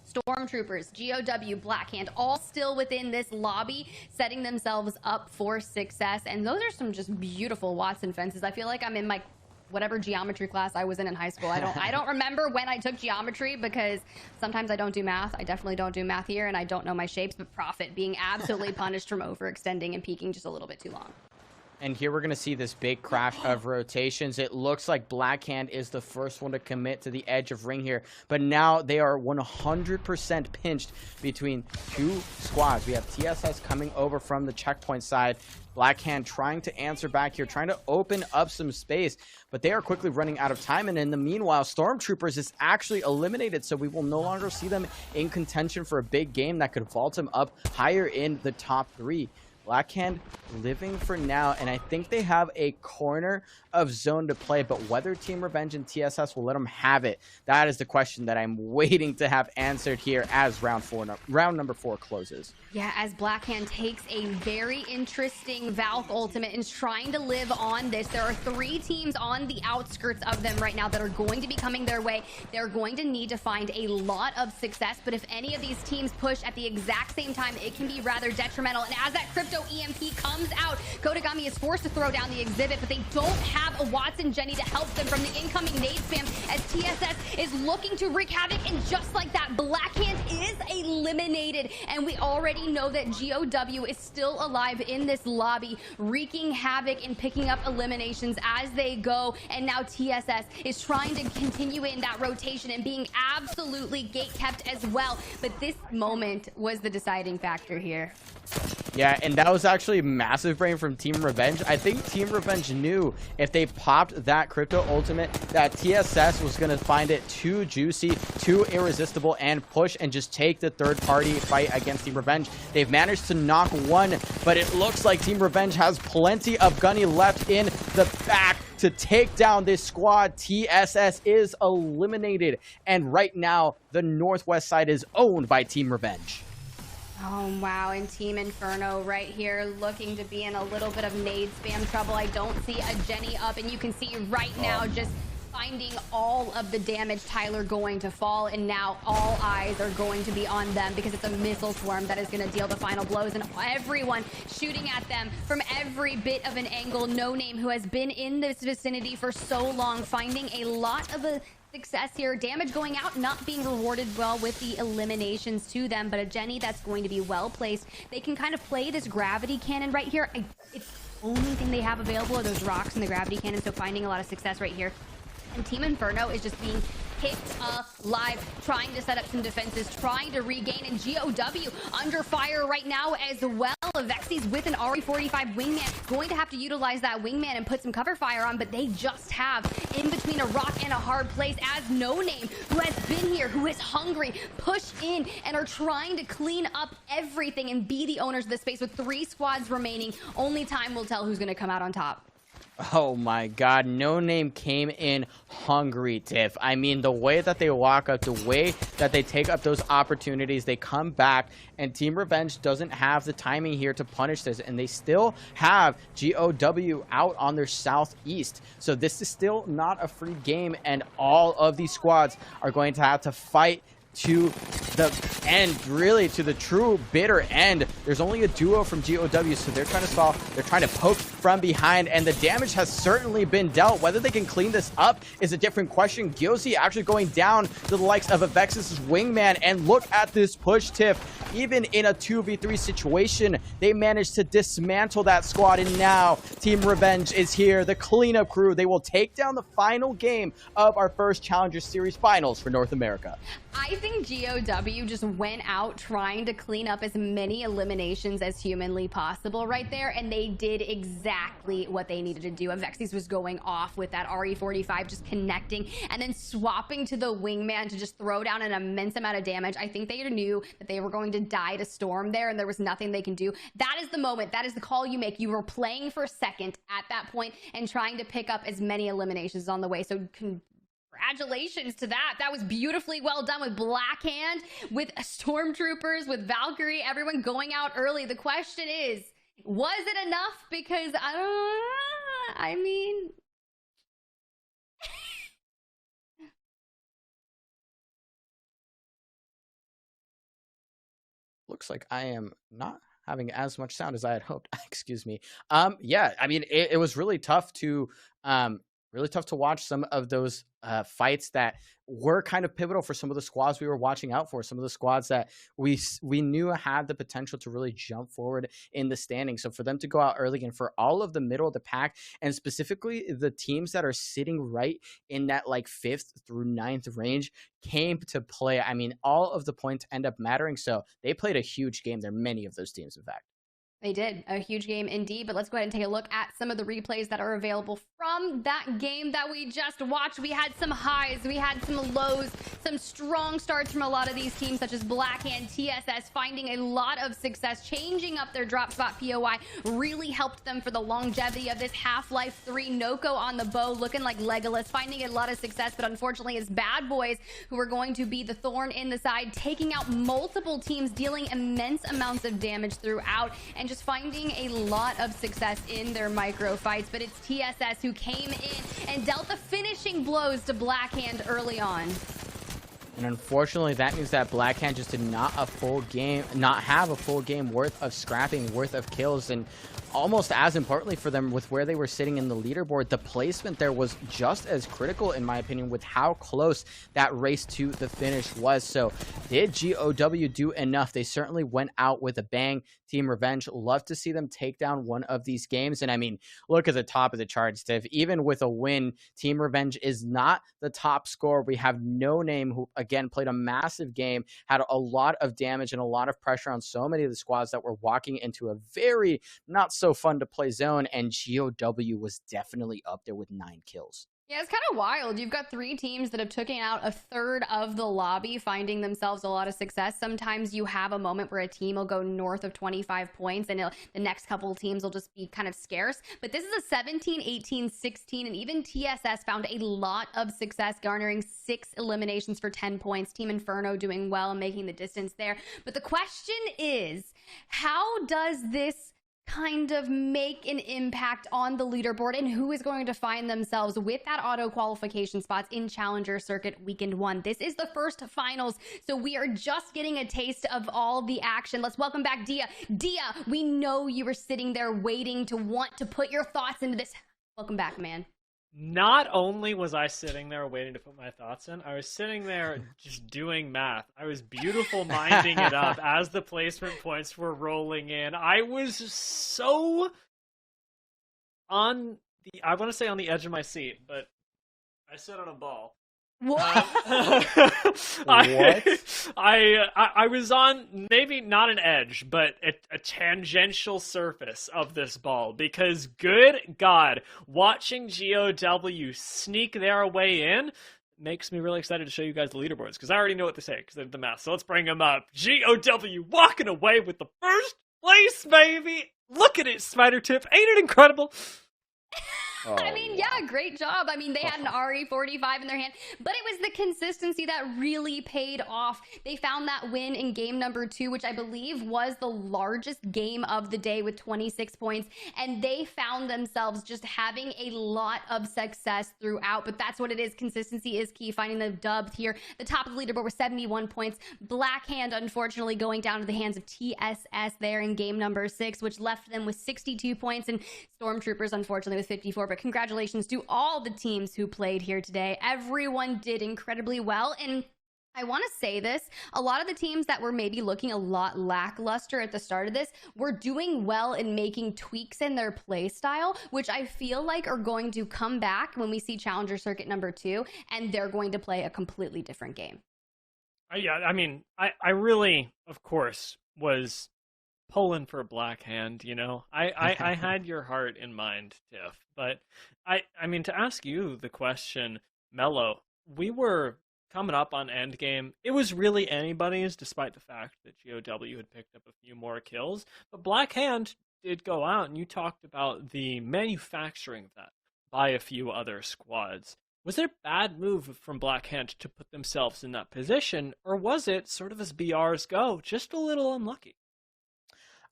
Stormtroopers, GOW, Blackhand, all still within this lobby, setting themselves up for success. And those are some just beautiful Watson fences. I feel like I'm in my whatever geometry class I was in high school. I don't remember when I took geometry because sometimes I don't do math. I definitely don't do math here, and I don't know my shapes. But Prophet being absolutely punished from overextending and peaking just a little bit too long. And here we're going to see this big crash of rotations. It looks like Blackhand is the first one to commit to the edge of ring here. But now they are 100% pinched between two squads. We have TSS coming over from the checkpoint side. Blackhand trying to answer back here, trying to open up some space. But they are quickly running out of time. And in the meanwhile, Stormtroopers is actually eliminated. So we will no longer see them in contention for a big game that could vault them up higher in the top 3. Blackhand living for now, and I think they have a corner of zone to play, but whether Team Revenge and TSS will let them have it, that is the question that I'm waiting to have answered here as round number 4 closes. Yeah, as Blackhand takes a very interesting Valk ultimate and is trying to live on this. There are 3 teams on the outskirts of them right now that are going to be coming their way. They're going to need to find a lot of success, but if any of these teams push at the exact same time, it can be rather detrimental. And as that crypto EMP comes out, Kodagami is forced to throw down the exhibit, but they don't have a Watson Jenny to help them from the incoming nade spam as TSS is looking to wreak havoc, and just like that, Blackhand is eliminated. And we already know that GOW is still alive in this lobby, wreaking havoc and picking up eliminations as they go. And now TSS is trying to continue in that rotation and being absolutely gate-kept as well. But this moment was the deciding factor here. Yeah, and that was actually massive brain from Team Revenge. I think Team Revenge knew if they popped that crypto ultimate that TSS was going to find it too juicy, too irresistible, and push and just take the third-party fight against Team Revenge. They've managed to knock one, but it looks like Team Revenge has plenty of Gunny left in the back to take down this squad. TSS is eliminated, and right now, the Northwest side is owned by Team Revenge. Oh, wow, and Team Inferno right here looking to be in a little bit of nade spam trouble. I don't see a Jenny up, and you can see right now just finding all of the damage. Tyler going to fall, and now all eyes are going to be on them because it's a missile swarm that is going to deal the final blows, and everyone shooting at them from every bit of an angle. No Name, who has been in this vicinity for so long, finding a lot of success here. Damage going out, not being rewarded well with the eliminations to them, but a Jenny that's going to be well placed. They can kind of play this gravity cannon right here. It's the only thing they have available are those rocks and the gravity cannon, so finding a lot of success right here. And Team Inferno is just being picked alive, trying to set up some defenses, trying to regain, and GOW under fire right now as well. Vexi's with an RE45 wingman, going to have to utilize that wingman and put some cover fire on, but they just have in between a rock and a hard place as No Name, who has been here, who is hungry, push in and are trying to clean up everything and be the owners of the space with 3 squads remaining. Only time will tell who's going to come out on top. Oh my god, No Name came in hungry, Tiff. I mean, the way that they walk up, the way that they take up those opportunities, they come back, and Team Revenge doesn't have the timing here to punish this, and they still have GOW out on their southeast. So this is still not a free game, and all of these squads are going to have to fight to the end, really to the true bitter end. There's only a duo from GOW, so they're trying to stall, they're trying to poke from behind, and the damage has certainly been dealt. Whether they can clean this up is a different question. Gyosi actually going down to the likes of Avexis' wingman, and look at this push, Tiff. Even in a 2v3 situation, they managed to dismantle that squad, and now Team Revenge is here, the cleanup crew. They will take down the final game of our first Challenger Series finals for North America. I think GOW just went out trying to clean up as many eliminations as humanly possible right there, and they did exactly what they needed to do. Avexis was going off with that RE45, just connecting and then swapping to the wingman to just throw down an immense amount of damage. I think they knew that they were going to die to Storm there, and there was nothing they can do. That is the moment. That is the call you make. You were playing for second at that point and trying to pick up as many eliminations on the way. So congratulations to that. That was beautifully well done with Blackhand, with Stormtroopers, with Valkyrie, everyone going out early. The question is, was it enough? Because I mean... Looks like I am not having as much sound as I had hoped. Excuse me. Yeah, I mean, it was really tough to really tough to watch some of those fights that were kind of pivotal for some of the squads we were watching out for, some of the squads that we knew had the potential to really jump forward in the standings. So for them to go out early and for all of the middle of the pack, and specifically the teams that are sitting right in that like 5th through 9th range came to play. I mean, all of the points end up mattering. So they played a huge game. There are many of those teams, in fact. They did. A huge game indeed. But let's go ahead and take a look at some of the replays that are available from that game that we just watched. We had some highs, we had some lows, some strong starts from a lot of these teams, such as Blackhand, TSS, finding a lot of success, changing up their drop spot POI, really helped them for the longevity of this Half-Life 3. Noko on the bow, looking like Legolas, finding a lot of success, but unfortunately it's Bad Boys who are going to be the thorn in the side, taking out multiple teams, dealing immense amounts of damage throughout, and just finding a lot of success in their micro fights. But it's TSS who came in and dealt the finishing blows to Blackhand early on. And unfortunately, that means that Blackhand just did not have a full game worth of scrapping, worth of kills. And almost as importantly for them, with where they were sitting in the leaderboard, the placement there was just as critical, in my opinion, with how close that race to the finish was. So did GOW do enough? They certainly went out with a bang. Team Revenge, love to see them take down one of these games. And I mean, look at the top of the charts, Steph. Even with a win, Team Revenge is not the top scorer. We have No Name, who again played a massive game, had a lot of damage and a lot of pressure on so many of the squads that were walking into a very not so fun to play zone, and GOW was definitely up there with 9 kills. Yeah, it's kind of wild. You've got 3 teams that have taken out a third of the lobby, finding themselves a lot of success. Sometimes you have a moment where a team will go north of 25 points and the next couple of teams will just be kind of scarce. But this is a 17, 18, 16, and even TSS found a lot of success, garnering 6 eliminations for 10 points. Team Inferno doing well and making the distance there. But the question is, how does this kind of make an impact on the leaderboard, and who is going to find themselves with that auto qualification spots in Challenger Circuit Weekend 1? This is the first finals, so we are just getting a taste of all the action. Let's welcome back Dia. Dia, we know you were sitting there waiting to want to put your thoughts into this. Welcome back, man. Not only was I sitting there waiting to put my thoughts in, I was sitting there just doing math. I was beautiful minding it up as the placement points were rolling in. I was so on the edge of my seat, but I sit on a ball. What? I was on maybe not an edge, but a tangential surface of this ball, because good God, watching GOW sneak their way in makes me really excited to show you guys the leaderboards, because I already know what to say because I did the math. So let's bring them up. GOW walking away with the first place, baby. Look at it, Spider Tip. Ain't it incredible? Oh, I mean, yeah, great job. I mean, they had an RE45 in their hand, but it was the consistency that really paid off. They found that win in game number 2, which I believe was the largest game of the day with 26 points, and they found themselves just having a lot of success throughout. But that's what it is. Consistency is key. Finding the dub here. The top of the leaderboard with 71 points. Blackhand, unfortunately, going down to the hands of TSS there in game number 6, which left them with 62 points, and Stormtroopers, unfortunately, with 54. But congratulations to all the teams who played here today. Everyone did incredibly well. And I want to say this, a lot of the teams that were maybe looking a lot lackluster at the start of this were doing well in making tweaks in their play style, which I feel like are going to come back when we see Challenger Circuit number 2, and they're going to play a completely different game. Yeah, I mean, I really, of course, was pulling for Blackhand, you know. I had your heart in mind, Tiff. But I mean, to ask you the question, Mello, we were coming up on endgame. It was really anybody's, despite the fact that GOW had picked up a few more kills. But Blackhand did go out, and you talked about the manufacturing of that by a few other squads. Was it a bad move from Blackhand to put themselves in that position, or was it, sort of as BRs go, just a little unlucky?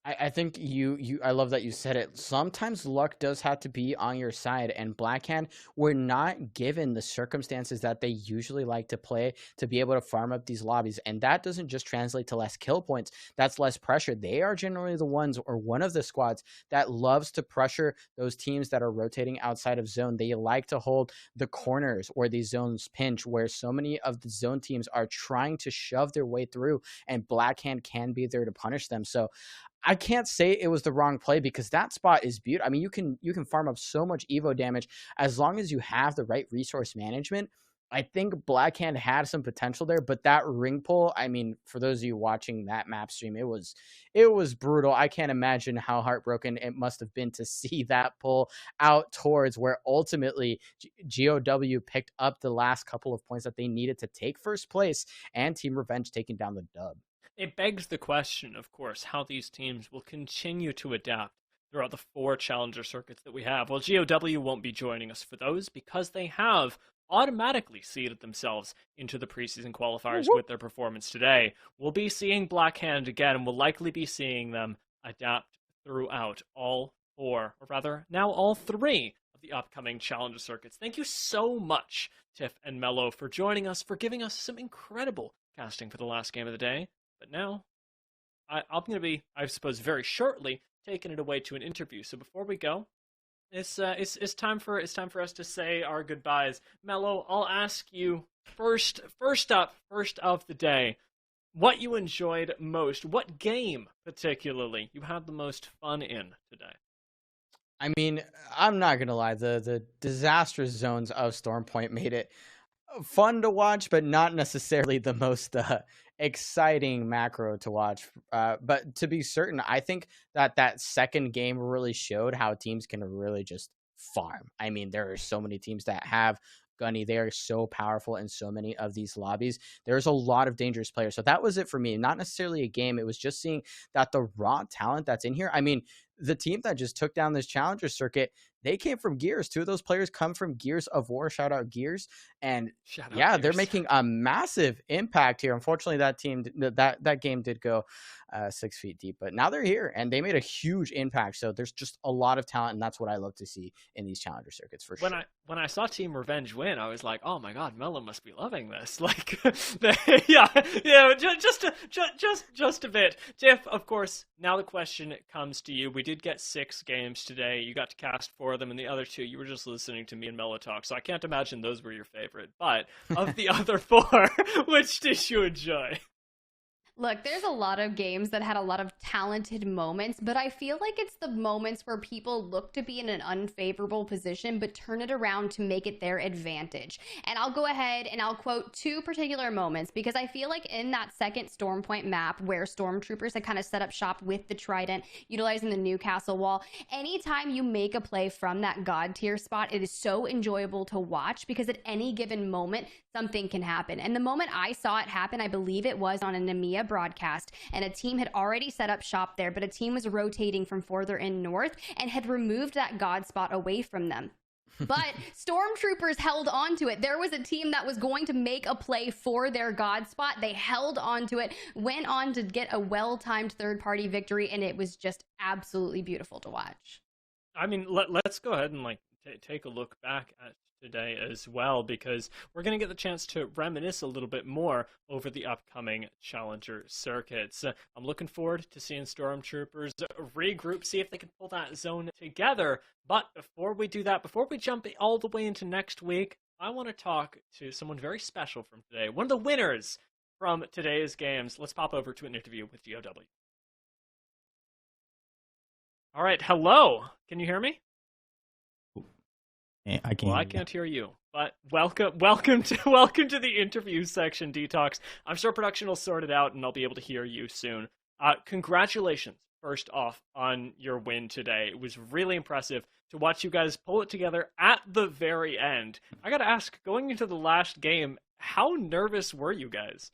I think I love that you said it. Sometimes luck does have to be on your side, and Blackhand were not given the circumstances that they usually like to play to be able to farm up these lobbies. And that doesn't just translate to less kill points. That's less pressure. They are generally the ones, or one of the squads, that loves to pressure those teams that are rotating outside of zone. They like to hold the corners or these zones pinch, where so many of the zone teams are trying to shove their way through, and Blackhand can be there to punish them. So I can't say it was the wrong play, because that spot is beautiful. I mean, you can farm up so much Evo damage as long as you have the right resource management. I think Blackhand had some potential there, but that ring pull, I mean, for those of you watching that map stream, it was brutal. I can't imagine how heartbroken it must have been to see that pull out towards where ultimately GOW picked up the last couple of points that they needed to take first place, and Team Revenge taking down the dub. It begs the question, of course, how these teams will continue to adapt throughout the 4 challenger circuits that we have. Well, GOW won't be joining us for those because they have automatically seeded themselves into the preseason qualifiers with their performance today. We'll be seeing Blackhand again, and we'll likely be seeing them adapt throughout all 4, or rather, now all 3 of the upcoming challenger circuits. Thank you so much, Tiff and Mello, for joining us, for giving us some incredible casting for the last game of the day. But now, I'm going to be, I suppose, very shortly taking it away to an interview. So before we go, it's time for us to say our goodbyes. Mello, I'll ask you first of the day, what you enjoyed most, what game particularly you had the most fun in today. I mean, I'm not gonna lie, the disastrous zones of Stormpoint made it fun to watch, but not necessarily the most exciting macro to watch. But to be certain, I think that second game really showed how teams can really just farm. I mean, there are so many teams that have Gunny. They are so powerful in so many of these lobbies. There's a lot of dangerous players. So that was it for me. Not necessarily a game. It was just seeing that the raw talent that's in here. I mean, the team that just took down this challenger circuit, they came from Gears. 2 of those players come from Gears of War. Shout out Gears. And Gears. They're making a massive impact here. Unfortunately, that team, that game did go 6 feet deep, but now they're here and they made a huge impact. So there's just a lot of talent, and that's what I love to see in these challenger circuits for sure. When I saw Team Revenge win, I was like, oh my god, Mello must be loving this. Like, just a bit. Tiff, of course, now the question comes to you. We did get 6 games today. You got to cast 4 of them, and the other 2, you were just listening to me and Mello talk, so I can't imagine those were your favorite. But of the other 4, which did you enjoy? Look, there's a lot of games that had a lot of talented moments, but I feel like it's the moments where people look to be in an unfavorable position, but turn it around to make it their advantage. And I'll go ahead and I'll quote 2 particular moments, because I feel like in that second Stormpoint map where Stormtroopers had kind of set up shop with the Trident, utilizing the Newcastle wall, anytime you make a play from that God tier spot, it is so enjoyable to watch, because at any given moment, something can happen. And the moment I saw it happen, I believe it was on a Namiya broadcast, and a team had already set up shop there, but a team was rotating from further in north and had removed that God spot away from them. But Stormtroopers held on to it. There was a team that was going to make a play for their God spot. They held on to it, went on to get a well-timed third-party victory, and it was just absolutely beautiful to watch. I mean, let's go ahead and take a look back at today as well, because we're going to get the chance to reminisce a little bit more over the upcoming challenger circuits. I'm looking forward to seeing Stormtroopers regroup, see if they can pull that zone together. But before we do that, before we jump all the way into next week, I want to talk to someone very special from today, one of the winners from today's games. Let's pop over to an interview with GOW. All right, hello. Can you hear me? I can't. Well, I can't hear you, but welcome to the interview section, Detox. I'm sure production will sort it out, and I'll be able to hear you soon. Congratulations, first off, on your win today. It was really impressive to watch you guys pull it together at the very end. I gotta ask, going into the last game, how nervous were you guys?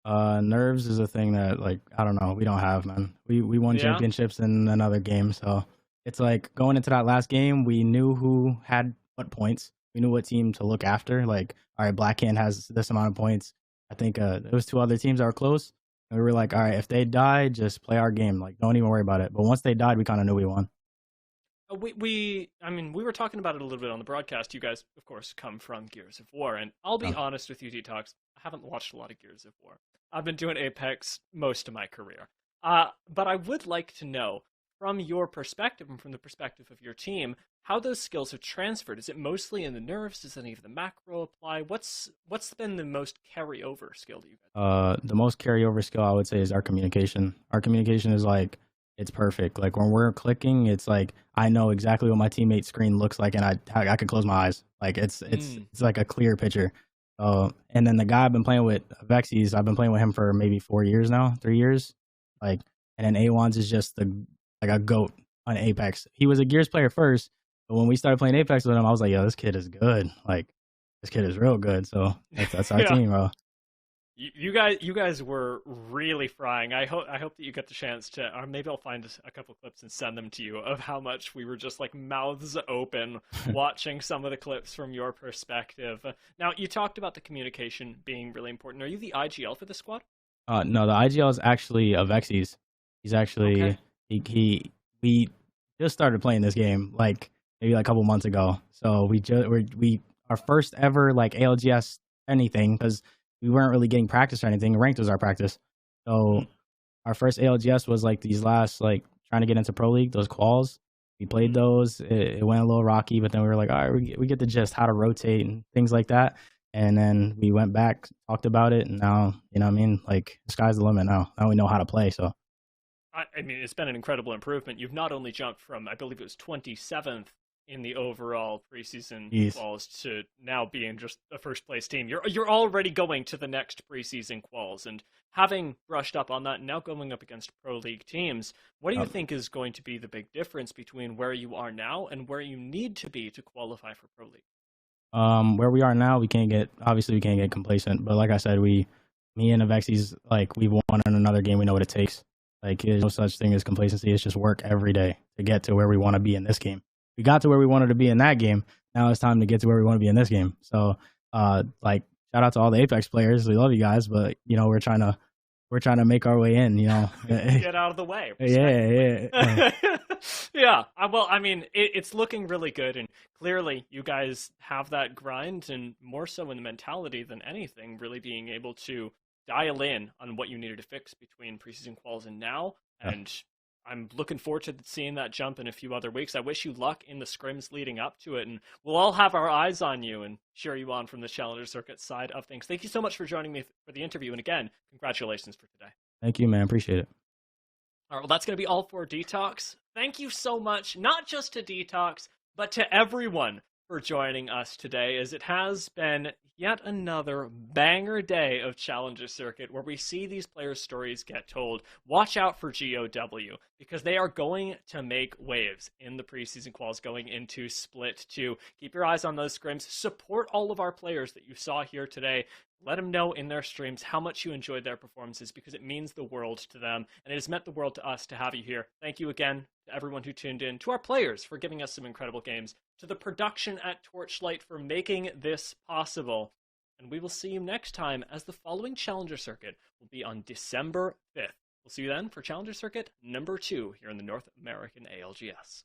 Nerves is a thing that, I don't know, we don't have, man. We won championships in another game, so it's like going into that last game, we knew who had what points. We knew what team to look after. All right, Blackhand has this amount of points. I think it was 2 other teams that were close. And we were like, all right, if they die, just play our game. Like, don't even worry about it. But once they died, we kind of knew we won. We were talking about it a little bit on the broadcast. You guys, of course, come from Gears of War, and I'll be honest with you, Detox. I haven't watched a lot of Gears of War. I've been doing Apex most of my career. But I would like to know, from your perspective and from the perspective of your team, how those skills have transferred. Is it mostly in the nerves? Does any of the macro apply? What's been the most carryover skill that you guys? The most carryover skill I would say is our communication. Our communication is like, it's perfect. Like when we're clicking, it's like I know exactly what my teammate's screen looks like, and I can close my eyes. Like it's like a clear picture. And then the guy I've been playing with, Vexies, I've been playing with him for maybe 4 years now, 3 years. Like, and then A1's is just like a goat on Apex. He was a Gears player first, but when we started playing Apex with him, I was like, yo, this kid is good. Like this kid is real good. So that's our team, bro. You guys were really frying. I hope that you get the chance to, or maybe I'll find a couple clips and send them to you of how much we were just like mouths open watching some of the clips from your perspective. Now, you talked about the communication being really important. Are you the IGL for the squad? No, the IGL is actually a Vexies. He's actually we just started playing this game like maybe like a couple months ago. So we our first ever like ALGS anything, because we weren't really getting practice or anything. Ranked was our practice. So our first ALGS was like these last, like trying to get into Pro League, those quals. We played those. It went a little rocky, but then we were like, all right, we get the gist, how to rotate and things like that. And then we went back, talked about it, and now, you know what I mean? Like, the sky's the limit now. Now we know how to play, so. I mean, it's been an incredible improvement. You've not only jumped from, I believe it was 27th in the overall preseason quals to now being just a first place team. You're already going to the next preseason quals, and having brushed up on that and now going up against Pro League teams, what do you think is going to be the big difference between where you are now and where you need to be to qualify for Pro League? Where we are now, we can't get complacent, but like I said, me and the Vexies, like, we've won in another game. We know what it takes. Like, there's no such thing as complacency. It's just work every day to get to where we want to be in this game. We got to where we wanted to be in that game. Now it's time to get to where we want to be in this game. So, like, shout out to all the Apex players. We love you guys, but you know, we're trying to make our way in. You know, get out of the way. Yeah. Yeah. Well, I mean, it's looking really good, and clearly, you guys have that grind, and more so in the mentality than anything, really being able to dial in on what you needed to fix between preseason quals and now, and I'm looking forward to seeing that jump in a few other weeks. I wish you luck in the scrims leading up to it, and we'll all have our eyes on you and cheer you on from the Challenger Circuit side of things. Thank you so much for joining me for the interview, and again, congratulations for today. Thank you, man. Appreciate it. All right, well, that's going to be all for Detox. Thank you so much, not just to Detox, but to everyone for joining us today, as it has been yet another banger day of Challenger Circuit where we see these players' stories get told. Watch out for GOW, because they are going to make waves in the preseason quals going into Split 2. Keep your eyes on those scrims. Support all of our players that you saw here today. Let them know in their streams how much you enjoyed their performances, because it means the world to them, and it has meant the world to us to have you here. Thank you again to everyone who tuned in, to our players for giving us some incredible games, to the production at Torchlight for making this possible. And we will see you next time, as the following Challenger Circuit will be on December 5th. We'll see you then for Challenger Circuit number 2 here in the North American ALGS.